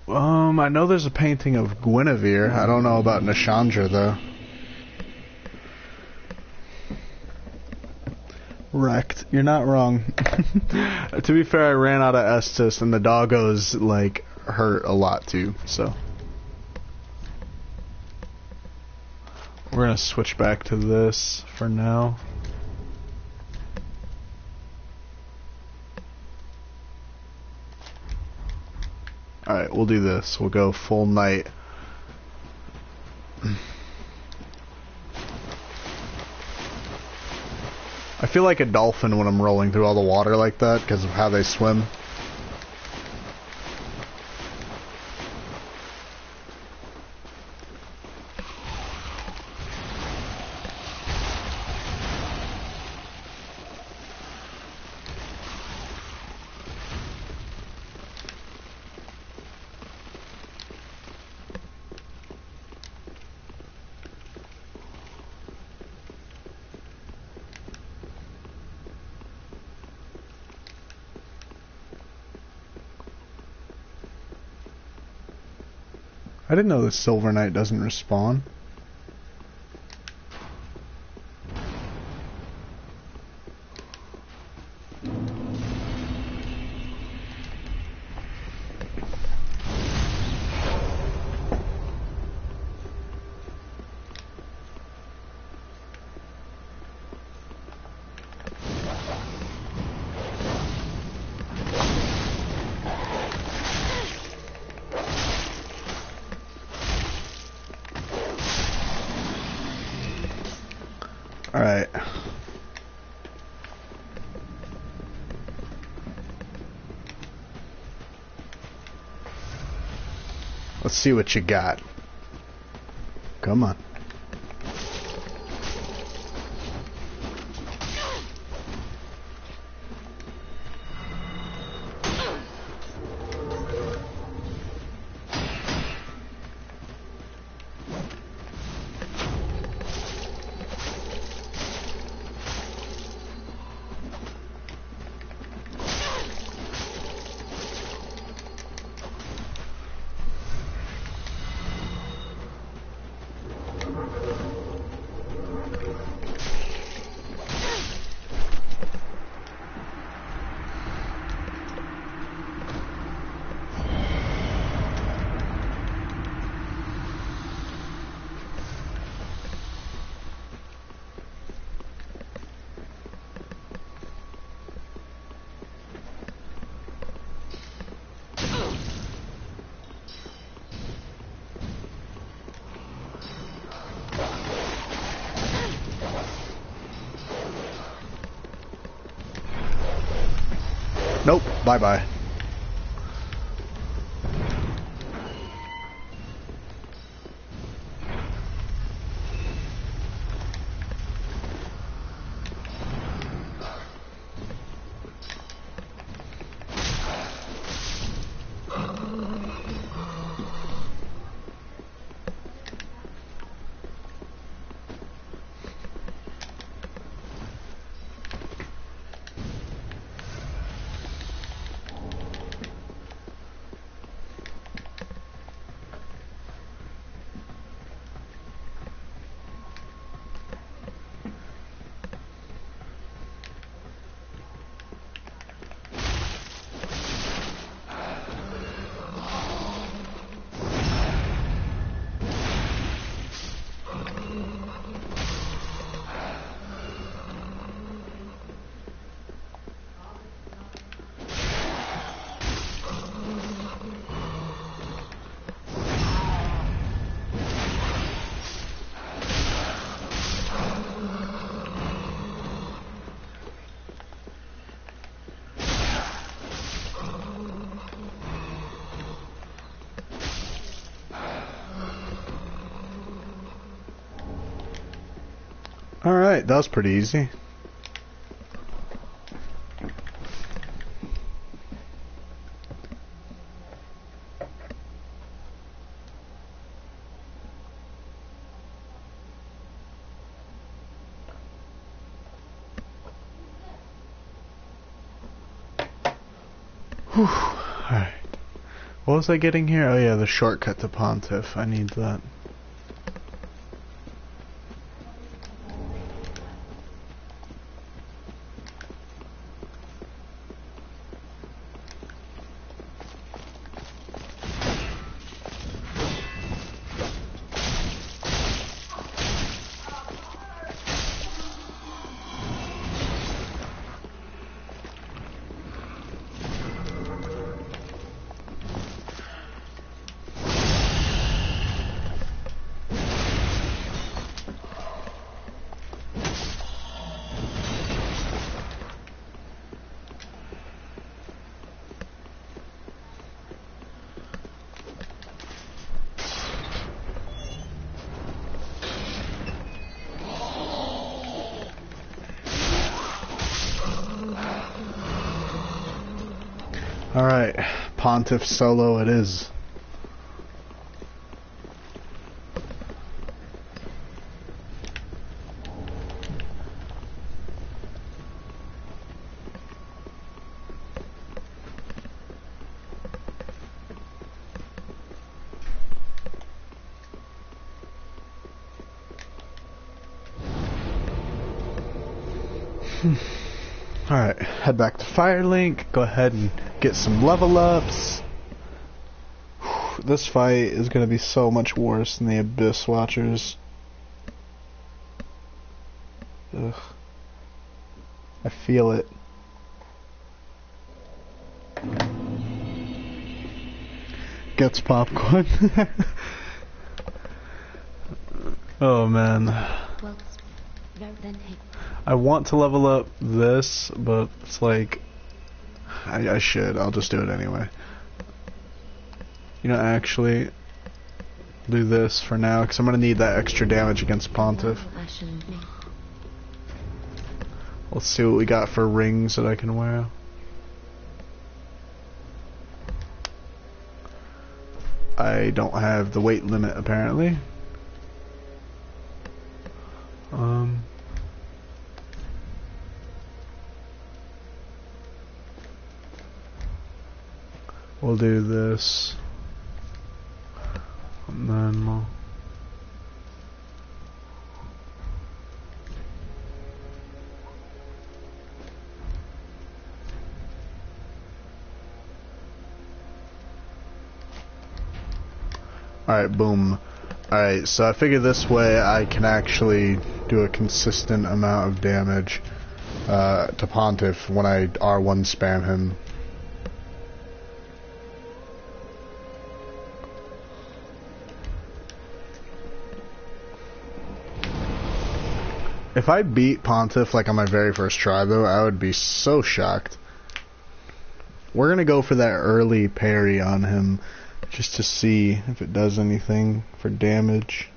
I know there's a painting of Guinevere. I don't know about Nishandra though. Wrecked. You're not wrong. To be fair, I ran out of Estus and the doggos like hurt a lot too, so. We're gonna switch back to this for now. Alright, we'll do this. We'll go full night. I feel like a dolphin when I'm rolling through all the water like that because of how they swim. I didn't know the Silver Knight doesn't respawn. Alright. Let's see what you got. Come on. Nope, bye-bye. Alright, that was pretty easy. Whew. Alright. What was I getting here? Oh yeah, the shortcut to Pontiff. I need that. Alright, Pontiff solo it is. Alright, head back to Firelink, go ahead and get some level ups. This fight is going to be so much worse than the Abyss Watchers. Ugh. I feel it. Gets popcorn. Oh man. Well, then hey. I want to level up this, but it's like I should. I'll just do it anyway. You know, actually do this for now because I'm gonna need that extra damage against Pontiff. Let's see what we got for rings that I can wear. I don't have the weight limit apparently. We'll do this, and then we'll alright, boom. Alright, so I figure this way I can actually do a consistent amount of damage to Pontiff when I R1 spam him. If I beat Pontiff like on my very first try though, I would be so shocked. We're gonna go for that early parry on him just to see if it does anything for damage.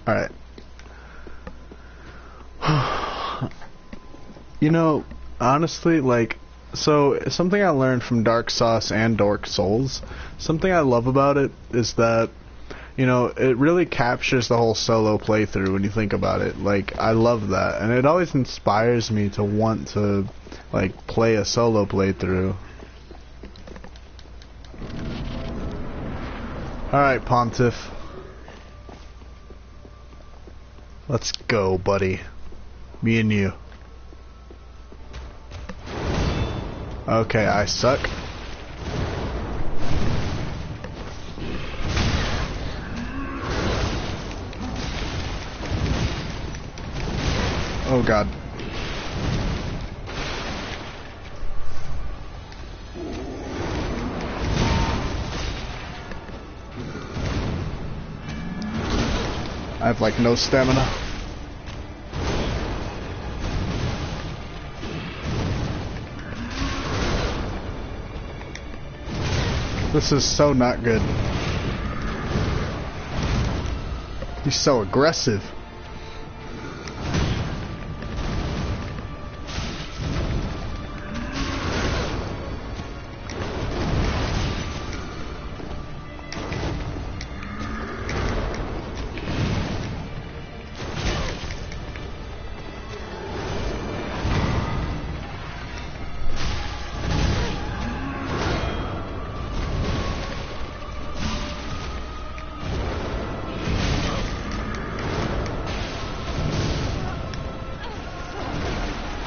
Alright. You know, honestly, like, so something I learned from Dark Sauce and Dark Souls, something I love about it is that, you know, it really captures the whole solo playthrough when you think about it. Like, I love that, and it always inspires me to want to, like, play a solo playthrough. Alright, Pontiff. Let's go, buddy. Me and you. Okay, I suck. Oh god. I have like no stamina. This is so not good. He's so aggressive.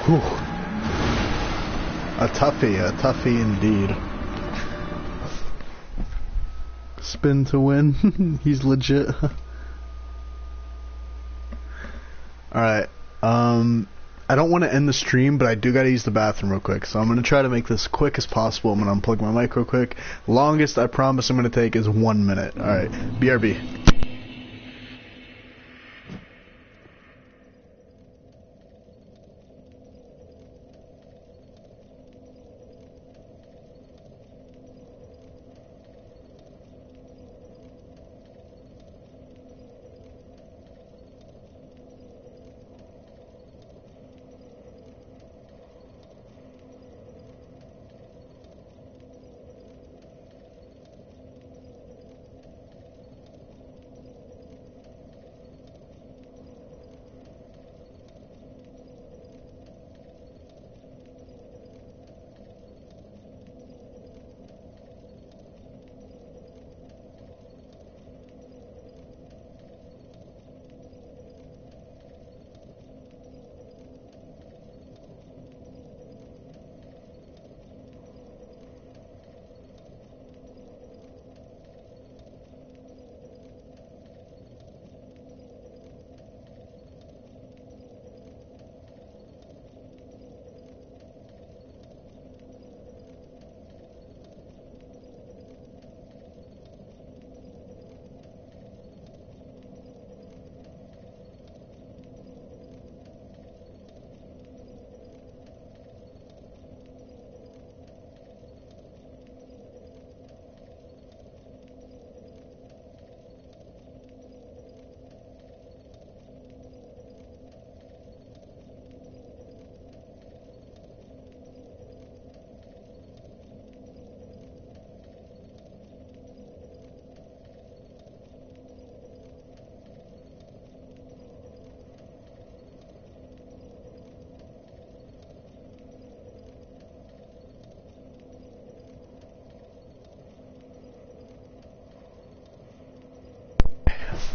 Whew. A toughie indeed. Spin to win. He's legit. Alright, I don't want to end the stream, but I do gotta use the bathroom real quick, so I'm gonna try to make this quick as possible. I'm gonna unplug my mic real quick. Longest I promise I'm gonna take is 1 minute. Alright, BRB.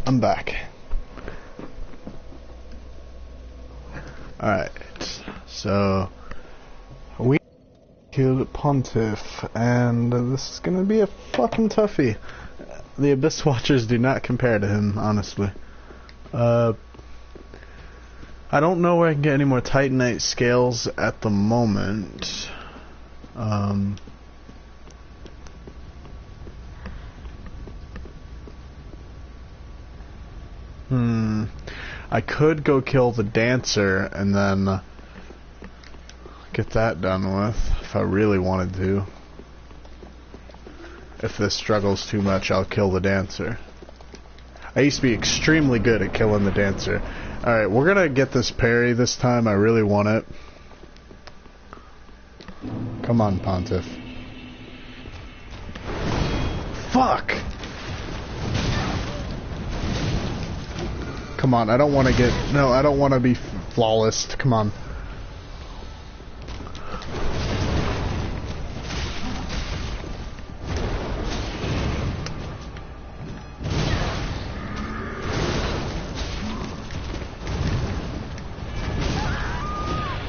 I'm back. Alright, so we killed Pontiff, and this is gonna be a fucking toughie. The Abyss Watchers do not compare to him, honestly. I don't know where I can get any more Titanite scales at the moment. I could go kill the dancer and then get that done with if I really wanted to. If this struggles too much, I'll kill the dancer. I used to be extremely good at killing the dancer. Alright, we're gonna get this parry this time. I really want it. Come on, Pontiff. Fuck! Come on, I don't want to get... No, I don't want to be flawless. Come on.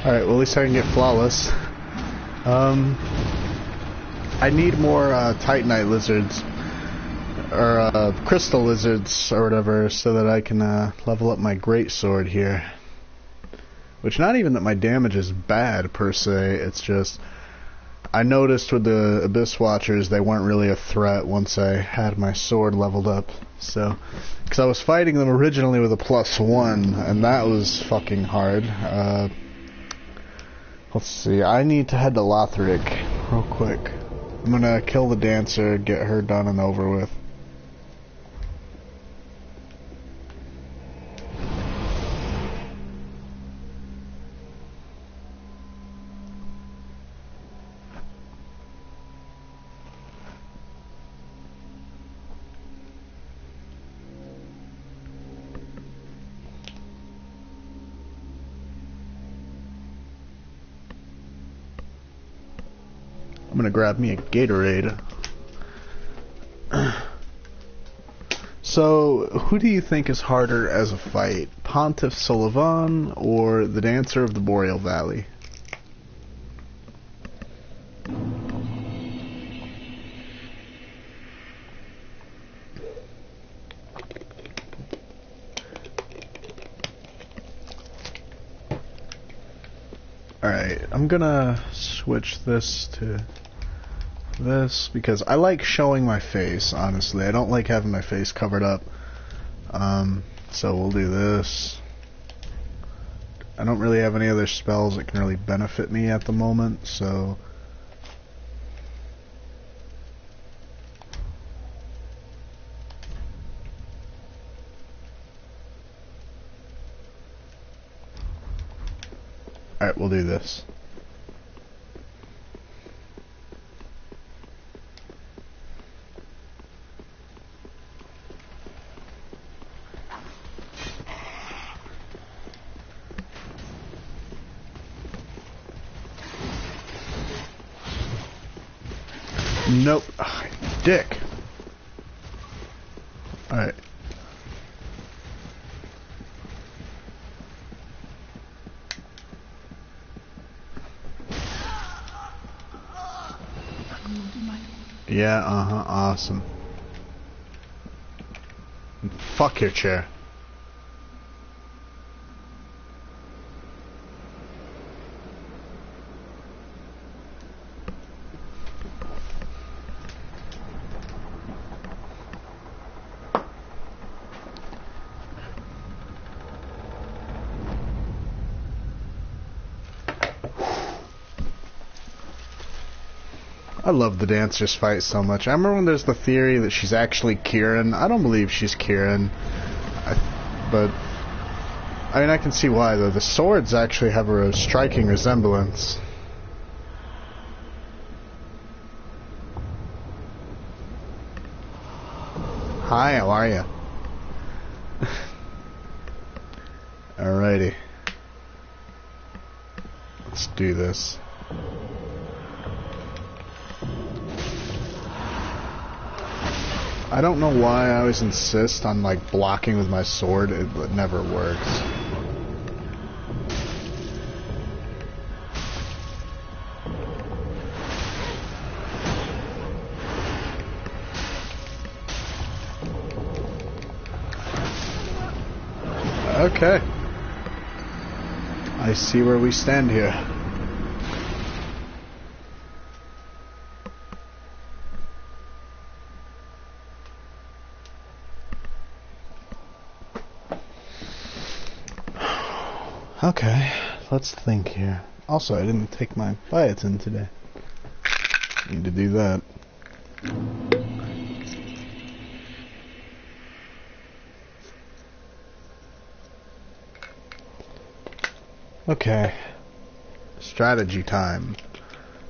Alright, well at least I can get flawless. I need more Titanite lizards. Or crystal lizards or whatever, so that I can level up my greatsword here. Which, not even that my damage is bad per se, it's just I noticed with the Abyss Watchers they weren't really a threat once I had my sword leveled up. So, because I was fighting them originally with a +1, and that was fucking hard. Let's see, I need to head to Lothric real quick. I'm gonna kill the dancer, get her done and over with. I'm gonna grab me a Gatorade. So, who do you think is harder as a fight? Pontiff Sullivan or the Dancer of the Boreal Valley? Alright, I'm gonna switch this to this because I like showing my face, honestly. I don't like having my face covered up. So we'll do this. I don't really have any other spells that can really benefit me at the moment, so... Alright, we'll do this. Nope. Ugh, dick. Alright. Yeah, awesome. Fuck your chair. I love the dancers fight so much. I remember when there's the theory that she's actually Kieran. I don't believe she's Kieran. But I mean, I can see why, though. The swords actually have a striking resemblance. Hi, how are you? Alrighty. Let's do this. I don't know why I always insist on, like, blocking with my sword. It never works. Okay. I see where we stand here. Okay, let's think here. Also, I didn't take my biotin today. Need to do that. Okay. Strategy time.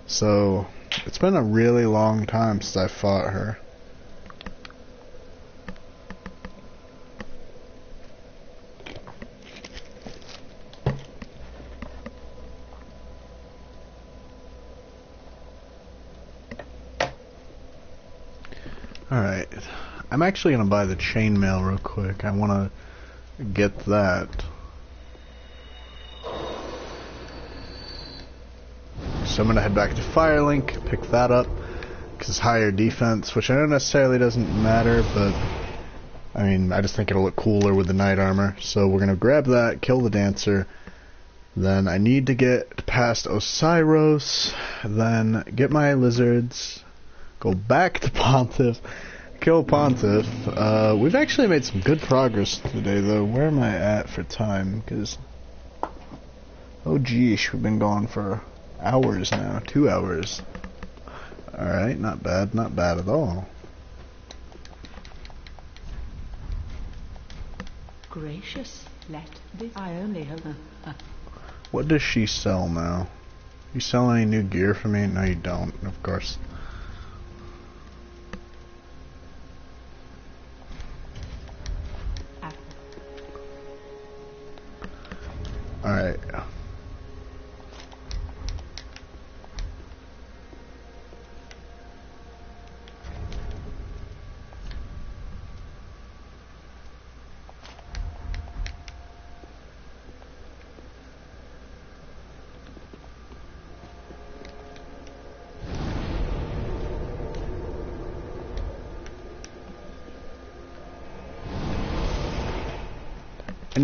So, it's been a really long time since I fought her. Alright, I'm actually going to buy the chainmail real quick. I want to get that. So I'm going to head back to Firelink, pick that up, because it's higher defense, which I know necessarily doesn't matter, but I mean, I just think it'll look cooler with the knight armor. So we're going to grab that, kill the dancer, then I need to get past Osiros, then get my lizards, go back to Pontiff, kill Pontiff. We've actually made some good progress today, though. Where am I at for time? Because, oh geesh, we've been gone for hours now. 2 hours. Alright, not bad at all. Gracious, let this. I only hope. What does she sell now? You sell any new gear for me? No, you don't, of course. Alright.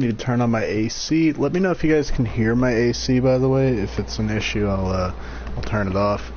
need to turn on my AC. Let me know if you guys can hear my AC, by the way. If it's an issue, I'll turn it off.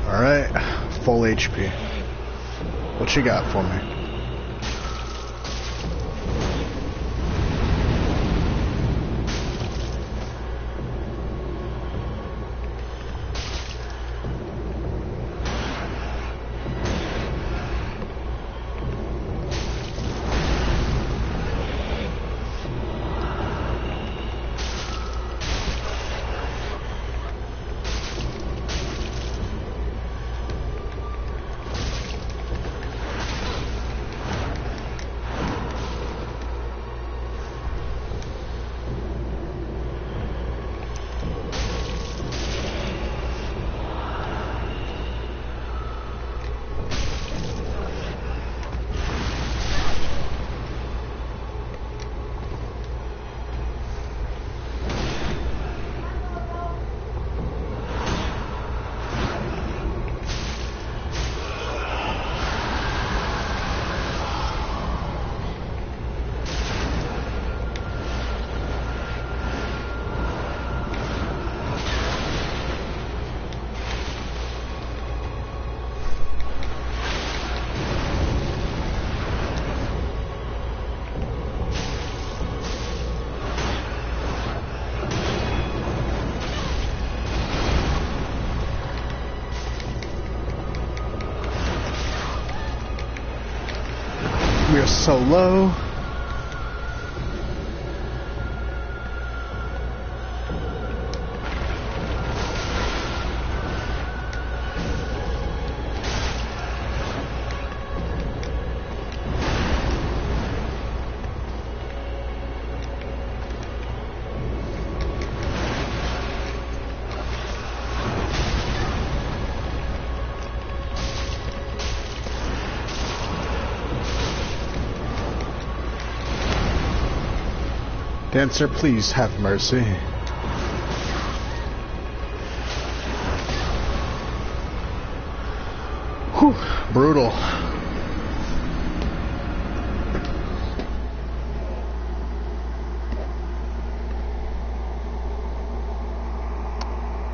Alright, full HP. What you got for me? We're so low. Dancer, please have mercy. Whew, brutal.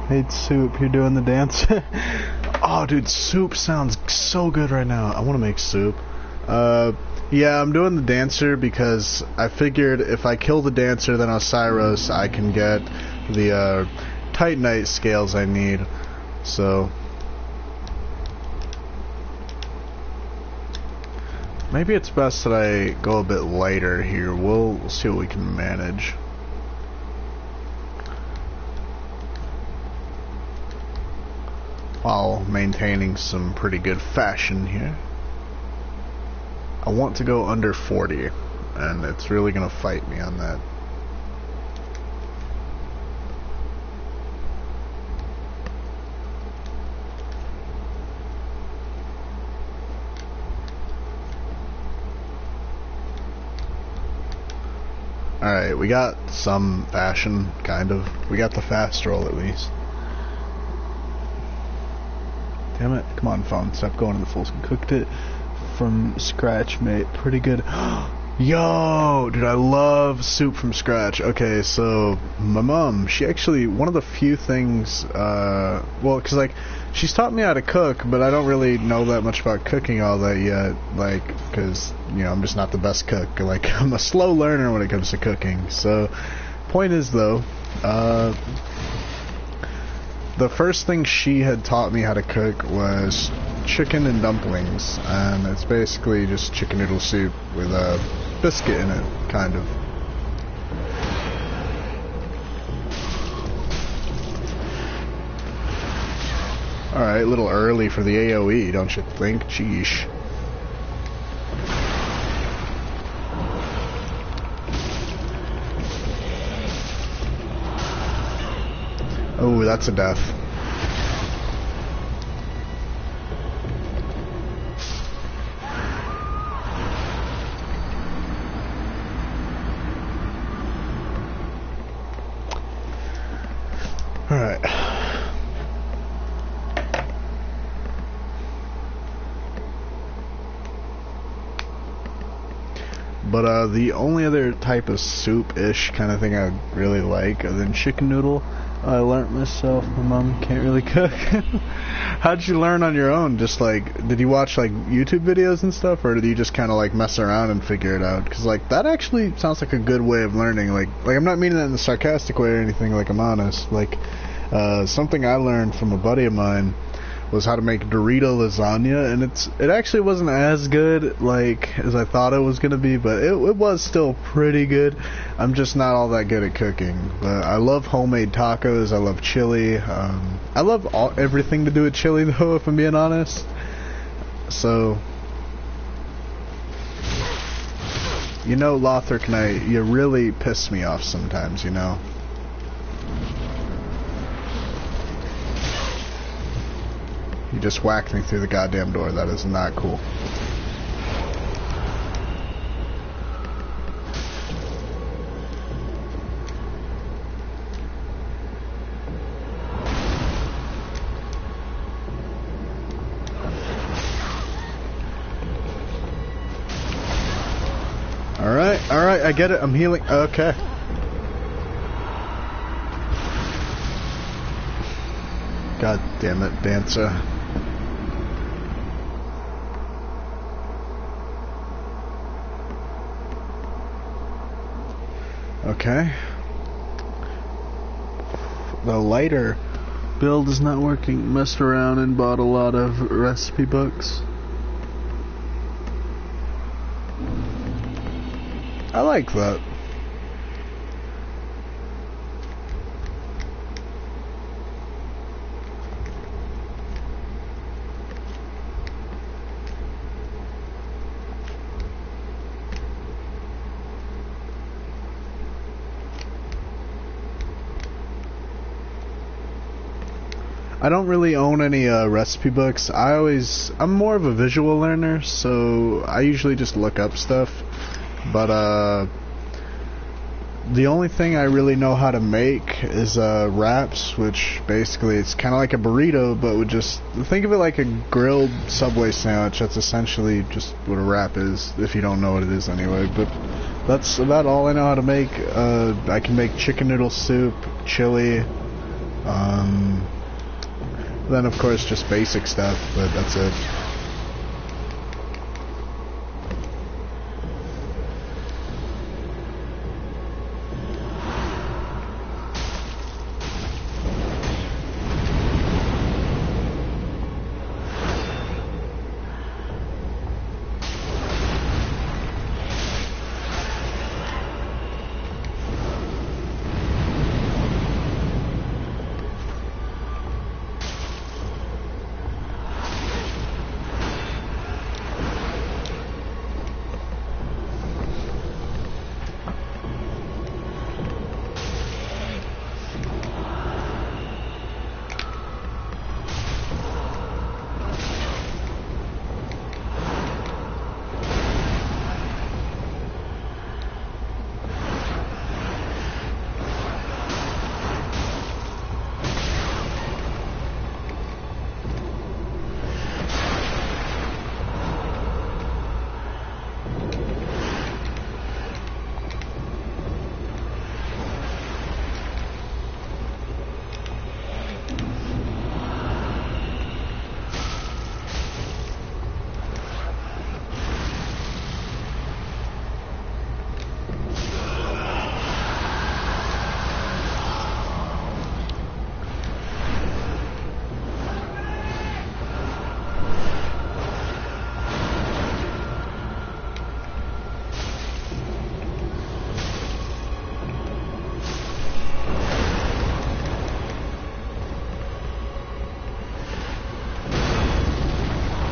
Hey, Soup, you're doing the dance? Oh, dude, Soup sounds so good right now. I want to make Soup. Yeah, I'm doing the Dancer because I figured if I kill the Dancer, then Osiris, I can get the Titanite scales I need. So maybe it's best that I go a bit lighter here. We'll see what we can manage. While maintaining some pretty good fashion here. I want to go under 40, and it's really going to fight me on that. Alright, we got some fashion, kind of. We got the fast roll at least. Damn it. Come on, phone. Stop going to the full screen. Cooked it from scratch, mate. Pretty good. Yo, dude, I love soup from scratch. Okay, so my mom, she actually, one of the few things, well, because, like, she's taught me how to cook, but I don't really know that much about cooking all that yet, like, because, you know, I'm just not the best cook. Like, I'm a slow learner when it comes to cooking. So, point is, though, the first thing she had taught me how to cook was chicken and dumplings, and it's basically just chicken noodle soup with a biscuit in it, kind of. Alright, a little early for the AoE, don't you think? Sheesh. Oh, that's a death. Alright. But the only other type of soup-ish kind of thing I really like, other than chicken noodle, I learned myself. My mom can't really cook. How'd you learn on your own? Just like, did you watch like YouTube videos and stuff, or did you just kind of like mess around and figure it out? Because like that actually sounds like a good way of learning. Like I'm not meaning that in a sarcastic way or anything. Like, I'm honest. Like something I learned from a buddy of mine was how to make Dorito lasagna, and it actually wasn't as good like as I thought it was gonna be, but it was still pretty good. I'm just not all that good at cooking. But I love homemade tacos. I love chili. I love everything to do with chili, though, if I'm being honest. So, you know, Lothric Knight, you really piss me off sometimes, you know. You just whacked me through the goddamn door. That is not cool. Alright, I get it. I'm healing. Okay. God damn it, Dancer. Okay. The lighter build is not working. Messed around and bought a lot of recipe books. I like that. I don't really own any recipe books. I'm more of a visual learner, so I usually just look up stuff. But the only thing I really know how to make is wraps, which basically it's kind of like a burrito, but with just think of it like a grilled Subway sandwich. That's essentially just what a wrap is, if you don't know what it is anyway. But that's about all I know how to make. I can make chicken noodle soup, chili, then of course just basic stuff, but that's it.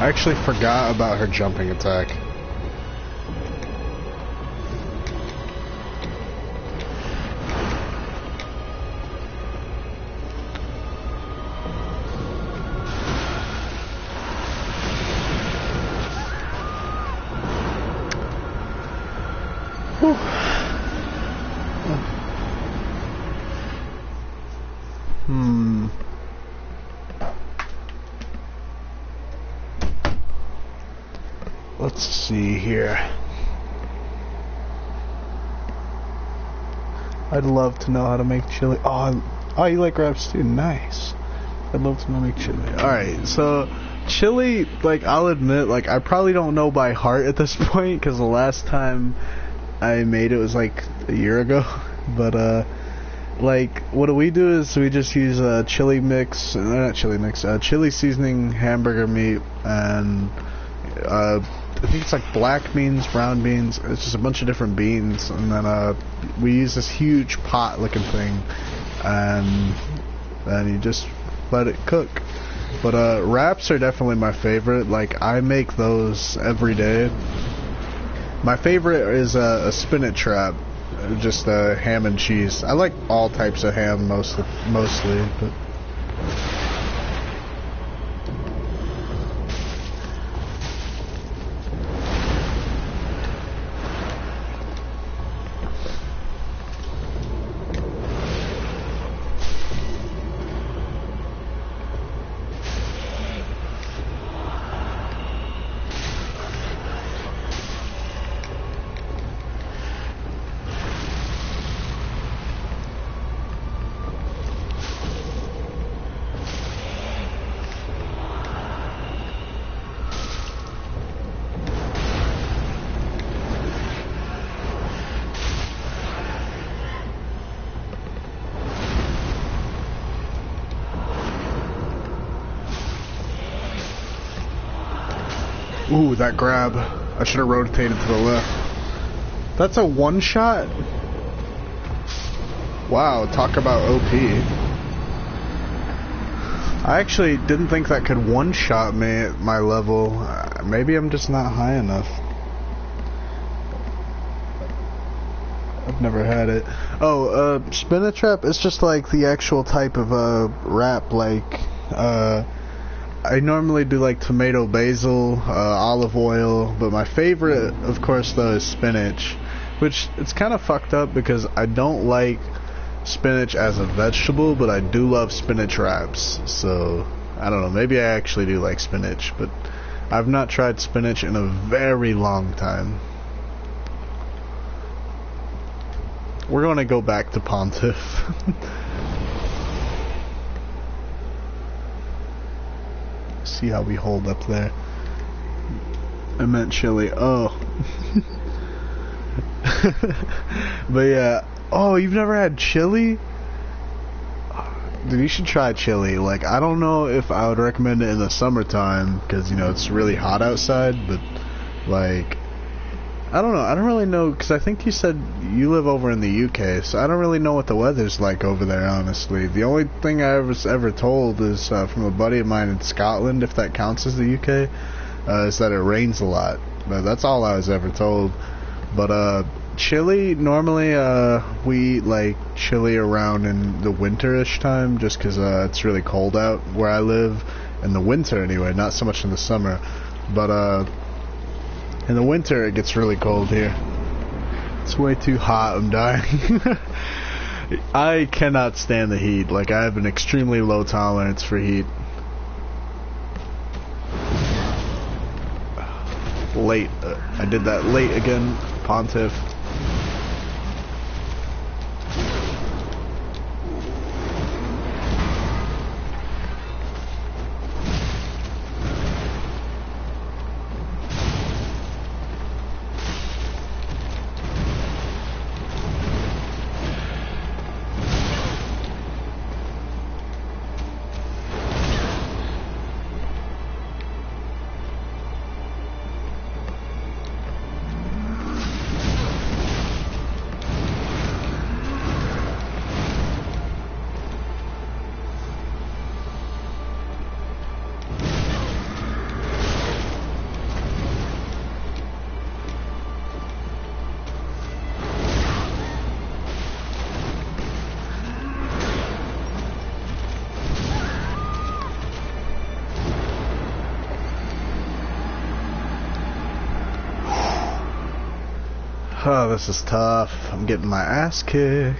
I actually forgot about her jumping attack. Whew. Let's see here. I'd love to know how to make chili. Oh, you like wraps too? Nice. I'd love to know how to make chili. Alright, so chili, like, I'll admit, like, I probably don't know by heart at this point, because the last time I made it was like a year ago. But, like, what we do is we just use chili mix, not chili mix, chili seasoning, hamburger meat, and I think it's like black beans, brown beans. It's just a bunch of different beans, and then we use this huge pot looking thing, and then you just let it cook. But wraps are definitely my favorite. Like, I make those every day. My favorite is a spinach wrap, just ham and cheese. I like all types of ham mostly, but ooh, that grab. I should have rotated to the left. That's a one-shot? Wow, talk about OP. I actually didn't think that could one-shot me at my level. Maybe I'm just not high enough. I've never had it. Oh, spinach wrap is just like the actual type of wrap, like, I normally do like tomato, basil, olive oil, but my favorite, of course, though, is spinach, which it's kind of fucked up because I don't like spinach as a vegetable, but I do love spinach wraps, so I don't know, maybe I actually do like spinach, but I've not tried spinach in a very long time. We're going to go back to Pontiff. See how we hold up there. I meant chili. Oh. But yeah. Oh, you've never had chili? Dude, you should try chili. Like, I don't know if I would recommend it in the summertime, because, you know, it's really hot outside, but, like, I don't know. I don't really know, because I think you said you live over in the UK, so I don't really know what the weather's like over there, honestly. The only thing I was ever told is from a buddy of mine in Scotland, if that counts as the UK, is that it rains a lot. But that's all I was ever told. But chili, normally we eat like chili around in the winterish time, just because it's really cold out where I live, in the winter anyway, not so much in the summer. But in the winter, it gets really cold here. It's way too hot. I'm dying. I cannot stand the heat. Like, I have an extremely low tolerance for heat. Late. I did that late again. Pontiff. Oh, this is tough. I'm getting my ass kicked.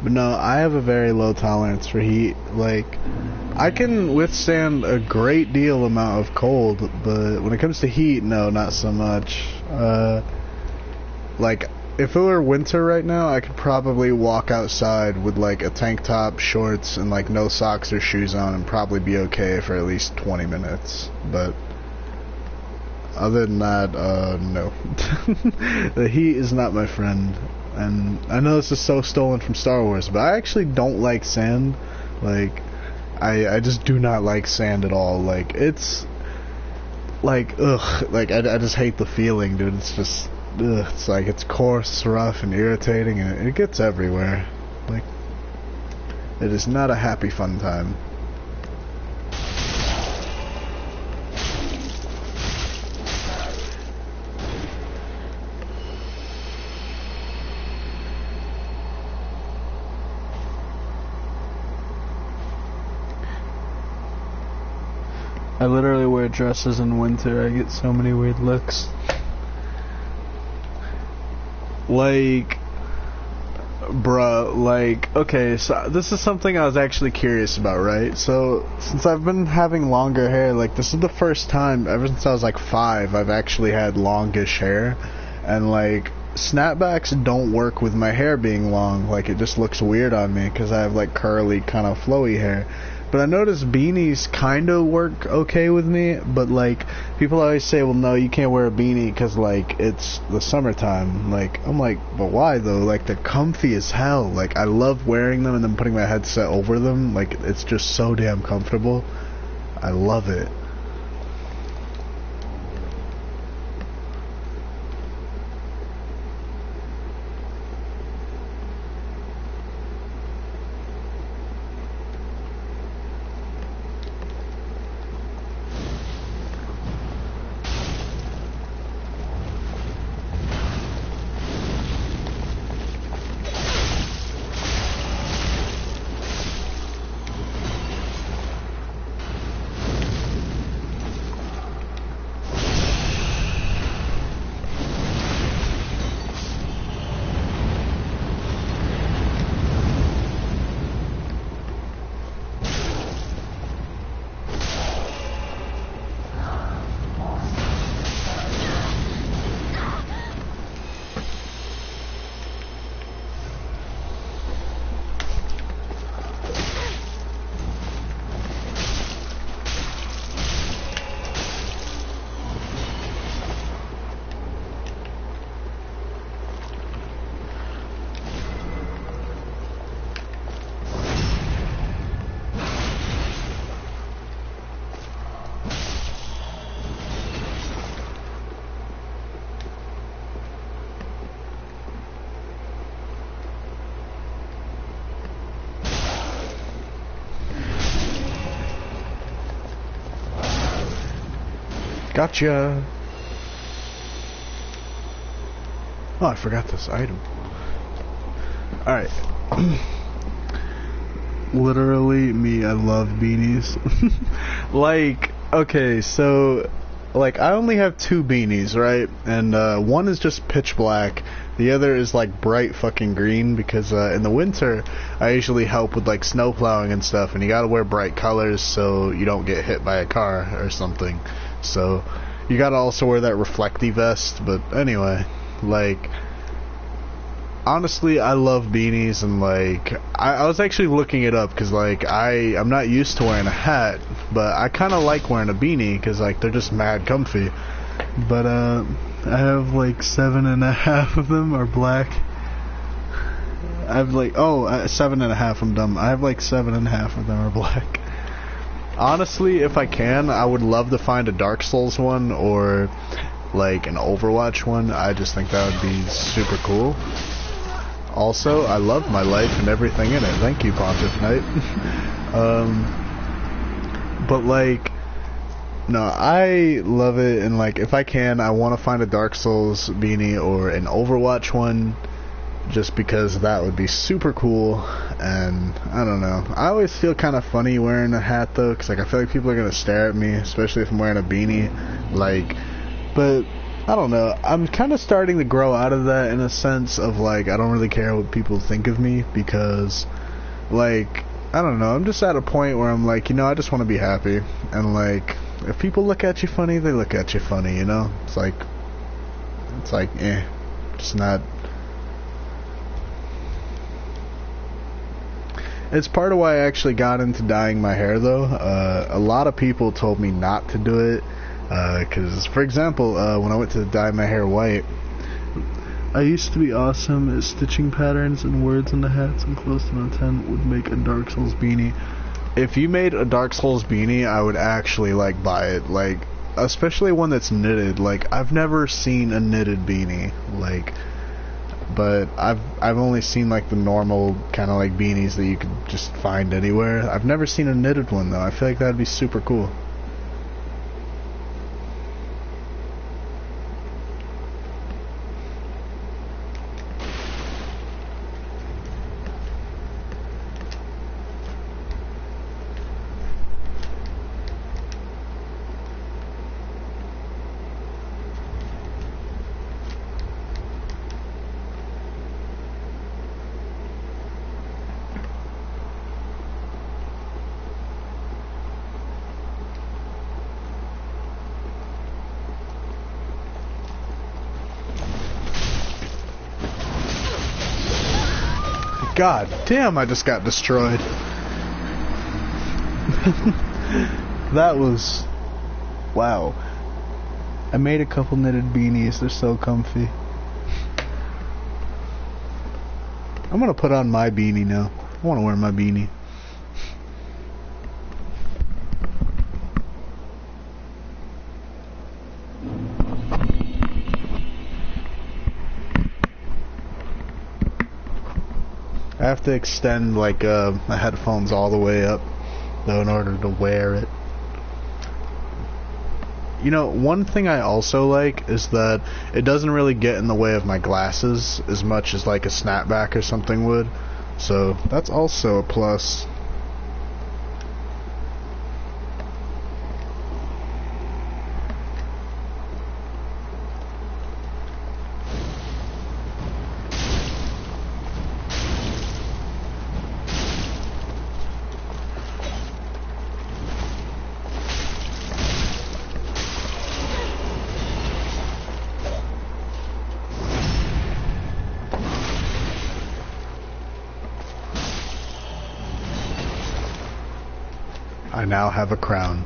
But no, I have a very low tolerance for heat. Like, I can withstand a great deal amount of cold, but when it comes to heat, no, not so much. Like, if it were winter right now, I could probably walk outside with like a tank top, shorts, and like no socks or shoes on and probably be okay for at least 20 minutes. But other than that, no. The heat is not my friend. And I know this is so stolen from Star Wars, but I actually don't like sand. Like, I just do not like sand at all. Like, it's like, ugh, like I just hate the feeling, dude. It's just, ugh, it's like, it's coarse, rough, and irritating, and it gets everywhere. Like, it is not a happy, fun time. I literally wear dresses in winter. I get so many weird looks. Like, bruh, like, okay, so this is something I was actually curious about, right? So, since I've been having longer hair, like, this is the first time, ever since I was like 5, I've actually had longish hair. And, like, snapbacks don't work with my hair being long. Like, it just looks weird on me because I have, like, curly, kind of flowy hair. But I noticed beanies kind of work okay with me, but, like, people always say, well, no, you can't wear a beanie because, like, it's the summertime. Like, I'm like, but why, though? Like, they're comfy as hell. Like, I love wearing them and then putting my headset over them. Like, it's just so damn comfortable. I love it. Gotcha. Oh, I forgot this item. Alright. Literally, me, I love beanies. Like, okay, so, like, I only have 2 beanies, right? And, one is just pitch black. The other is, like, bright fucking green, because, in the winter, I usually help with, like, snow plowing and stuff, and you gotta wear bright colors so you don't get hit by a car or something. So, you gotta also wear that reflective vest, but anyway, like, honestly, I love beanies, and, like, I was actually looking it up, because, like, I'm not used to wearing a hat, but I kind of like wearing a beanie, because, like, they're just mad comfy. But, I have, like, 7.5 of them are black. I have, like, 7.5, I'm dumb. I have, like, 7.5 of them are black. Honestly, if I can, I would love to find a Dark Souls one or like an Overwatch one. I just think that would be super cool. Also, I love my life and everything in it. Thank you, Pontiff Knight. But like, no, I love it, and like if I can, I want to find a Dark Souls beanie or an Overwatch one. just because that would be super cool. And I don't know, I always feel kind of funny wearing a hat though, because like I feel like people are gonna stare at me, especially if I'm wearing a beanie, like. But I don't know, I'm kind of starting to grow out of that in a sense of like I don't really care what people think of me, because like I don't know, I'm just at a point where I'm like, you know, I just want to be happy, and like if people look at you funny, they look at you funny, you know. It's like just not. It's part of why I actually got into dyeing my hair though. A lot of people told me not to do it, because for example, when I went to dye my hair white, I used to be awesome at stitching patterns and words into hats, and close to an 10 would make a Dark Souls beanie. If you made a Dark Souls beanie, I would actually like buy it, like especially one that's knitted. Like I've never seen a knitted beanie, like, but I've only seen like the normal kind of like beanies that you could just find anywhere. I've never seen a knitted one though. I feel like that'd be super cool. God damn, I just got destroyed. That was... wow. I made a couple knitted beanies, they're so comfy. I'm gonna put on my beanie now. I wanna wear my beanie. I have to extend like my headphones all the way up though in order to wear it. You know, one thing I also like is that it doesn't really get in the way of my glasses as much as like a snapback or something would. So that's also a plus. I now have a crown.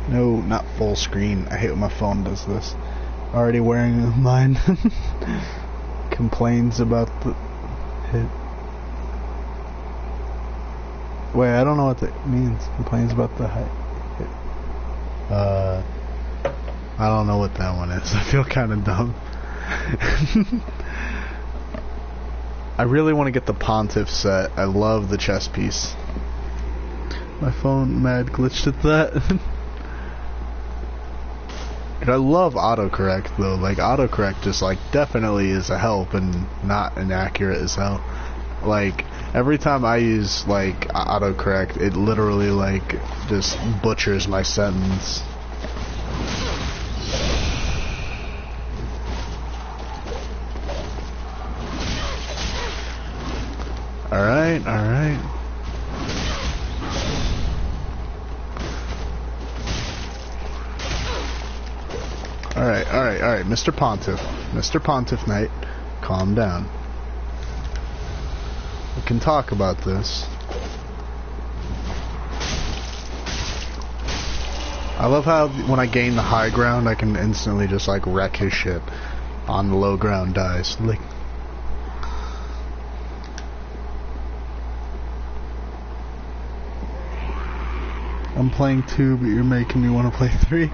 No, not full screen. I hate when my phone does this. Already wearing mine. Complains about the hit. Wait, I don't know what that means. Complains about the hit. I don't know what that one is. I feel kind of dumb. I really want to get the Pontiff set. I love the chest piece. My phone mad glitched at that. And I love autocorrect though. Like autocorrect just like definitely is a help and not inaccurate as hell. Like every time I use like autocorrect, it literally like just butchers my sentence. Alright, alright. Alright, Mr. Pontiff Knight, calm down. We can talk about this. I love how when I gain the high ground, I can instantly just like wreck his shit. On the low ground dies. Like, I'm playing 2, but you're making me want to play 3.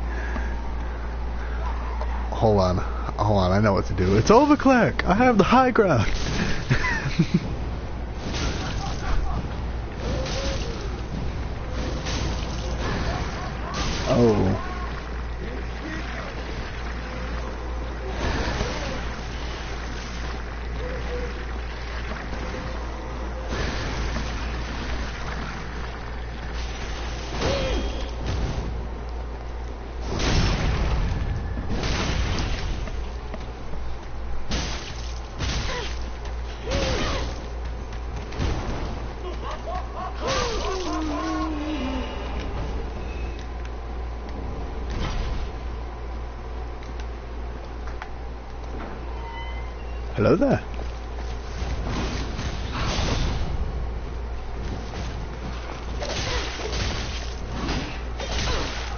hold on. Hold on, I know what to do. It's overclock! I have the high ground! Oh. Hello there.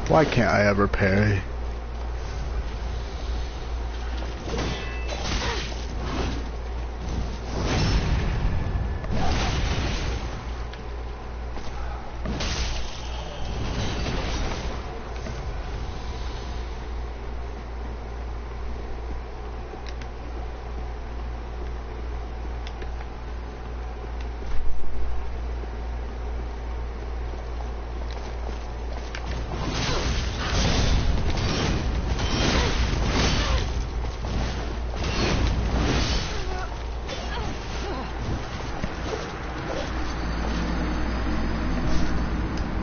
Why can't I ever parry?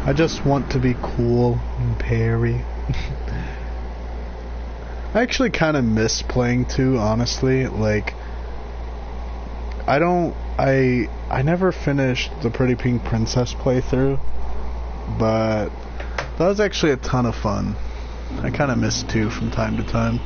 I just want to be cool and parry. I actually kind of miss playing 2, honestly. Like, I never finished the Pretty Pink Princess playthrough, but that was actually a ton of fun. I kind of miss 2 from time to time.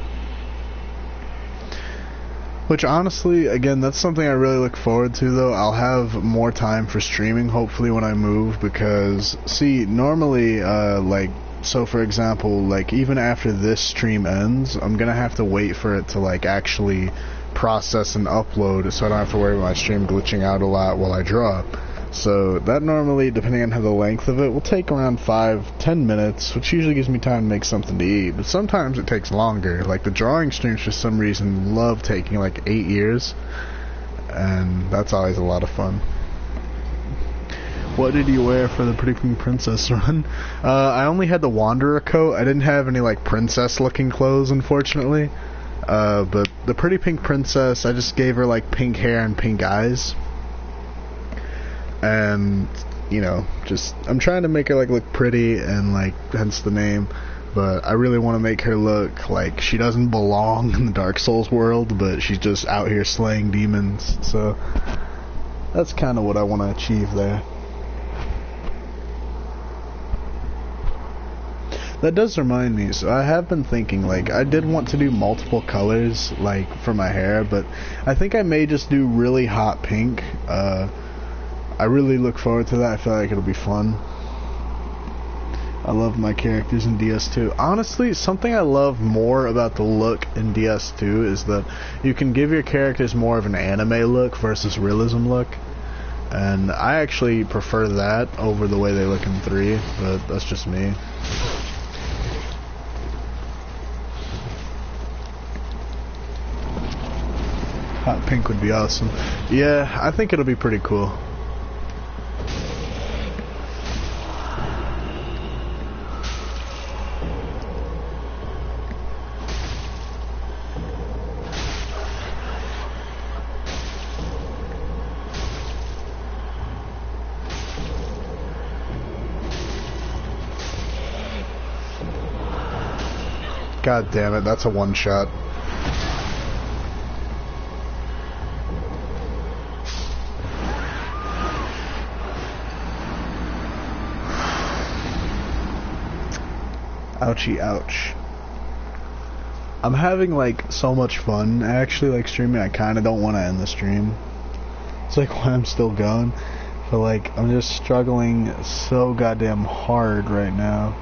Which honestly, again, that's something I really look forward to, though. I'll have more time for streaming, hopefully, when I move, because, see, normally, like, so for example, like, even after this stream ends, I'm gonna have to wait for it to, like, actually process and upload, so I don't have to worry about my stream glitching out a lot while I draw. So, that normally, depending on how the length of it, will take around 5-10 minutes, which usually gives me time to make something to eat, but sometimes it takes longer. Like, the drawing streams, for some reason, love taking, like, 8 years, and that's always a lot of fun. What did you wear for the Pretty Pink Princess run? I only had the Wanderer coat. I didn't have any, like, princess-looking clothes, unfortunately. But the Pretty Pink Princess, I just gave her, like, pink hair and pink eyes. And, you know, just, I'm trying to make her, like, look pretty, and, like, hence the name. But I really want to make her look like she doesn't belong in the Dark Souls world, but she's just out here slaying demons. So, that's kind of what I want to achieve there. That does remind me, so I have been thinking, like, I did want to do multiple colors, like, for my hair, but I think I may just do really hot pink. I really look forward to that. I feel like it'll be fun. I love my characters in DS2. Honestly, something I love more about the look in DS2 is that you can give your characters more of an anime look versus realism look. And I actually prefer that over the way they look in 3, but that's just me. Hot pink would be awesome. Yeah, I think it'll be pretty cool. God damn it, that's a one-shot. Ouchie, ouch. I'm having, like, so much fun, actually, like, streaming. I kinda don't want to end the stream. It's like why I'm still going. But, like, I'm just struggling so goddamn hard right now.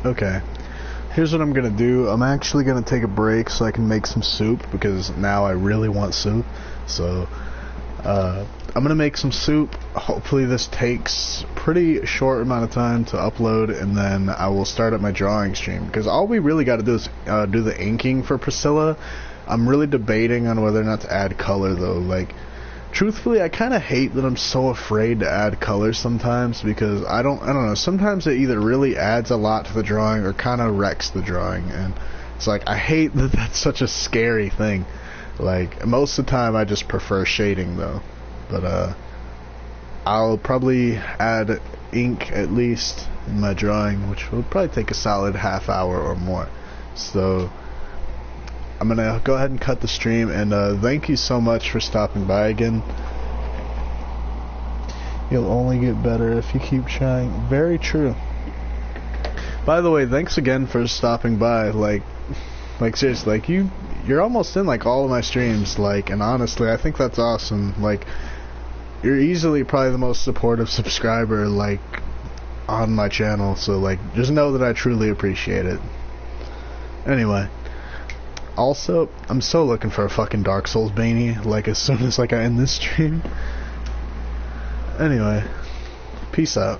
Okay. Here's what I'm gonna do. I'm actually gonna take a break so I can make some soup, because now I really want soup. So, I'm gonna make some soup. Hopefully this takes pretty short amount of time to upload, and then I will start up my drawing stream, because all we really gotta do is do the inking for Priscilla. I'm really debating on whether or not to add color though. Like, truthfully, I kind of hate that I'm so afraid to add color sometimes, because I don't know, sometimes it either really adds a lot to the drawing or kind of wrecks the drawing, and it's like, I hate that that's such a scary thing. Like, most of the time I just prefer shading though, but I'll probably add ink at least in my drawing, which will probably take a solid half hour or more. So I'm gonna go ahead and cut the stream, and thank you so much for stopping by again. You'll only get better if you keep trying. Very true. By the way, thanks again for stopping by. Like seriously, like you're almost in like all of my streams, like, and honestly, I think that's awesome. Like, you're easily probably the most supportive subscriber, like, on my channel, so like, just know that I truly appreciate it. Anyway. Also, I'm so looking for a fucking Dark Souls Baney, like, as soon as, like, I end this stream. Anyway, peace out.